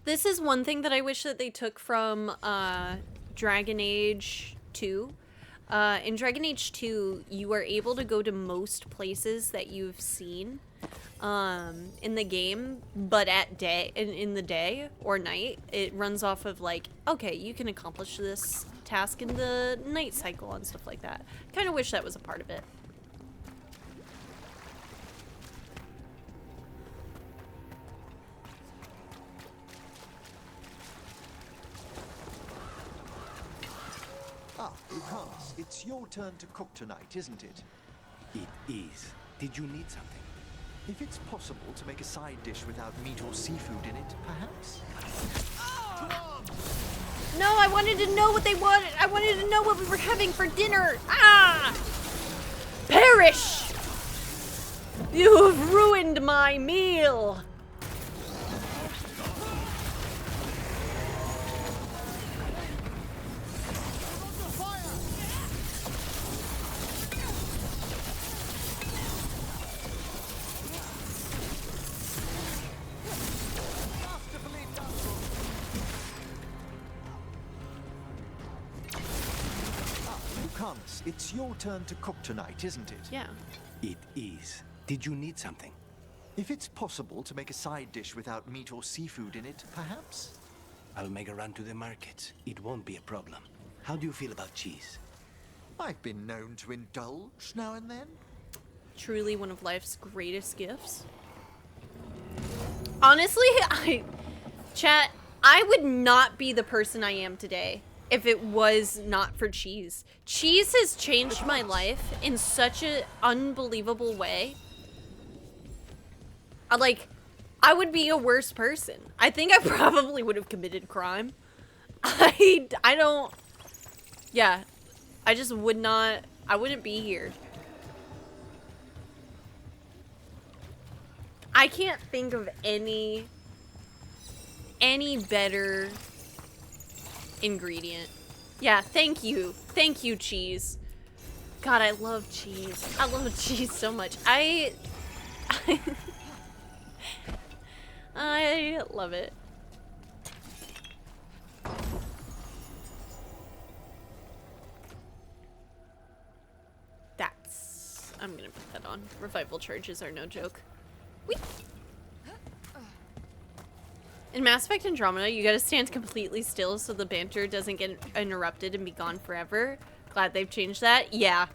This is one thing that I wish that they took from Dragon Age 2. In Dragon Age 2, you are able to go to most places that you've seen in the game, but at day, in the day or night, it runs off of like, okay, you can accomplish this task in the night cycle and stuff like that. Kind of wish that was a part of it. Ah, Hans, it's your turn to cook tonight, isn't it? It is. Did you need something? If it's possible to make a side dish without meat or seafood in it, perhaps? No, I wanted to know what they wanted. I wanted to know what we were having for dinner. Ah! Perish! You have ruined my meal. It's your turn to cook tonight, isn't it? Yeah. It is. Did you need something? If it's possible to make a side dish without meat or seafood in it, perhaps? I'll make a run to the market. It won't be a problem. How do you feel about cheese? I've been known to indulge now and then. Truly one of life's greatest gifts. Honestly, chat, I would not be the person I am today if it was not for cheese. Cheese has changed my life in such an unbelievable way. I would be a worse person. I think I probably would have committed crime. I don't... Yeah. I just would not... I wouldn't be here. I can't think of any better ingredient. Yeah, thank you. Thank you, cheese. God, I love cheese. I love cheese so much. I love it. I'm gonna put that on. Revival charges are no joke. Whee! In Mass Effect Andromeda, you gotta stand completely still so the banter doesn't get interrupted and be gone forever. Glad they've changed that. Yeah.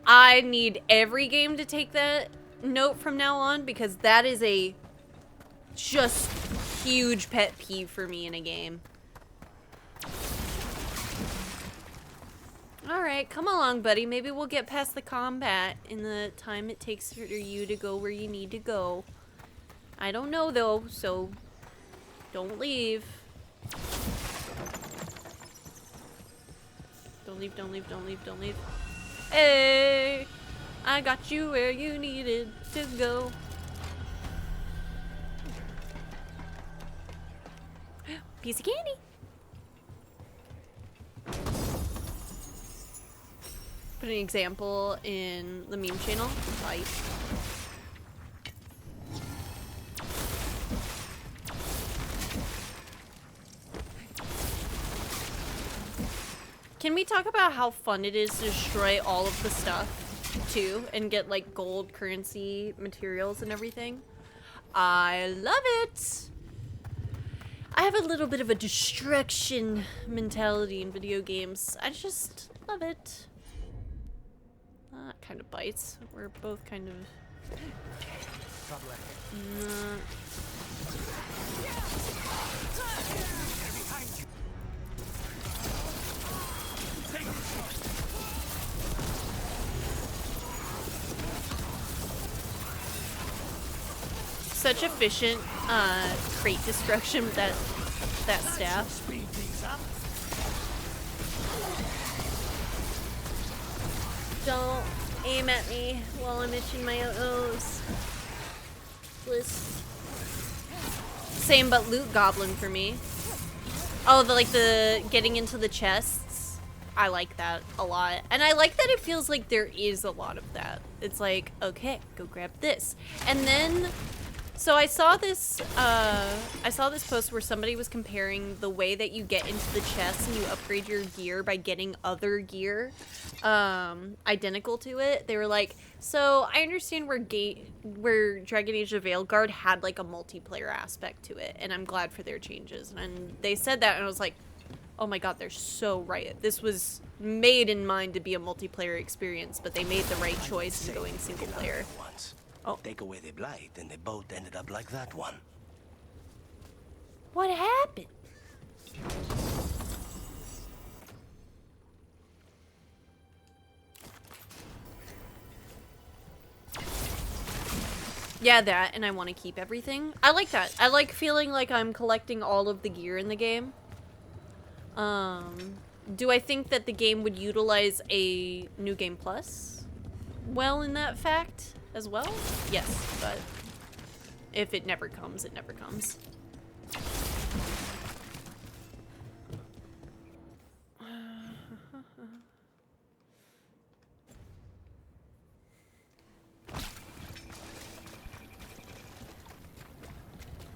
I need every game to take that note from now on because that is a just huge pet peeve for me in a game. Alright, come along, buddy. Maybe we'll get past the combat in the time it takes for you to go where you need to go. I don't know, though, so don't leave. Don't leave, don't leave, don't leave, don't leave. Hey! I got you where you needed to go. Piece of candy. Put an example in the meme channel. Bite. Can we talk about how fun it is to destroy all of the stuff too and get like gold currency materials and everything? I love it. I have a little bit of a destruction mentality in video games. I just love it. That kind of bites. We're both kind of... Such efficient crate destruction with that staff. Don't aim at me while I'm itching my nose. Please. Same but loot goblin for me. Oh, the getting into the chests. I like that a lot. And I like that it feels like there is a lot of that. It's like, okay, go grab this. And then so I saw this post where somebody was comparing the way that you get into the chests and you upgrade your gear by getting other gear identical to it. They were like, so I understand where Dragon Age of Veilguard had like a multiplayer aspect to it, and I'm glad for their changes. And they said that and I was like, oh my god, they're so right. This was made in mind to be a multiplayer experience, but they made the right choice in going single player. Oh. Take away the blight, and the boat ended up like that one. What happened? Yeah, that, and I want to keep everything. I like that. I like feeling like I'm collecting all of the gear in the game. Do I think that the game would utilize a New Game Plus well in that fact as well? Yes, but if it never comes, it never comes.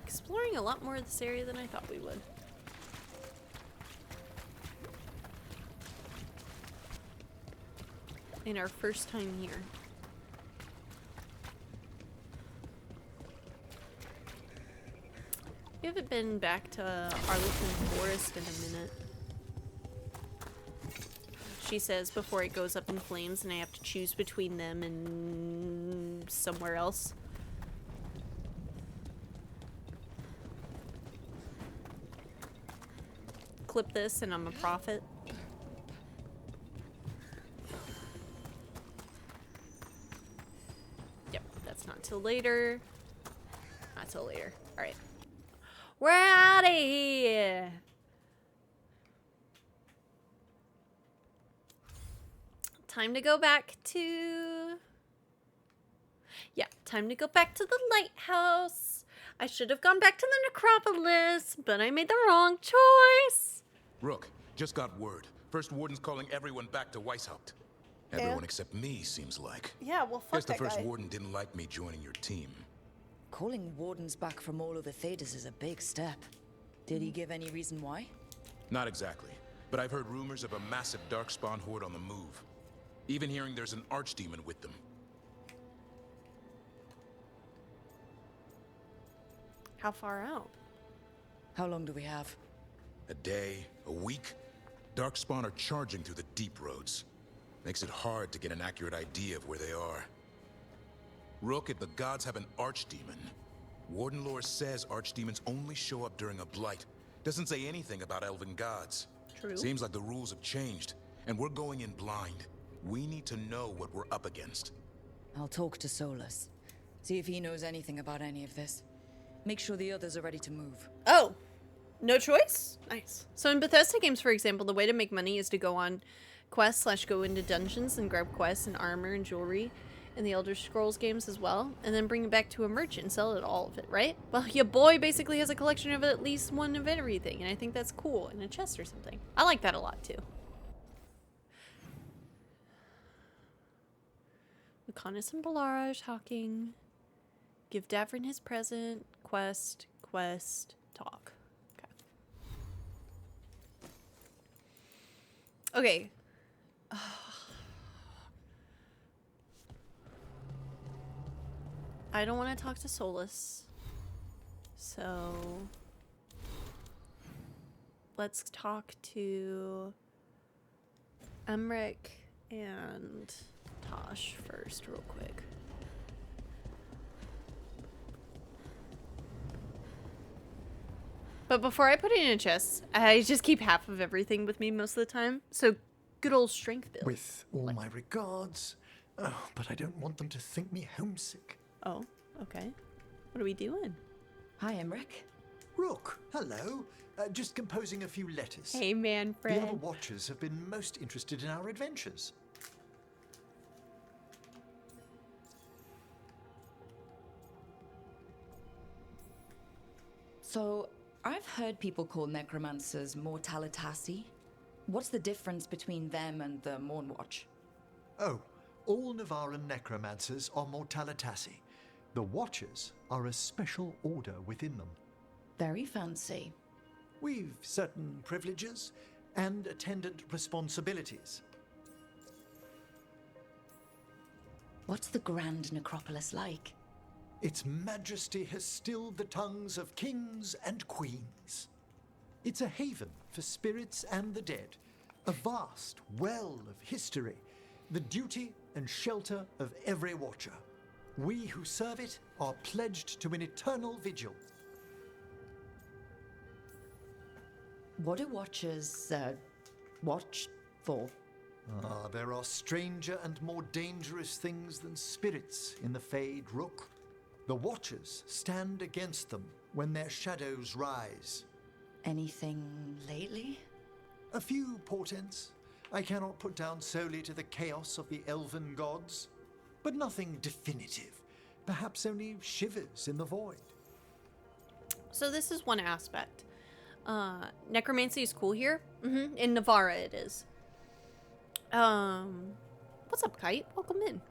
Exploring a lot more of this area than I thought we would. In our first time here. We haven't been back to Arlington Forest in a minute. she says before it goes up in flames and I have to choose between them and somewhere else. Clip this and I'm a prophet. Yep, that's not till later. Not till later. Alright. We're out of here! Time to go back to... Yeah, time to go back to the lighthouse. I should have gone back to the necropolis, but I made the wrong choice. Rook, just got word. First Warden's calling everyone back to Weishaupt. Everyone except me, seems like. Yeah, well, fuck Guess the that First guy. Warden didn't like me joining your team. Calling wardens back from all over Thedas is a big step. Did he give any reason why? Not exactly, but I've heard rumors of a massive Darkspawn horde on the move. Even hearing there's an archdemon with them. How far out? How long do we have? A day, a week? Darkspawn are charging through the deep roads. Makes it hard to get an accurate idea of where they are. Rook, if the gods have an archdemon, Warden lore says archdemons only show up during a blight. Doesn't say anything about elven gods. True. Seems like the rules have changed, and we're going in blind. We need to know what we're up against. I'll talk to Solus. See if he knows anything about any of this. Make sure the others are ready to move. Oh, no choice? Nice. So in Bethesda games, for example, the way to make money is to go on quests / go into dungeons and grab quests and armor and jewelry in the Elder Scrolls games as well, and then bring it back to a merchant and sell it, all of it, right? Well, your boy basically has a collection of at least one of everything, and I think that's cool, in a chest or something. I like that a lot, too. Lucanus and Balara talking. Give Davrin his present. Quest, talk. Okay. I don't want to talk to Solus. So let's talk to Emric and Tosh first real quick. But before I put it in a chest, I just keep half of everything with me most of the time. So good old strength build. With all my regards. Oh, but I don't want them to think me homesick. Oh, okay. What are we doing? Hi, Emric. Rook, hello. Just composing a few letters. Hey, Manfred. The other Watchers have been most interested in our adventures. So, I've heard people call necromancers mortalitasi. What's the difference between them and the Mornwatch? Oh, all Navaran necromancers are mortalitasi. The Watchers are a special order within them. Very fancy. We've certain privileges and attendant responsibilities. What's the Grand Necropolis like? Its majesty has stilled the tongues of kings and queens. It's a haven for spirits and the dead, a vast well of history, the duty and shelter of every Watcher. We who serve it are pledged to an eternal vigil. What do Watchers, watch for? There are stranger and more dangerous things than spirits in the Fade, Rook. The Watchers stand against them when their shadows rise. Anything lately? A few portents I cannot put down solely to the chaos of the elven gods, but nothing definitive. Perhaps only shivers in the void. So this is one aspect. Necromancy is cool here. In Navarra it is. What's up, Kite? Welcome in.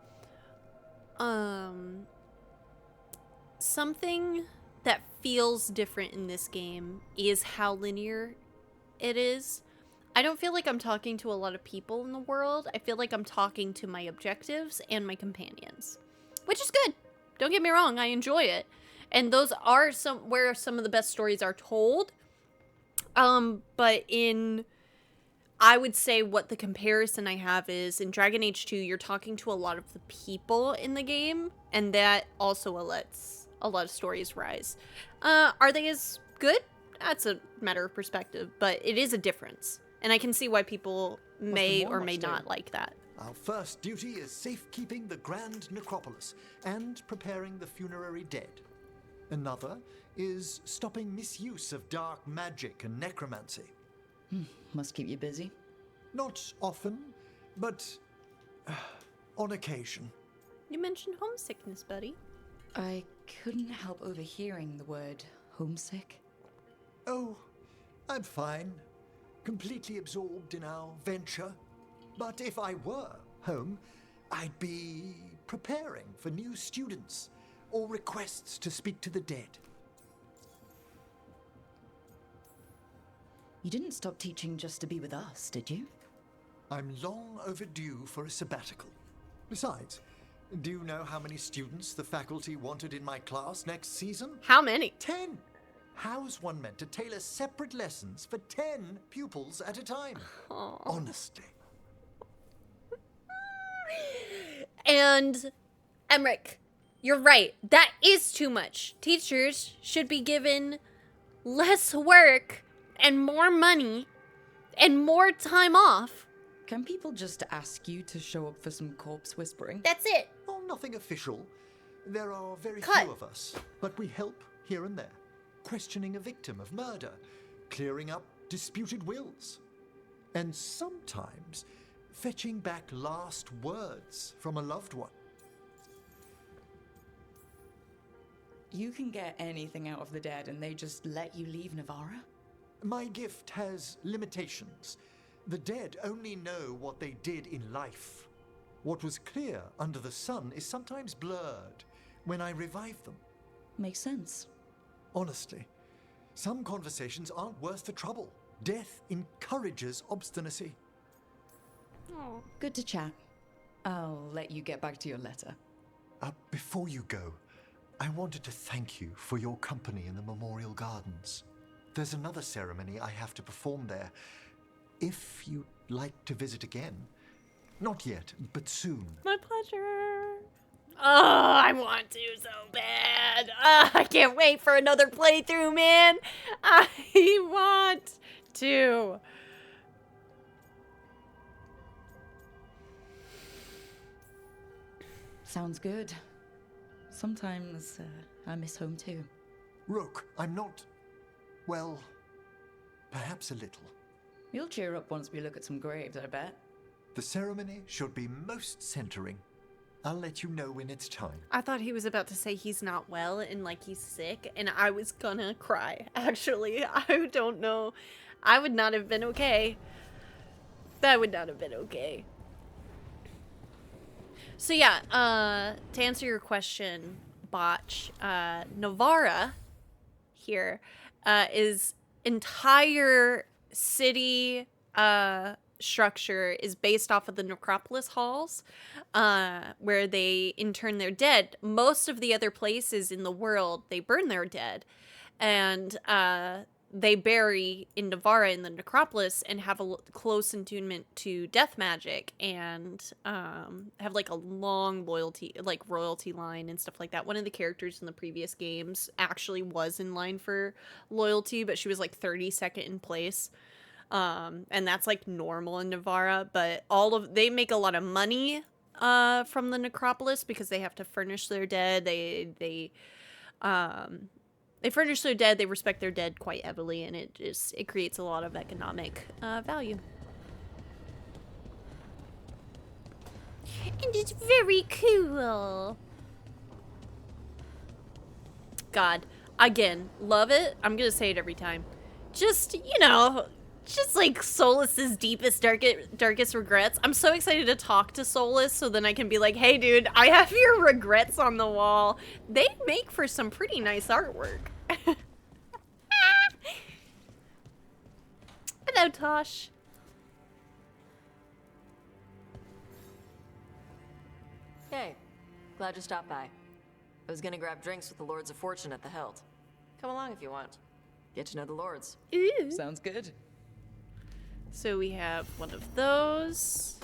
Something that feels different in this game is how linear it is. I don't feel like I'm talking to a lot of people in the world. I feel like I'm talking to my objectives and my companions, which is good. Don't get me wrong, I enjoy it. And those are where some of the best stories are told. But I would say what the comparison I have is in Dragon Age 2, you're talking to a lot of the people in the game, and that also lets a lot of stories rise. Are they as good? That's a matter of perspective, but it is a difference. And I can see why people may or may not like that. Our first duty is safekeeping the Grand Necropolis and preparing the funerary dead. Another is stopping misuse of dark magic and necromancy. Must keep you busy. Not often, but on occasion. You mentioned homesickness, buddy. I couldn't help overhearing the word homesick. Oh, I'm fine. Completely absorbed in our venture. But if I were home, I'd be preparing for new students or requests to speak to the dead. You didn't stop teaching just to be with us, did you? I'm long overdue for a sabbatical. Besides, do you know how many students the faculty wanted in my class next season? How many? 10. How's one meant to tailor separate lessons for 10 pupils at a time? Honestly. And Emmerich, you're right. That is too much. Teachers should be given less work and more money and more time off. Can people just ask you to show up for some corpse whispering? That's it. Oh, nothing official. There are very Cut. few of us, but we help here and there. Questioning a victim of murder, clearing up disputed wills, and sometimes fetching back last words from a loved one. You can get anything out of the dead and they just let you leave Navarra? My gift has limitations. The dead only know what they did in life. What was clear under the sun is sometimes blurred when I revive them. Makes sense. Honestly, some conversations aren't worth the trouble. Death encourages obstinacy. Oh. Good to chat. I'll let you get back to your letter. Before you go, I wanted to thank you for your company in the Memorial Gardens. There's another ceremony I have to perform there. If you'd like to visit again. Not yet, but soon. My pleasure. Oh, I want to so bad. I can't wait for another playthrough, man. I want to. Sounds good. Sometimes I miss home too. Rook, I'm not... well, perhaps a little. You'll cheer up once we look at some graves, I bet. The ceremony should be most centering. I'll let you know when it's time. I thought he was about to say he's not well and like he's sick, and I was gonna cry. Actually, I don't know. I would not have been okay. That would not have been okay. So yeah, to answer your question, Botch, Navarra here is entire city structure is based off of the necropolis halls, where they intern their dead. Most of the other places in the world, they burn their dead, and they bury in Navarra in the necropolis and have a close attunement to death magic, and have like a long royalty line and stuff like that. One of the characters in the previous games actually was in line for loyalty, but she was like 32nd in place. And that's like normal in Navarra, but they make a lot of money from the necropolis because they have to furnish their dead. They furnish their dead, they respect their dead quite heavily, and it creates a lot of economic value. And it's very cool. God, again, love it. I'm gonna say it every time. Just, just like Solas's deepest, darkest regrets. I'm so excited to talk to Solas so then I can be like, hey dude, I have your regrets on the wall. They make for some pretty nice artwork. Hello, Tosh. Hey, glad you stopped by. I was gonna grab drinks with the Lords of Fortune at the Hilt. Come along if you want. Get to know the Lords. Ooh. Sounds good. So we have one of those.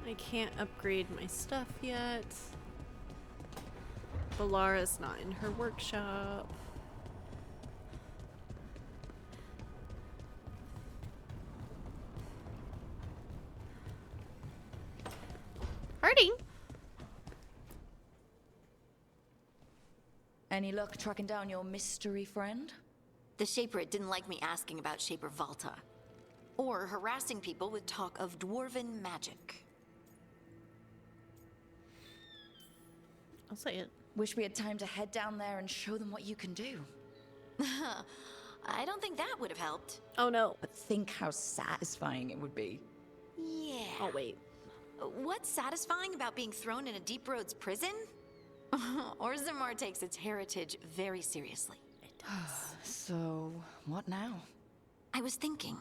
I can't upgrade my stuff yet. Balara's not in her workshop. Harding! Any luck tracking down your mystery friend? The Shaper didn't like me asking about Shaper Valta, or harassing people with talk of dwarven magic. I'll say it. Wish we had time to head down there and show them what you can do. I don't think that would have helped. Oh no. But think how satisfying it would be. Yeah. Oh wait. What's satisfying about being thrown in a Deep Roads prison? Orzammar takes its heritage very seriously. It does. So, what now? I was thinking,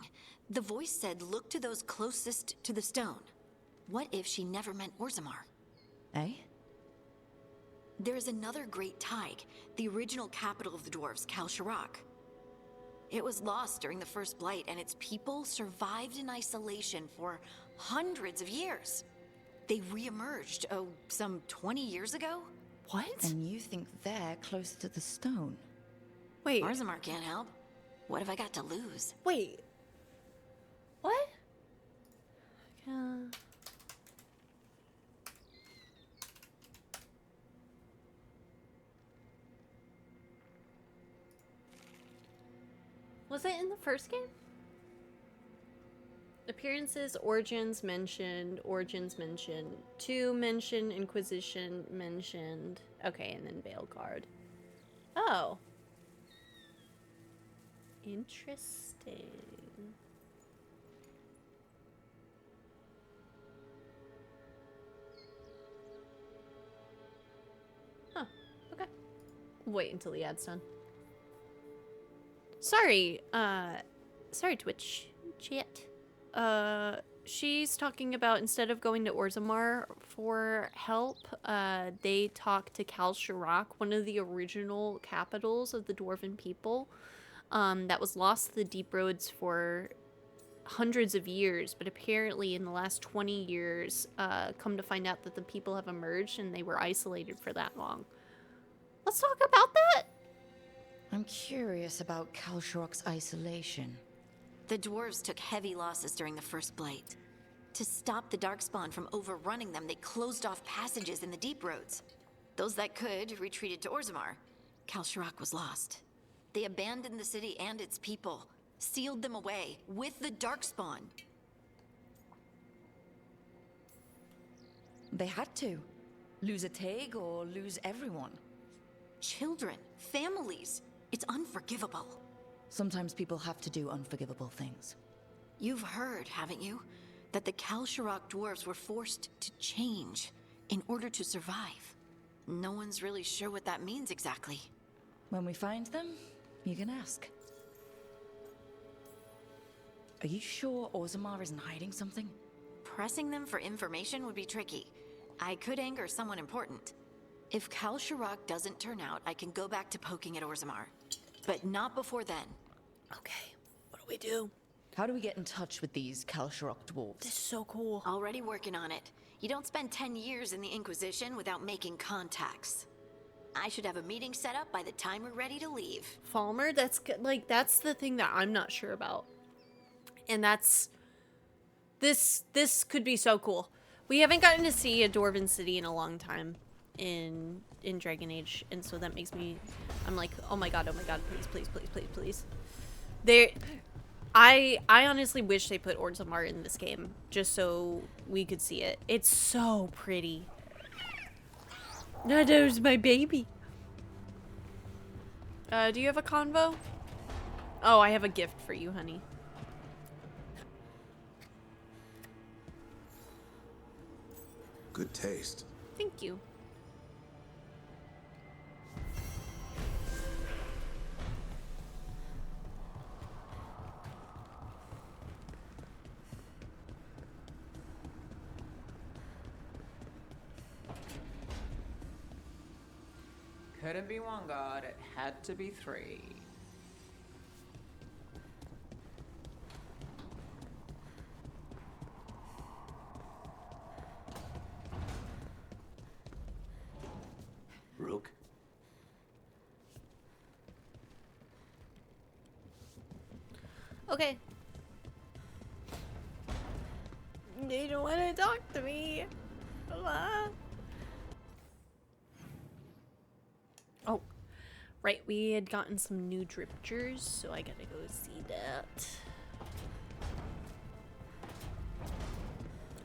the voice said look to those closest to the stone. What if she never meant Orzammar? Eh? There is another great Tig, the original capital of the dwarves, Kal Shirak. It was lost during the First Blight, and its people survived in isolation for hundreds of years. They re-emerged, some 20 years ago? What? And you think they're close to the stone? Wait. Orzammar can't help. What have I got to lose? Wait. What? Was it in the first game? Appearances, origins mentioned, 2 mentioned, Inquisition mentioned. Okay, and then Veilguard. Oh. Interesting. Huh, okay. Wait until the ad's done. Sorry, sorry Twitch chat. She's talking about instead of going to Orzammar for help, they talk to Kal Shirak, one of the original capitals of the Dwarven people, that was lost to the Deep Roads for hundreds of years, but apparently in the last 20 years, come to find out that the people have emerged and they were isolated for that long. Let's talk about that! I'm curious about Kal Shirak's isolation. The dwarves took heavy losses during the First Blight. To stop the Darkspawn from overrunning them, they closed off passages in the Deep Roads. Those that could retreated to Orzammar. Kal Shirak was lost. They abandoned the city and its people, sealed them away with the Darkspawn. They had to. Lose a Teg or lose everyone. Children, families. It's unforgivable. Sometimes people have to do unforgivable things. You've heard, haven't you, that the Kal Shirak dwarves were forced to change in order to survive. No one's really sure what that means exactly. When we find them, you can ask. Are you sure Orzammar isn't hiding something? Pressing them for information would be tricky. I could anger someone important. If Kal Shirak doesn't turn out, I can go back to poking at Orzammar. But not before then. Okay, what do we do? How do we get in touch with these Kal Shirak dwarves? This is so cool. Already working on it. You don't spend 10 years in the Inquisition without making contacts. I should have a meeting set up by the time we're ready to leave. Falmer, that's like, that's the thing that I'm not sure about. And that's... This could be so cool. We haven't gotten to see a Dwarven city in a long time in Dragon Age, and so that makes me... I'm like, oh my god, please, please, please, please, please. I honestly wish they put Orzammar in this game, just so we could see it. It's so pretty. There's my baby. Do you have a convo? Oh, I have a gift for you, honey. Good taste. Thank you. couldn't be one god, it had to be three. Rook? Okay. They don't want to talk to me. Oh, right. We had gotten some new driptures, so I gotta go see that.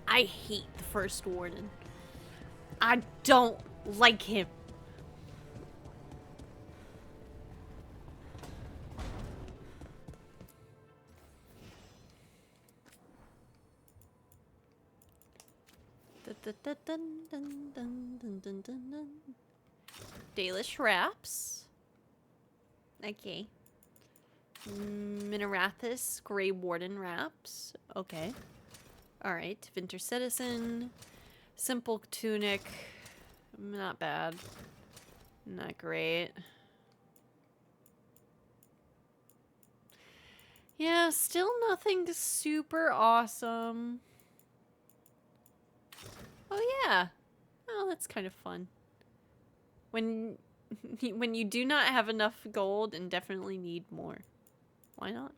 I hate the first warden. I don't like him. Dalish wraps. Okay. Minerathus Grey Warden wraps. Okay. Alright. Winter Citizen. Simple tunic. Not bad. Not great. Yeah, still nothing super awesome. Oh yeah. Oh, that's kind of fun. When you do not have enough gold and definitely need more. Why not?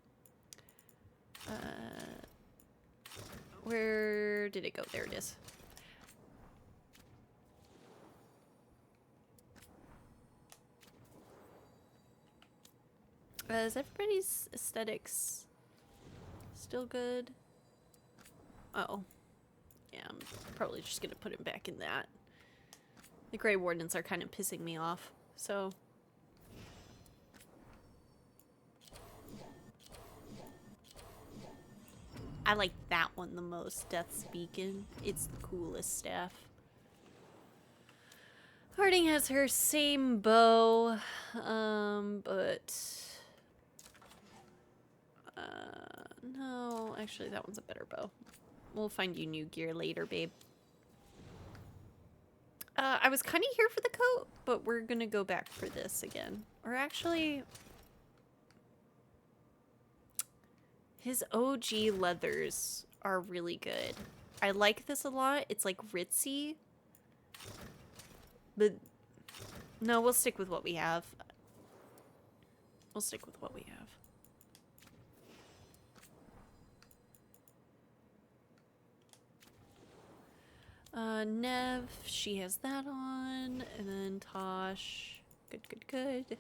Where did it go? There it is. Is everybody's aesthetics still good? Uh-oh. Yeah, I'm probably just gonna put him back in that. The Grey Wardens are kind of pissing me off, so... I like that one the most, Death's Beacon. It's the coolest staff. Harding has her same bow, but... no, actually that one's a better bow. We'll find you new gear later, babe. I was kind of here for the coat, but we're gonna go back for this again. Or actually... his OG leathers are really good. I like this a lot. It's like ritzy. But... no, we'll stick with what we have. We'll stick with what we have. Nev, she has that on, and then Tosh, good, good, good.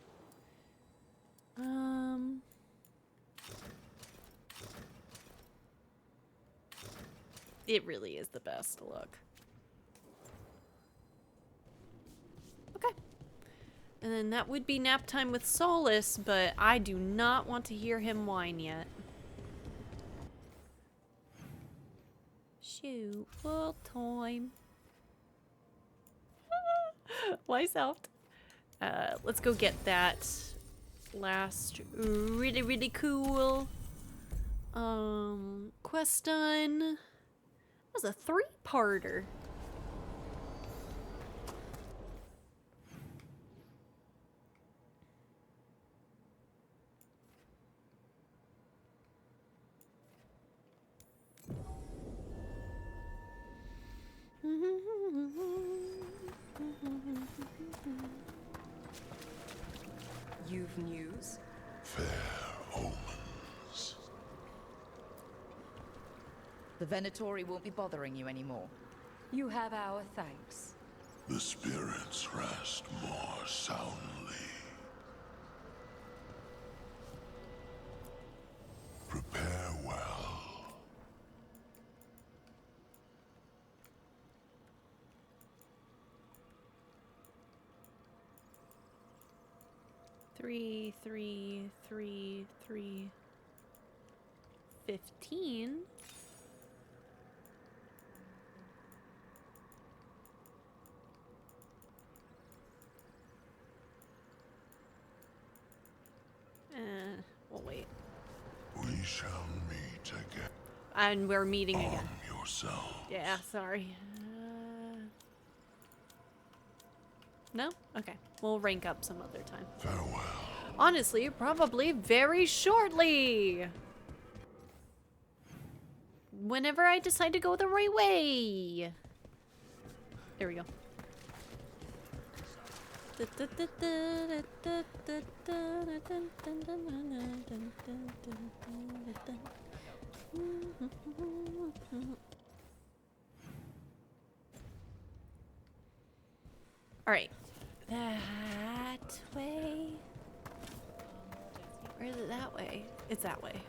It really is the best look. Okay. And then that would be nap time with Solace, but I do not want to hear him whine yet. Shoot, full time. Why soft? Let's go get that last really, really cool quest done. That was a 3-parter. You've news? Fair omens. The Venatori won't be bothering you anymore. You have our thanks. The spirits rest more soundly. Prepare well. Three, 15. We'll wait. We shall meet again. And we're meeting again. Arm yourself. Yeah, sorry. No? Okay. We'll rank up some other time. Farewell. Honestly, probably very shortly. Whenever I decide to go the right way. There we go. All right. That way. Or is it that way? It's that way.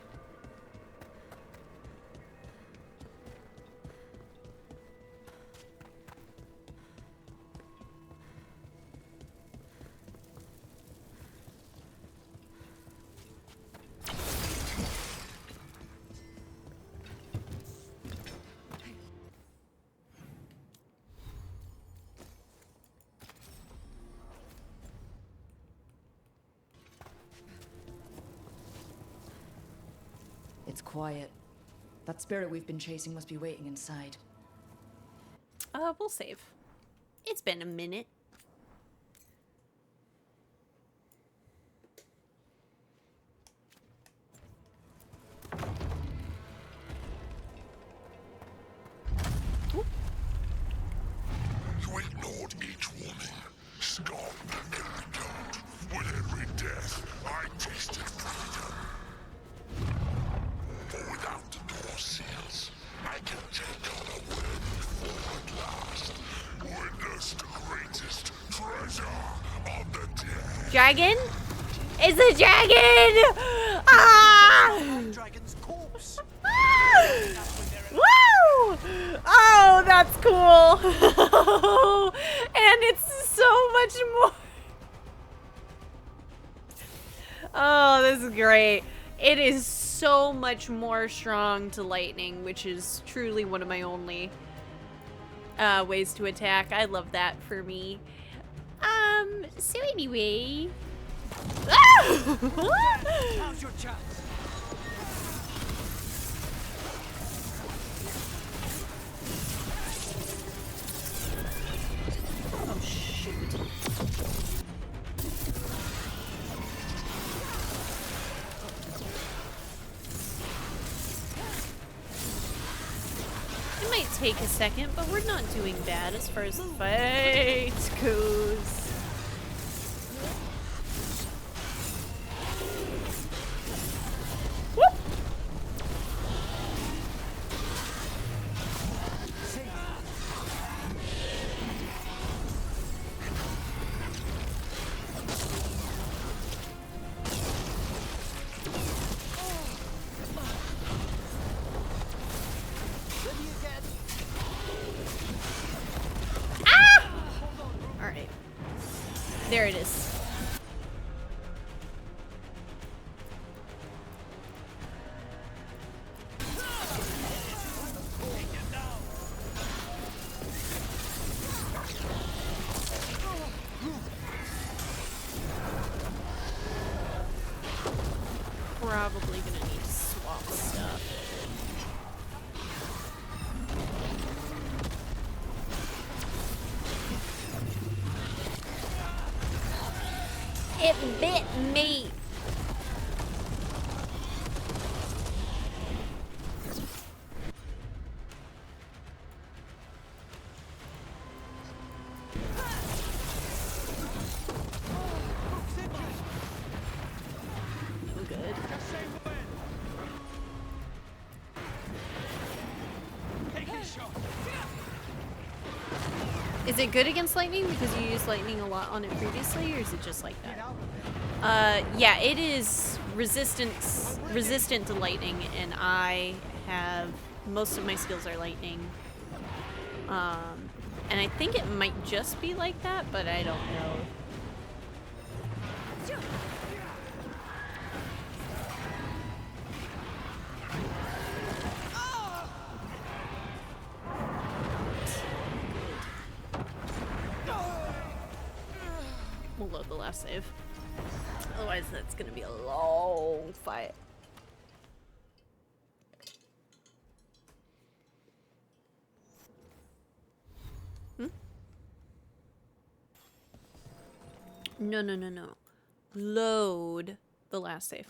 It's quiet. That spirit we've been chasing must be waiting inside. We'll save. It's been a minute. You ignored each warning. Scoffed every doubt. With every death, I tasted freedom. For without the door seals, I can take on a way forward last. Witness the greatest treasure of the dead. Dragon? It's a dragon! Ah! Dragon's corpse. Woo! Oh, that's cool. And it's so much more. Oh, this is great. It is so much more strong to lightning, which is truly one of my only ways to attack. I love that for me. So anyway. How's your chance? Oh, shoot. It might take a second, but we're not doing bad as far as the fight goes. Whoop! Ah! All right. There it is. Probably gonna need to swap stuff. It bit me. I'm good. Is it good against lightning because you used lightning a lot on it previously, or is it just like that? Yeah, it is resistant to lightning, and I have most of my skills are lightning. And I think it might just be like that, but I don't know. We'll load the last save. Otherwise, that's gonna be a long fight. No. Load the last save.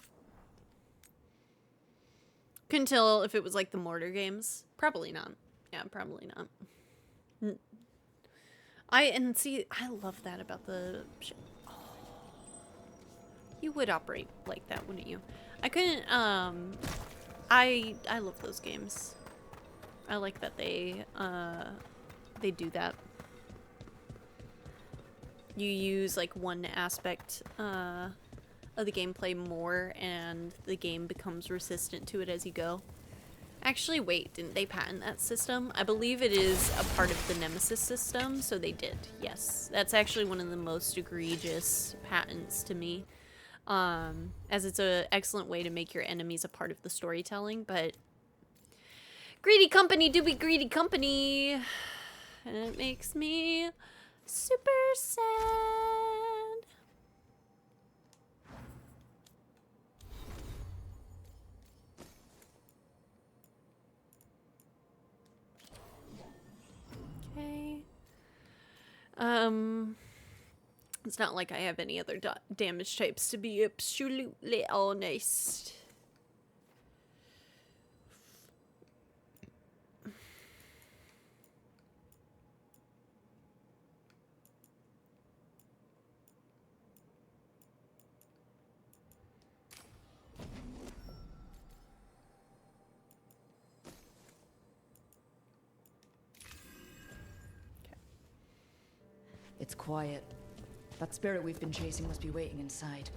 Couldn't tell if it was like the Mortar games. Probably not. Yeah, probably not. I love that about the... Oh. You would operate like that, wouldn't you? I couldn't, I love those games. I like that they do that. You use like one aspect of the gameplay more and the game becomes resistant to it as you go. Actually, wait, didn't they patent that system? I believe it is a part of the Nemesis system, so they did, yes. That's actually one of the most egregious patents to me, as it's an excellent way to make your enemies a part of the storytelling, but greedy company do be greedy company, and it makes me super sad. Okay. It's not like I have any other damage types, to be absolutely honest. It's quiet. That spirit we've been chasing must be waiting inside.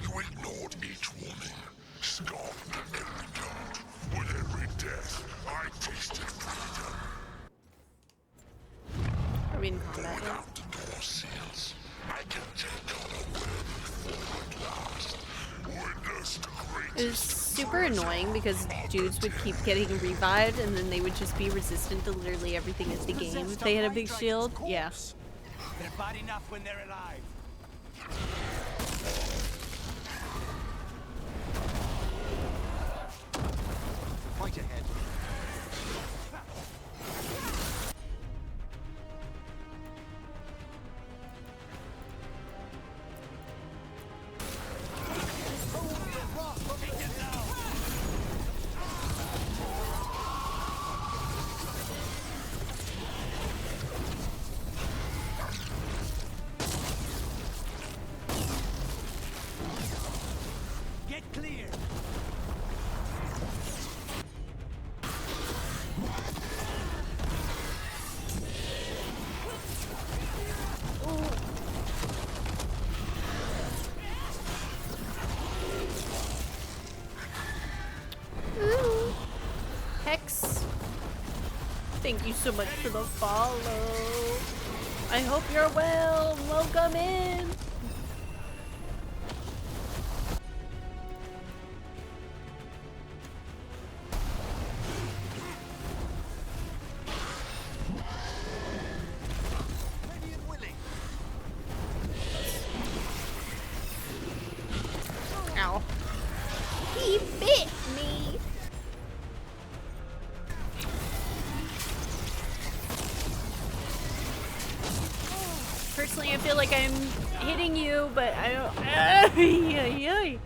You ignored each warning, scoffed at every doubt. With every death, I tasted freedom. Are we in combat yet? Out the door seals, I can take on a worthy foe at last. Witness the greatest. It was super annoying because dudes would keep getting revived and then they would just be resistant to literally everything in the game if they had a big shield. Yeah. They're bad enough when they're alive. Fight ahead. Get clear. Ooh. Hex. Thank you so much for the follow. I hope you're well. Welcome in. Ow. He bit me. Personally, I feel like I'm hitting you, but I don't. Ay.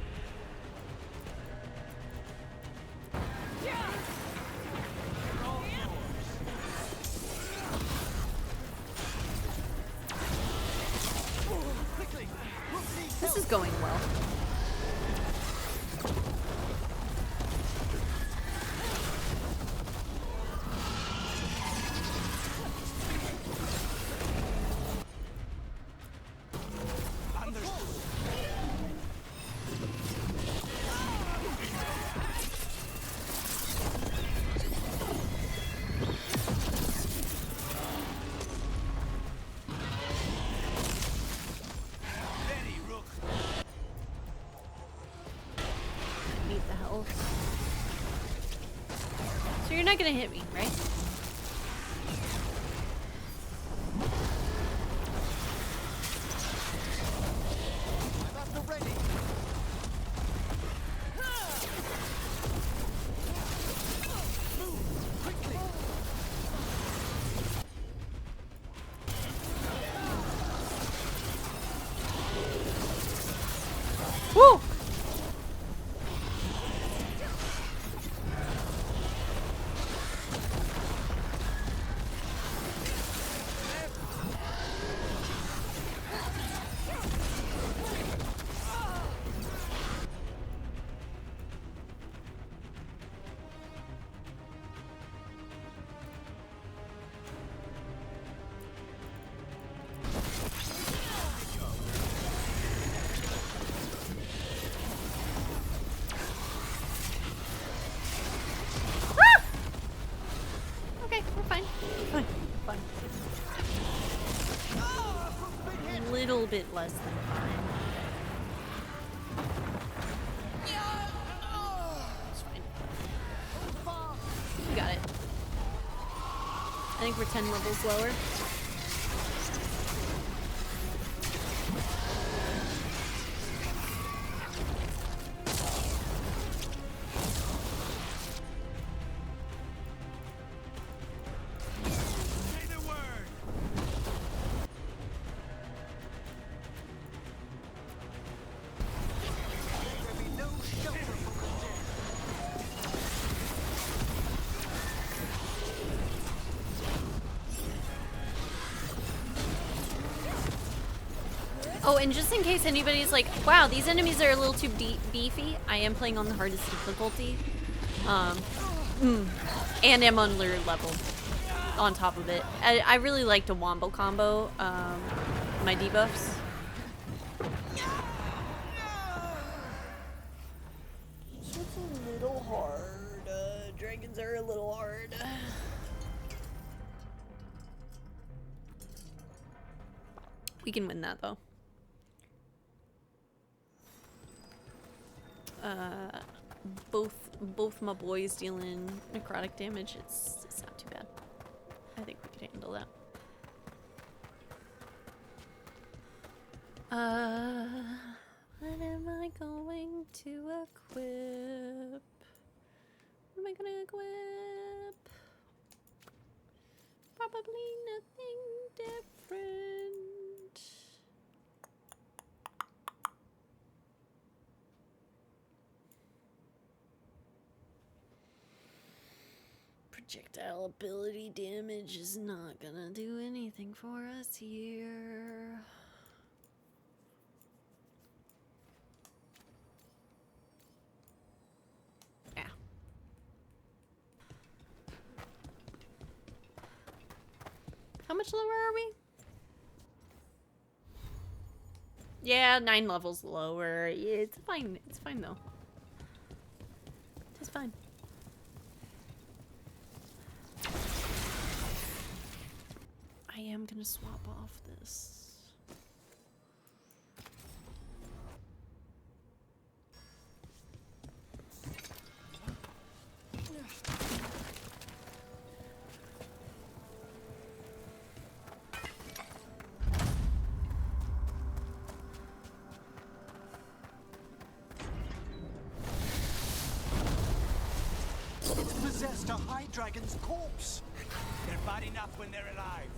This is going well. Need the health. So you're not gonna hit me, right? little bit less than fine. It's fine. We got it. I think we're 10 levels lower. Oh, and just in case anybody's like, wow, these enemies are a little too beefy, I am playing on the hardest difficulty. And am on lure level on top of it. I really like to wombo combo my debuffs. It's a little hard. Dragons are a little hard. We can win that though. Both my boys dealing necrotic damage. It's not too bad. I think we can handle that. What am I going to equip? What am I gonna equip? Probably nothing different. Projectile ability damage is not gonna do anything for us here. Yeah. How much lower are we? Yeah, 9 levels lower. Yeah, it's fine. It's fine though. It's fine. I am gonna swap off this. It's possessed a high dragon's corpse. They're bad enough when they're alive.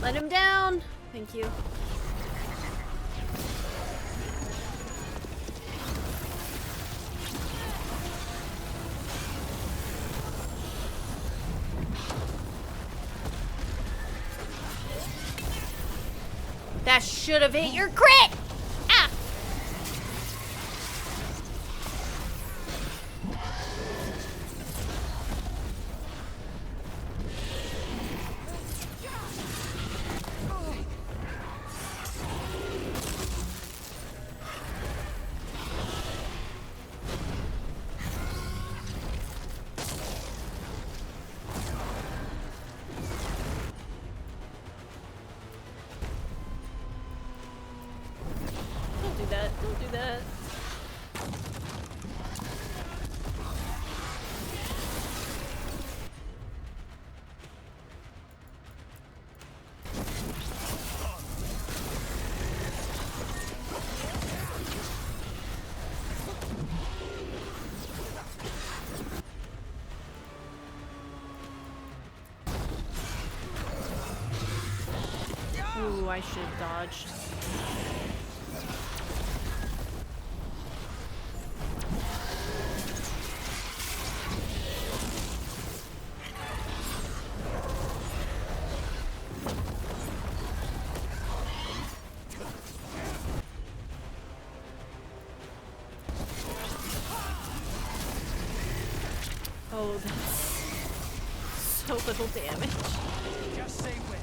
Let him down. Thank you. That should have hit your crit. Ah. Ooh, I should have dodged. Oh, that's so little damage. Just say when.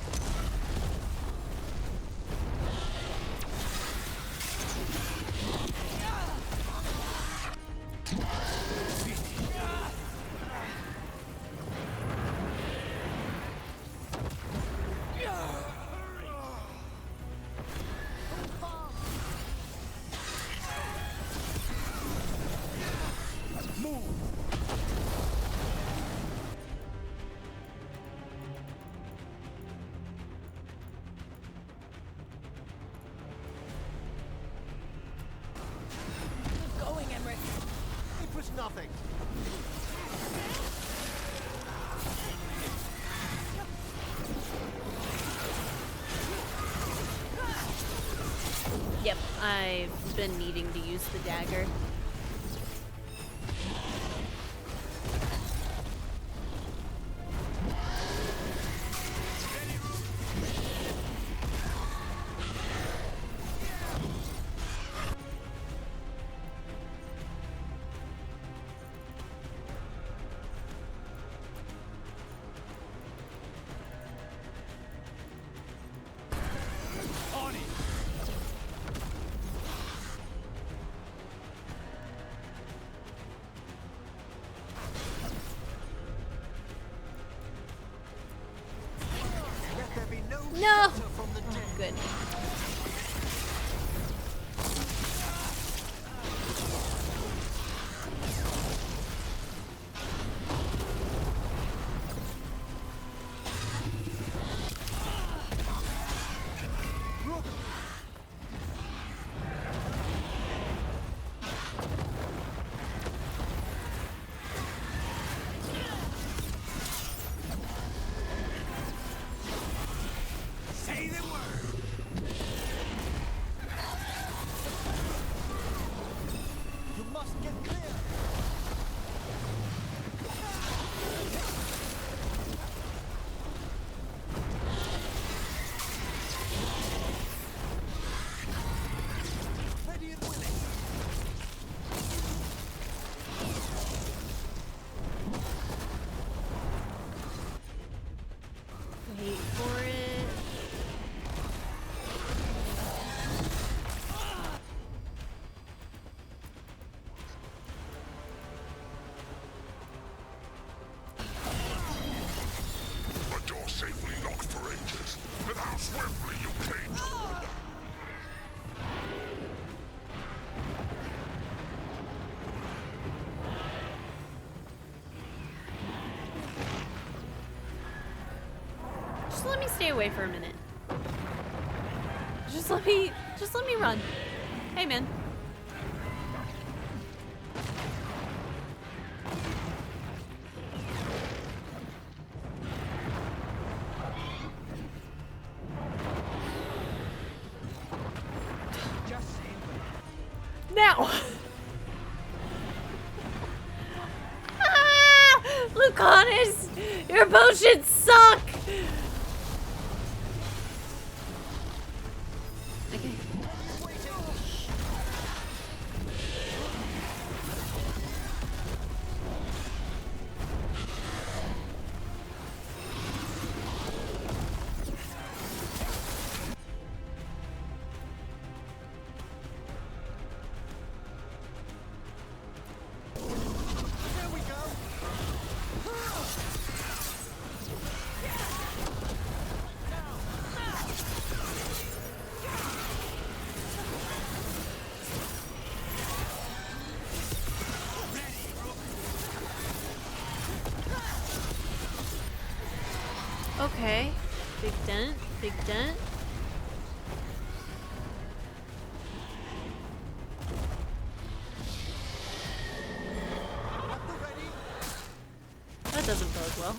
Nothing. Yep, I've been needing to use the dagger. No! Oh, good. Say the word. You must get clear. Ready and willing. Wait for it. The door safely locked for ages. And how swiftly you came toward them. Just let me stay away for a minute. Just let me run. Hey, man. Just say when. Now! Ah! Lucanus! Your potions suck! Okay. There we go. Okay. Big dent. Big dent. That doesn't bode well.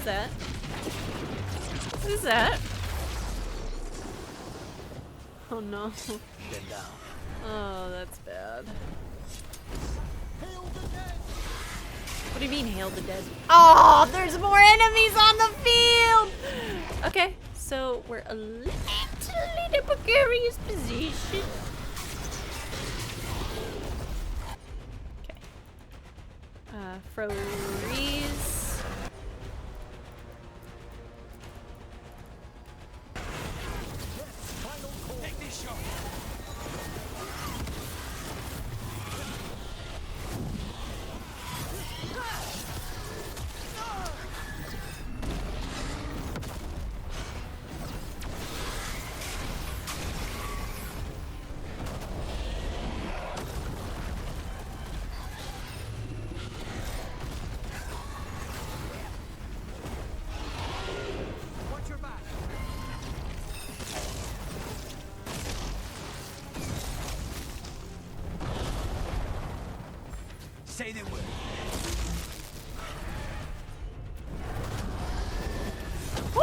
that? What is that? Oh no. Then down. Oh, that's bad. What do you mean, hail the dead? Oh, there's more enemies on the field! Okay, so we're a little in a precarious position. Okay. Freeze. Take this shot. Watch your back. Say the word. Woo!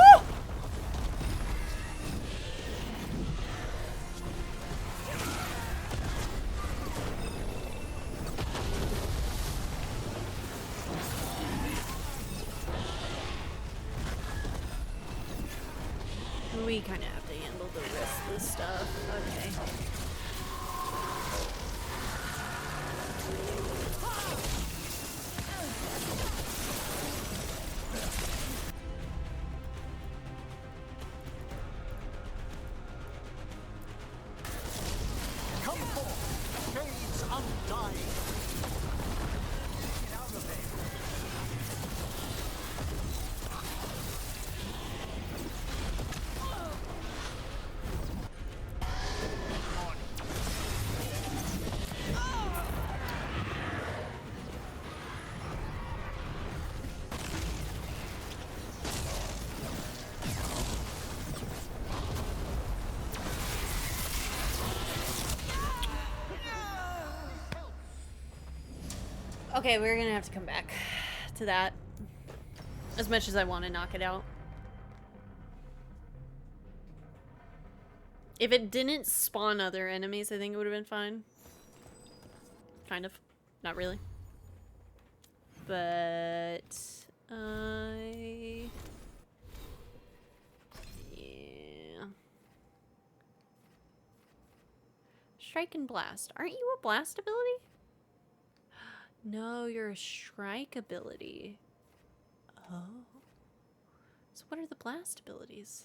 We kind of have to handle the rest of this stuff. Okay. Come forth, shades undying. Get out of there. Okay, we're gonna have to come back to that. As much as I want to knock it out. If it didn't spawn other enemies, I think it would have been fine. Kind of. Not really. But... yeah. Strike and blast. Aren't you a blast ability? No, you're a strike ability. Oh. So what are the blast abilities?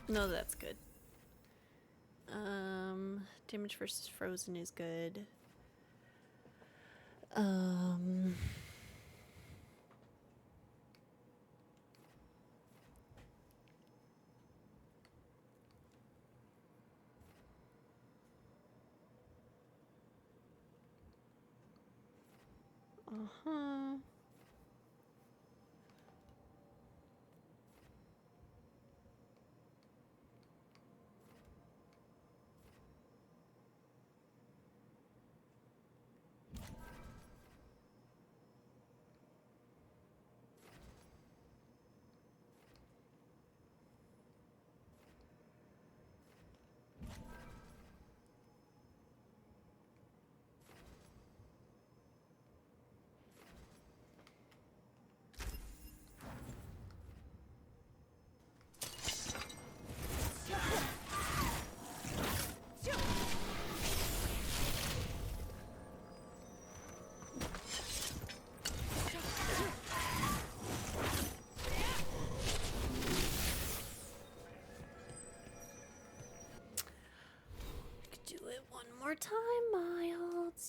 No, that's good. Damage versus frozen is good. Uh-huh.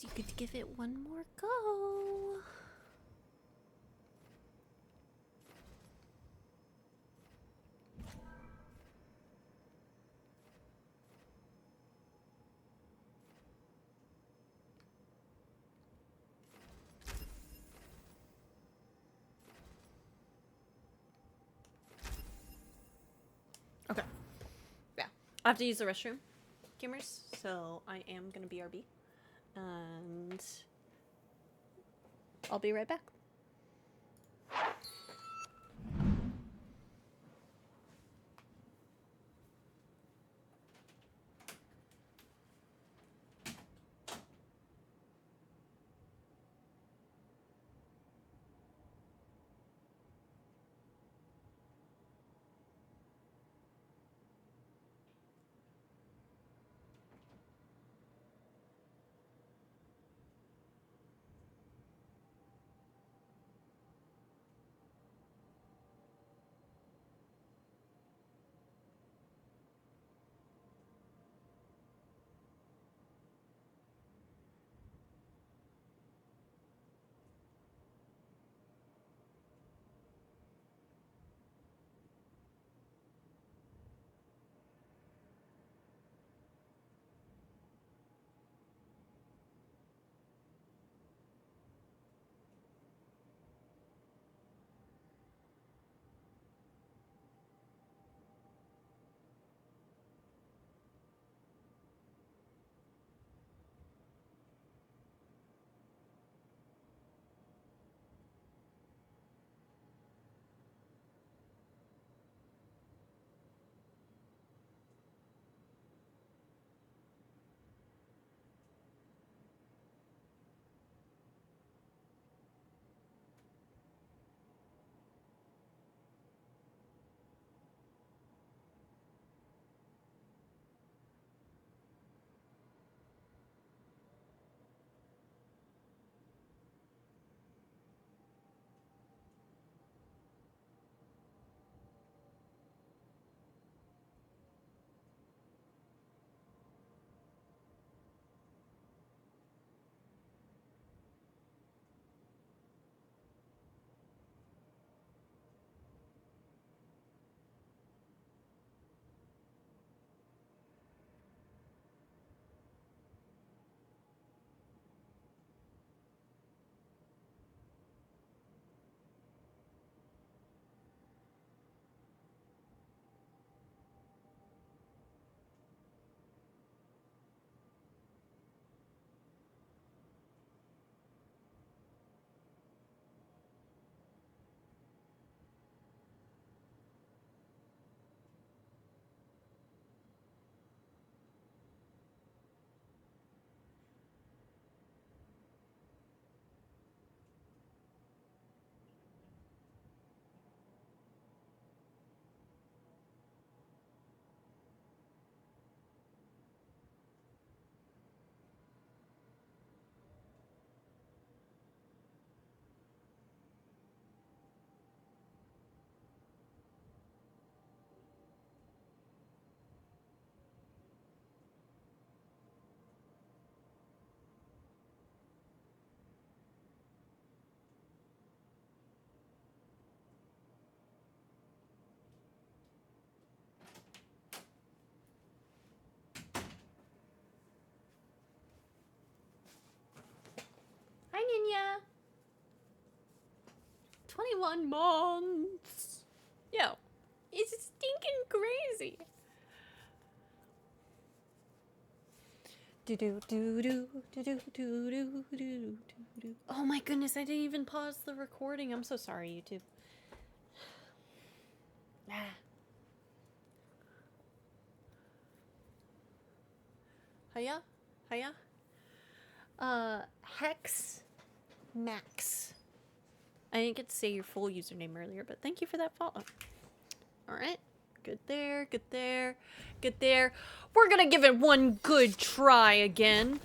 you could give it one more go. Okay. Yeah. I have to use the restroom, gamers, so I am gonna BRB. And I'll be right back. Hi, Ninya. 21 months. Yo, it's stinking crazy. Do do do do do do do do do do. Oh my goodness, I didn't even pause the recording. I'm so sorry, YouTube. Hiya? Hiya? Hex Max. I didn't get to say your full username earlier, but thank you for that follow. Alright. Good there, good there, good there. We're gonna give it one good try again.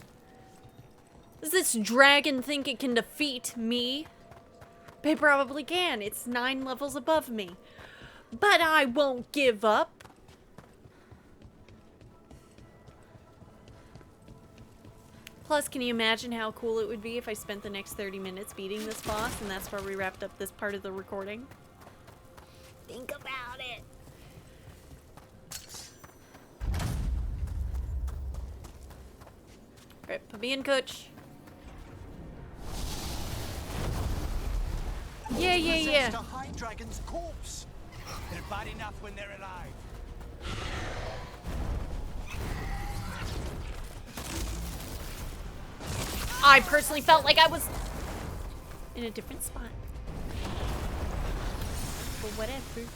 Does this dragon think it can defeat me? It probably can. It's 9 levels above me. But I won't give up. Plus, can you imagine how cool it would be if I spent the next 30 minutes beating this boss and that's where we wrapped up this part of the recording? Think about it. Alright, put me in, coach. Yeah, yeah, yeah. Possessed a high dragon's corpse. They're bad enough when they're alive. I personally felt like I was in a different spot. But whatever.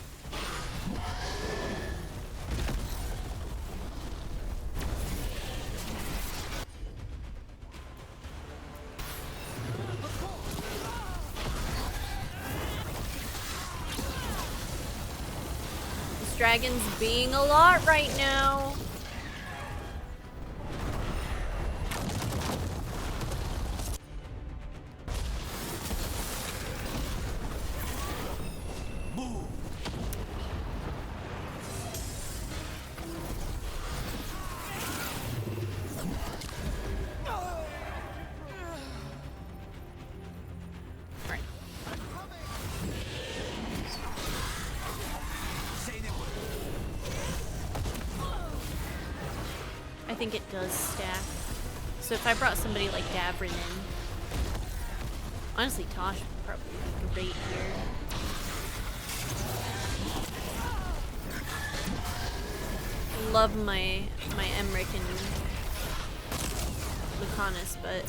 This dragon's being a lot right now. I think it does stack. So if I brought somebody like Davrin in, honestly, Tosh would probably be great here. Love my Emmerich and Lucanus, but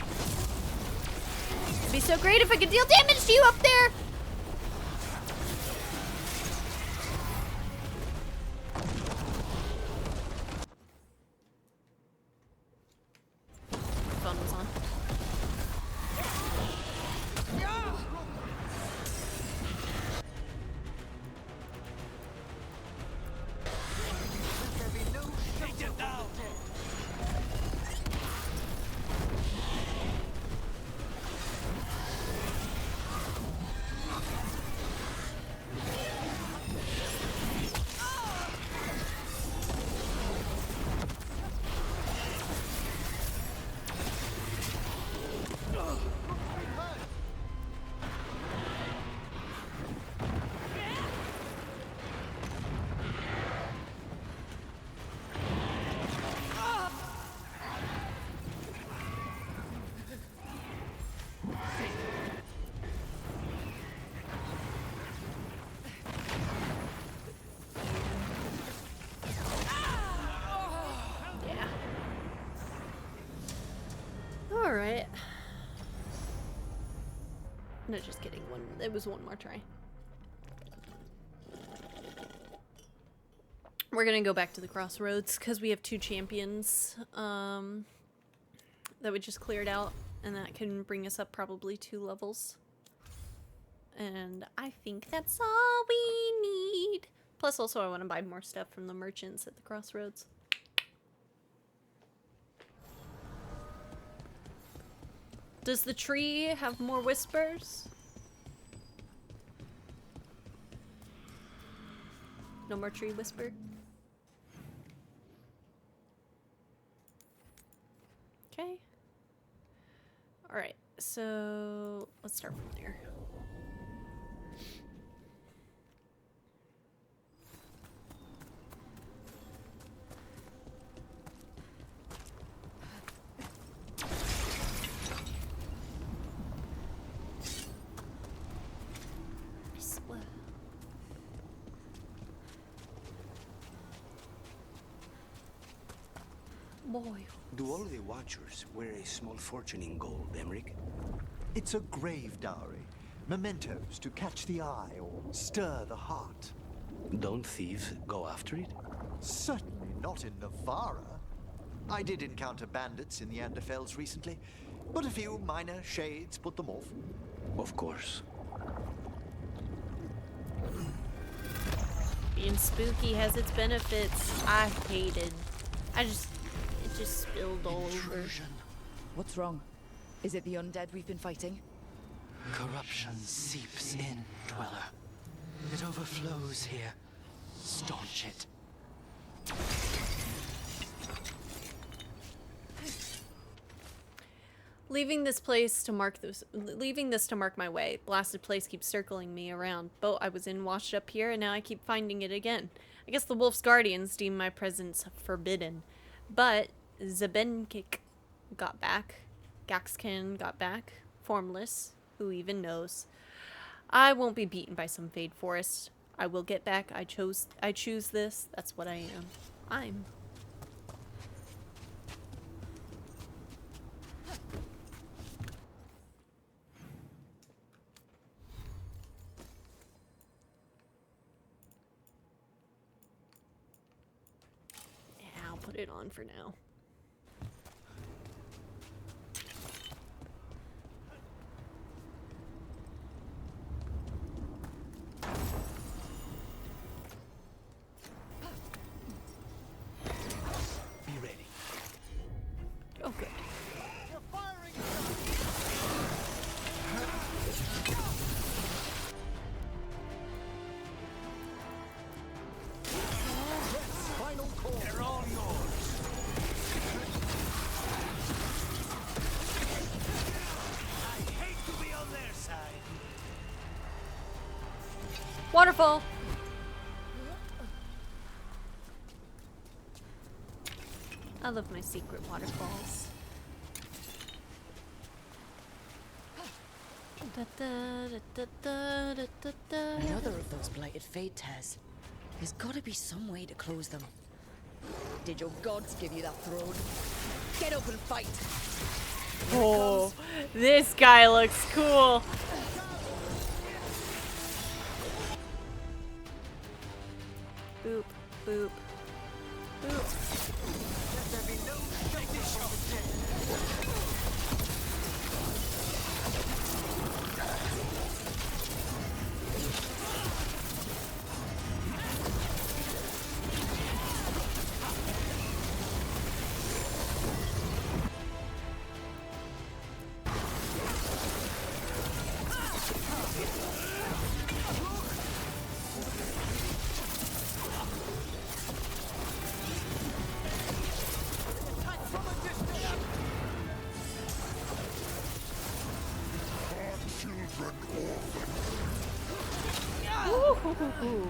it'd be so great if I could deal damage to you up there. Phone was on. Alright. No, just kidding. It was one more try. We're gonna go back to the crossroads because we have 2 champions that we just cleared out, and that can bring us up probably 2 levels. And I think that's all we need. Plus, also, I want to buy more stuff from the merchants at the crossroads. Does the tree have more whispers? No more tree whisper? Okay. Alright, so let's start from there. Boy. Do all the Watchers wear a small fortune in gold, Emmerich? It's a grave dowry. Mementos to catch the eye or stir the heart. Don't thieves go after it? Certainly not in Navarra. I did encounter bandits in the Anderfels recently, but a few minor shades put them off. Of course. Being spooky has its benefits. I hated. It just spilled all over. What's wrong? Is it the undead we've been fighting? Corruption seeps in, Dweller. It overflows here. Staunch it. Leaving this to mark my way. Blasted place keeps circling me around. Boat I was in washed up here, and now I keep finding it again. I guess the wolf's guardians deem my presence forbidden. But Zebenkik got back. Gaxkin got back. Formless. Who even knows? I won't be beaten by some Fade Forest. I will get back. I choose this. That's what I am. I'm. Yeah, I'll put it on for now. Be ready. Oh, good. Final call. They're all yours. I hate to be on their side. Waterfall. I love my secret waterfalls. Another of those blighted fate tears. There's gotta be some way to close them. Did your gods give you that throne? Get up and fight! Oh, this guy looks cool. Boop, boop, boop. Let there be no finish of death. Ooh.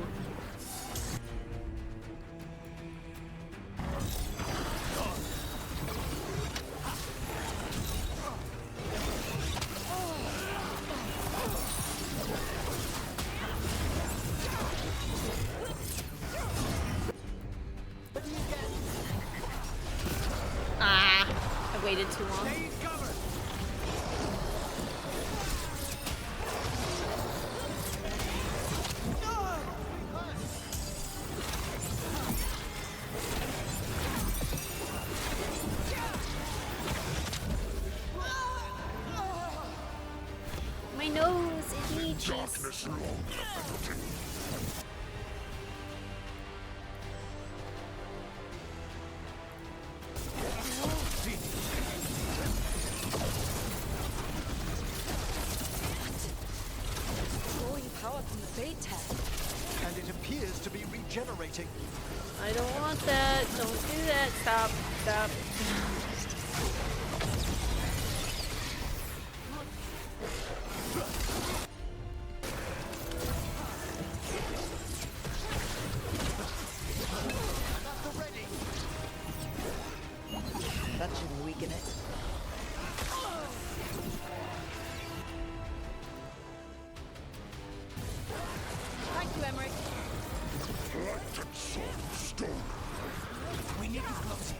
Ah, I waited too long. My nose, it itches. Drawing power from the fate test. And it appears to be regenerating. I don't want that. Don't do that. Stop. Stop. That should weaken it. Thank you, Emmerich. We need to close it.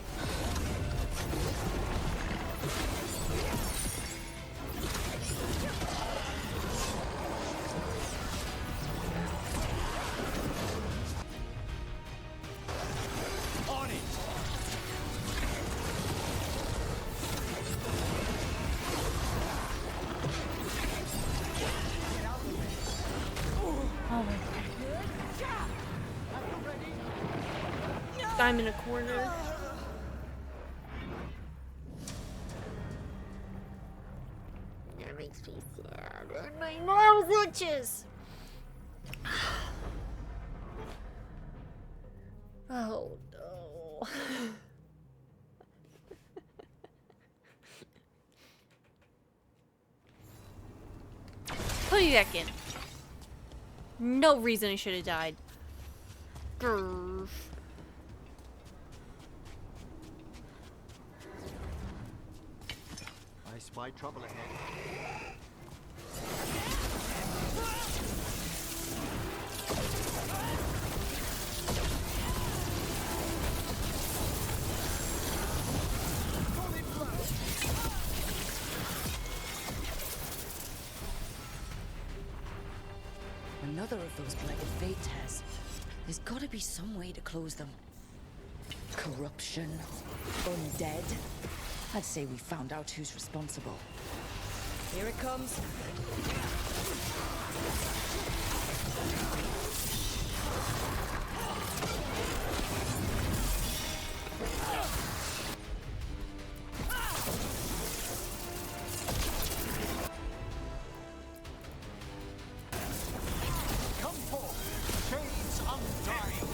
On it. Oh my god. I'm in a corner. That makes me sad. And my nose itches. Oh no. me back in. No reason I should have died. Grrr. I spy trouble ahead. Another of those blighted fate tests. There's gotta be some way to close them. Corruption, undead. I'd say we found out who's responsible. Here it comes. Come forth, shades undying.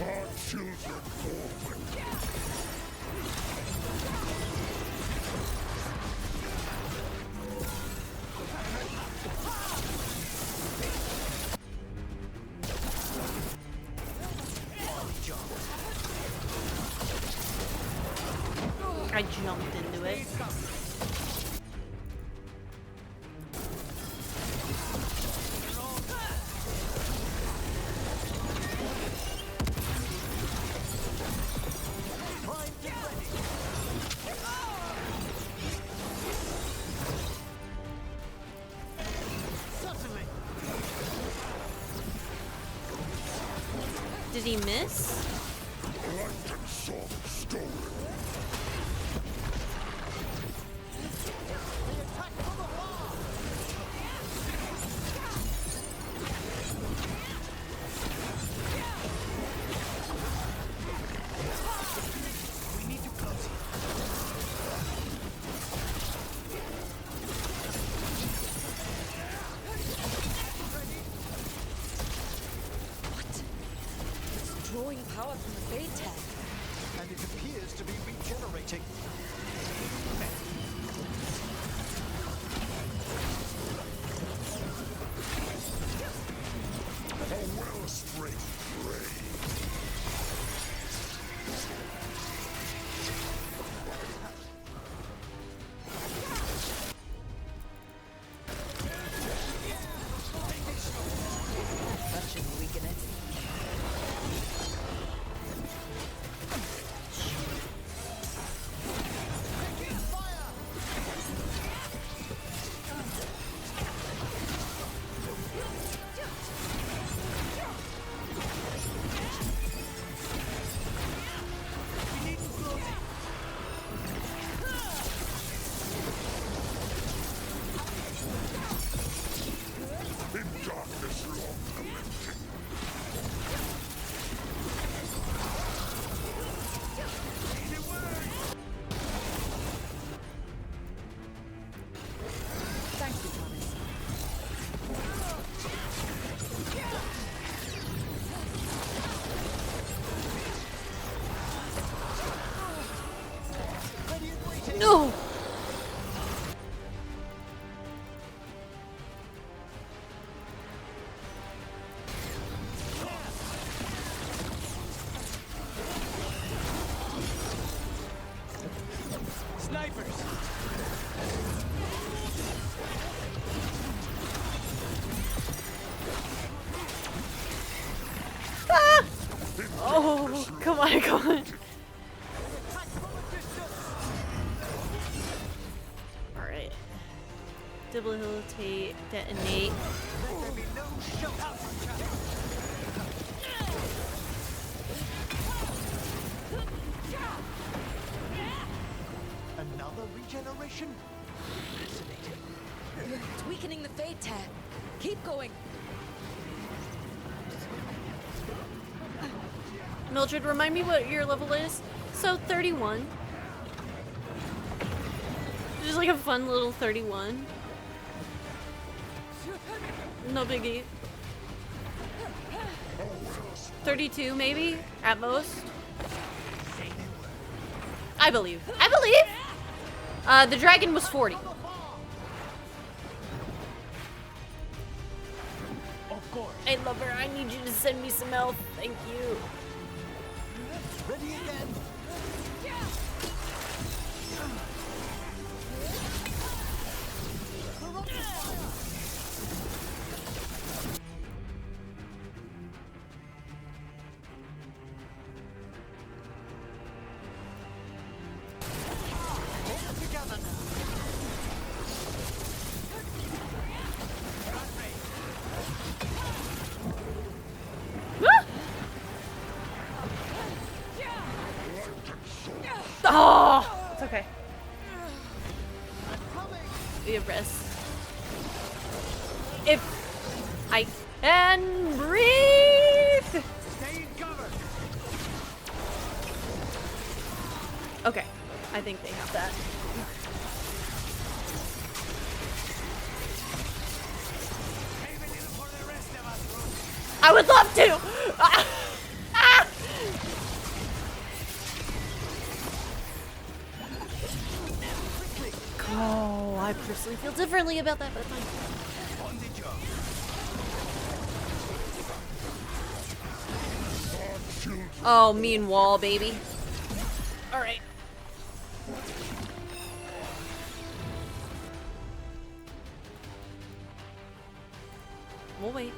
Our children forward. I jumped into it. Did he miss? Light and song stolen. We need to close it. Drawing power from the fate test. And it appears to be regenerating. A well-strength blade. That shouldn't weaken it. In darkness long lamenting. Thank you, Thomas. No! Snipers! Ah! Oh, come on, come on. Alright. Debilitate, detonate. Let there be no shelter. Another regeneration? Fascinating. It's weakening the fate tear. Keep going. Mildred, remind me what your level is. So 31. Just like a fun little 31. No biggie. 32 maybe, at most. I believe. I believe! The dragon was 40. Of course. Hey, lover, I need you to send me some health. Thank you. Ready again. Oh, it's okay. We have rest. If I can breathe. Okay, I think they have that. I would love to. Oh, I personally feel differently about that, but it's fine. On the job. Oh, mean wall, baby. All right. We'll wait.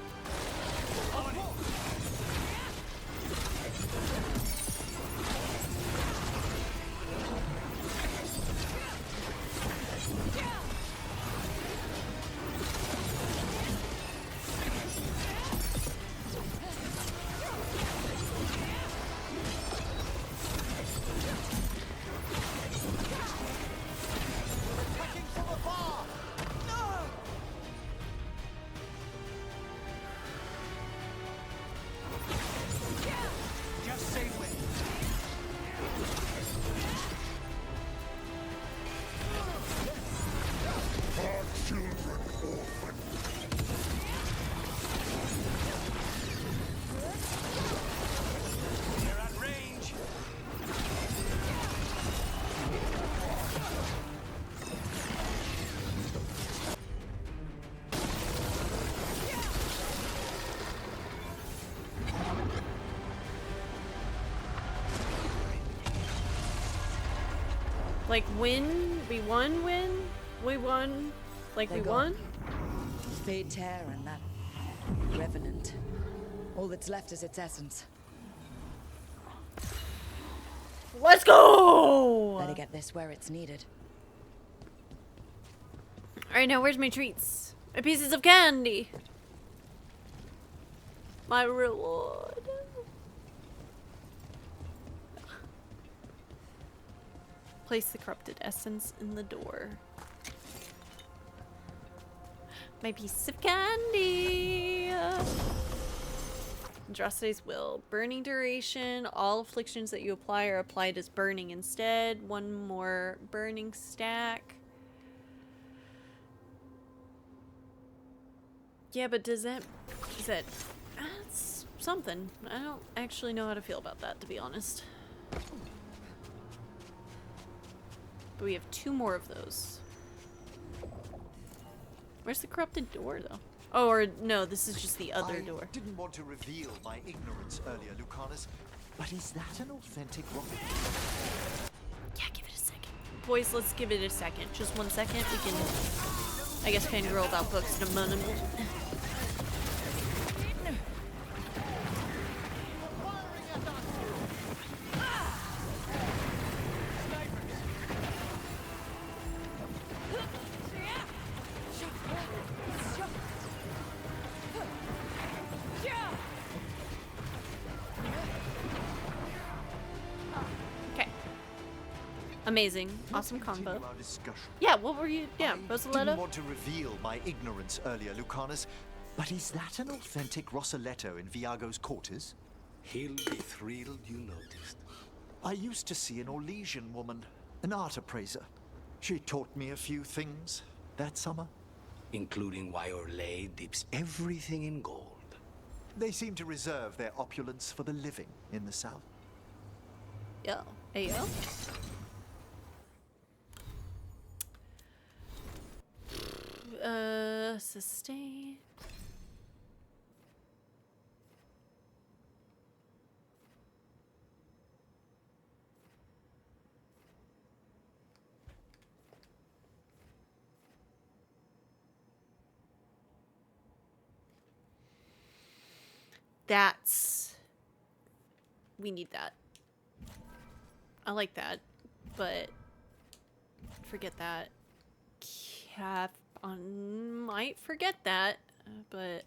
Just say when. Our children orphaned. They're at range. Like win, we won, we won, like They're we gone. won. Fade Tear and that revenant. All that's left is its essence. Let's go! Better get this where it's needed. Alright, now where's my treats? My pieces of candy. My reward. Place the corrupted essence in the door. My piece of candy. Andraste's will. Burning duration. All afflictions that you apply are applied as burning instead. One more burning stack. Yeah, but does that... Is that... That's something. I don't actually know how to feel about that, to be honest. But we have 2 more of those. Where's the corrupted door, though? Oh, or no, this is just the other door. I didn't want to reveal my ignorance earlier, Lucanus, but is that an authentic rocket? Yeah, give it a second. Boys, let's give it a second. Just 1 second. We can, I guess, fangirl about books in a moment. Amazing. Awesome combo. Yeah, what were you... Yeah, I Rosaletta? didn't want to reveal my ignorance earlier, Lucanus, but is that an authentic Rosaletto in Viago's quarters? He'll be thrilled you noticed. I used to see an Orlesian woman, an art appraiser. She taught me a few things that summer. Including why Orlais dips everything in gold. They seem to reserve their opulence for the living in the south. Yo. Hey, yo. Sustain. We need that. I like that, but forget that. Cap on might forget that, but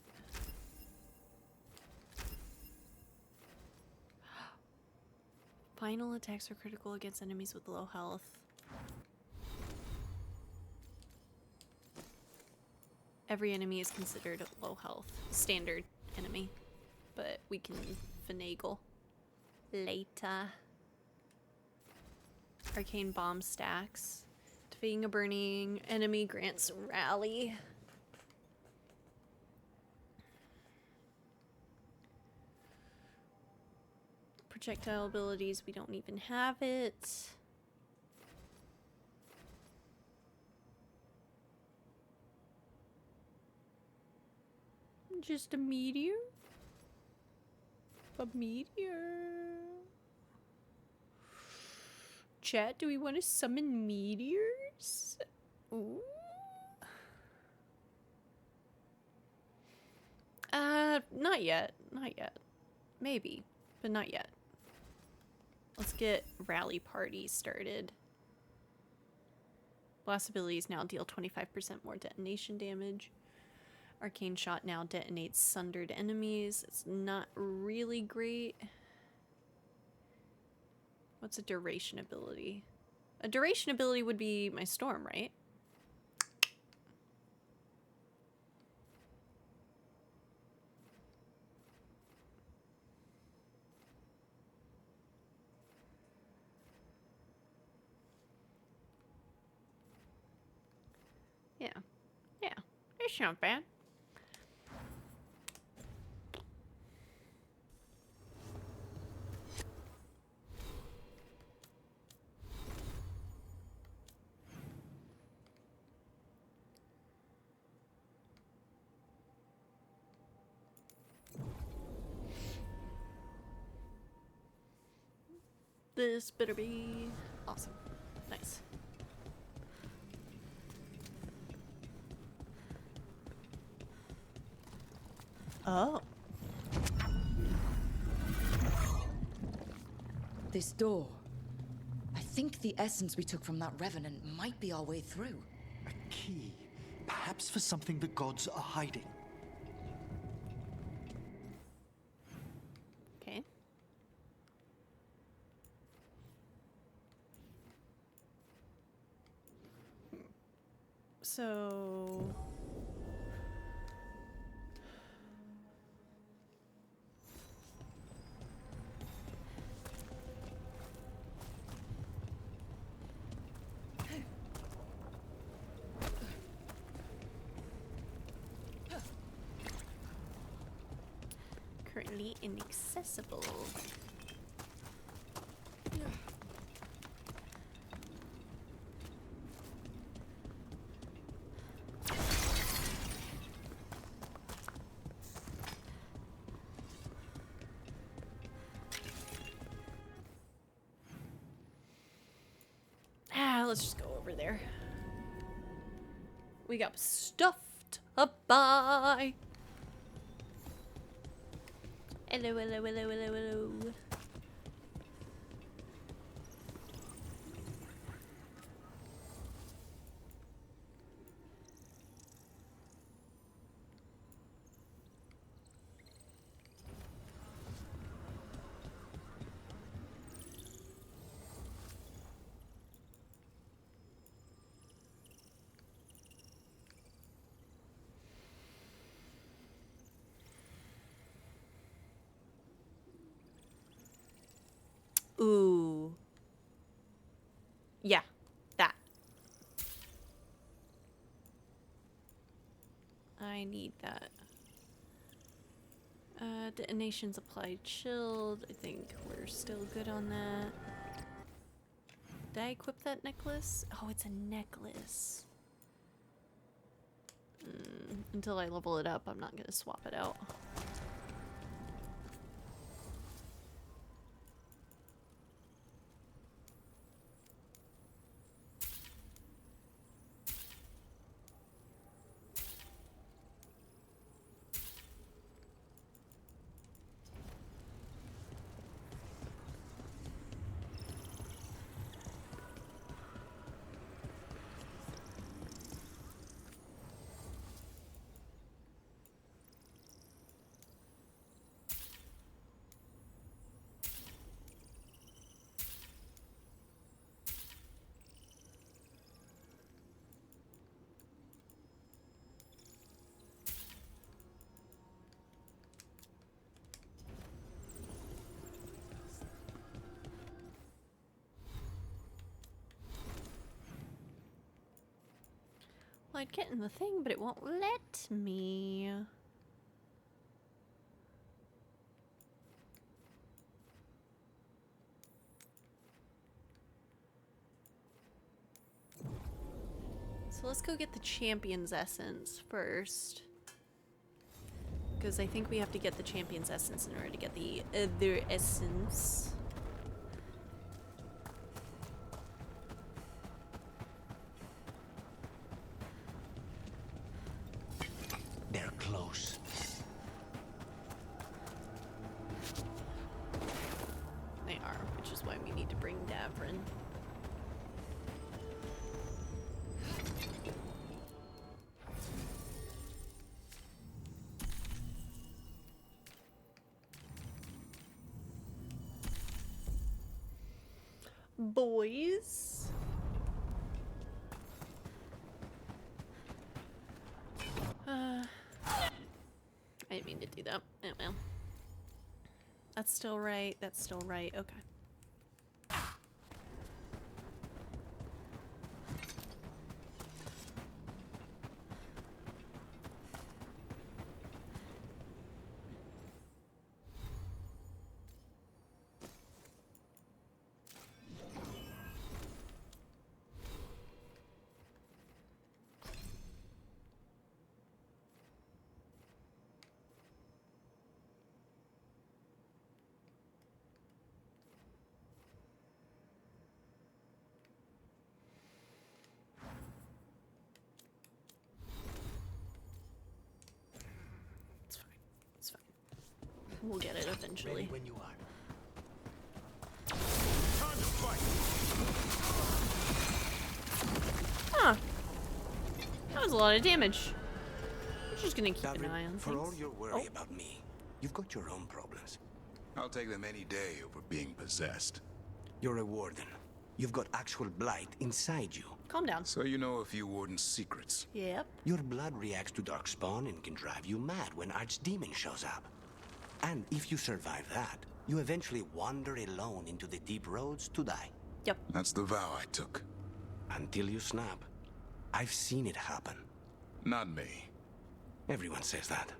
final attacks are critical against enemies with low health. Every enemy is considered low health. Standard enemy. But we can finagle later. Arcane bomb stacks. Defeating a burning enemy grants rally. Projectile abilities, we don't even have it. Just a meteor? A meteor? Chat, do we want to summon meteors? Ooh. Not yet. Not yet. Maybe, but not yet. Let's get rally party started. Blast abilities now deal 25% more detonation damage. Arcane shot now detonates sundered enemies. It's not really great. What's a duration ability? A duration ability would be my storm, right? Yeah. Yeah. It's not bad. This better be awesome. Nice. Oh. This door. I think the essence we took from that revenant might be our way through. A key. Perhaps for something the gods are hiding. Okay. So... currently inaccessible. Let's just go over there. We got stuff to buy. Hello, hello, hello, hello, hello. Ooh. Yeah, that. I need that. Detonations applied shield. I think we're still good on that. Did I equip that necklace? Oh, it's a necklace. Until I level it up, I'm not gonna swap it out. Well, I'd get in the thing, but it won't let me. So let's go get the champion's essence first. Because I think we have to get the champion's essence in order to get the other essence. They're close. They are, which is why we need to bring Davrin. Boys. I didn't mean to do that. Oh well. That's still right. That's still right. Okay. We'll get it eventually. Ready when you are. Huh. That was a lot of damage. We're just gonna keep an eye on For things. all your worry about me, you've got your own problems. I'll take them any day over being possessed. You're a warden. You've got actual blight inside you. Calm down. So you know a few warden's secrets. Yep. Your blood reacts to darkspawn and can drive you mad when Archdemon shows up. And if you survive that, you eventually wander alone into the deep roads to die. Yep. That's the vow I took. Until you snap. I've seen it happen. Not me. Everyone says that.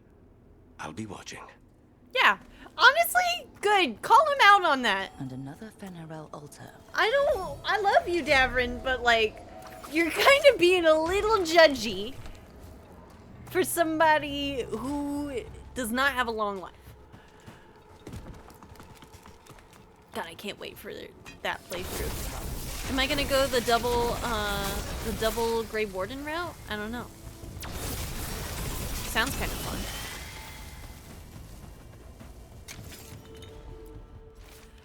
I'll be watching. Yeah. Honestly, good. Call him out on that. And another Fenarel altar. I love you, Davrin, but like, you're kind of being a little judgy for somebody who does not have a long life. God, I can't wait for that playthrough. Am I gonna go the double Grey Warden route? I don't know. Sounds kind of fun.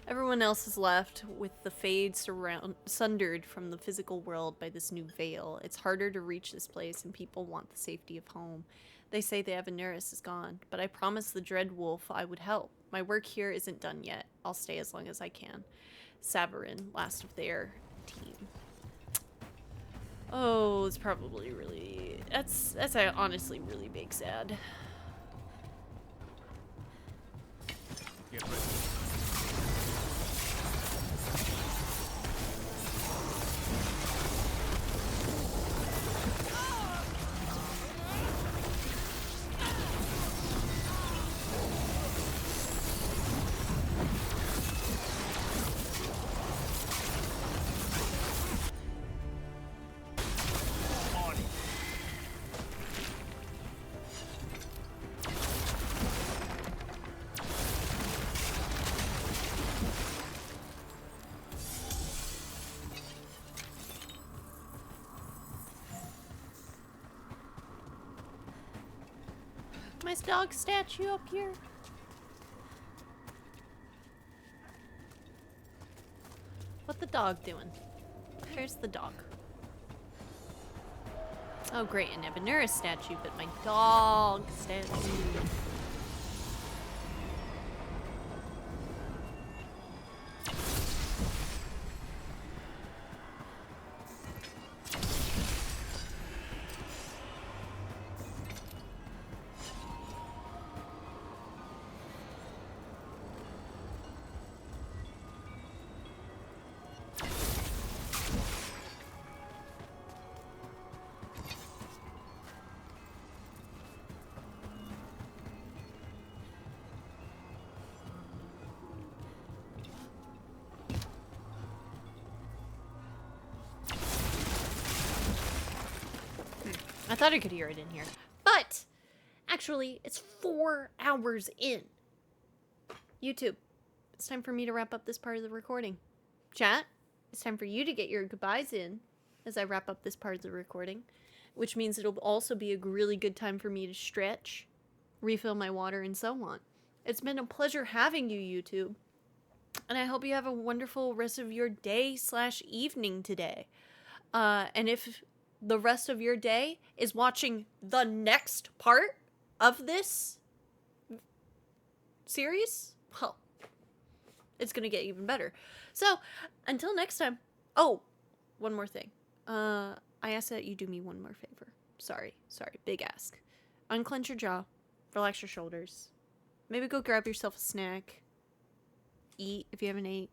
Everyone else is left with the fade sundered from the physical world by this new veil. It's harder to reach this place, and people want the safety of home. They say the Aveneris is gone, but I promised the Dread Wolf I would help. My work here isn't done yet. I'll stay as long as I can. Sabarin, last of their team. Oh, it's probably really... That's honestly really big sad. Get ready. My dog statue up here. What the dog doing? Where's the dog? Oh great, an Ebenura statue, but my dog statue. I thought I could hear it in here. But, actually, it's 4 hours in. YouTube, it's time for me to wrap up this part of the recording. Chat, it's time for you to get your goodbyes in as I wrap up this part of the recording. Which means it'll also be a really good time for me to stretch, refill my water, and so on. It's been a pleasure having you, YouTube. And I hope you have a wonderful rest of your day/evening today. And if the rest of your day is watching the next part of this series, well, it's gonna get even better. So, until next time. Oh, one more thing. I ask that you do me one more favor. Sorry, big ask. Unclench your jaw, relax your shoulders. Maybe go grab yourself a snack. Eat if you haven't ate.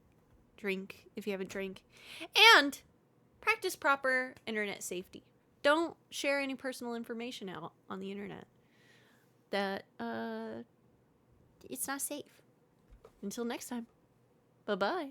Drink if you haven't drank. And practice proper internet safety. Don't share any personal information out on the internet. That, it's not safe. Until next time. Bye-bye.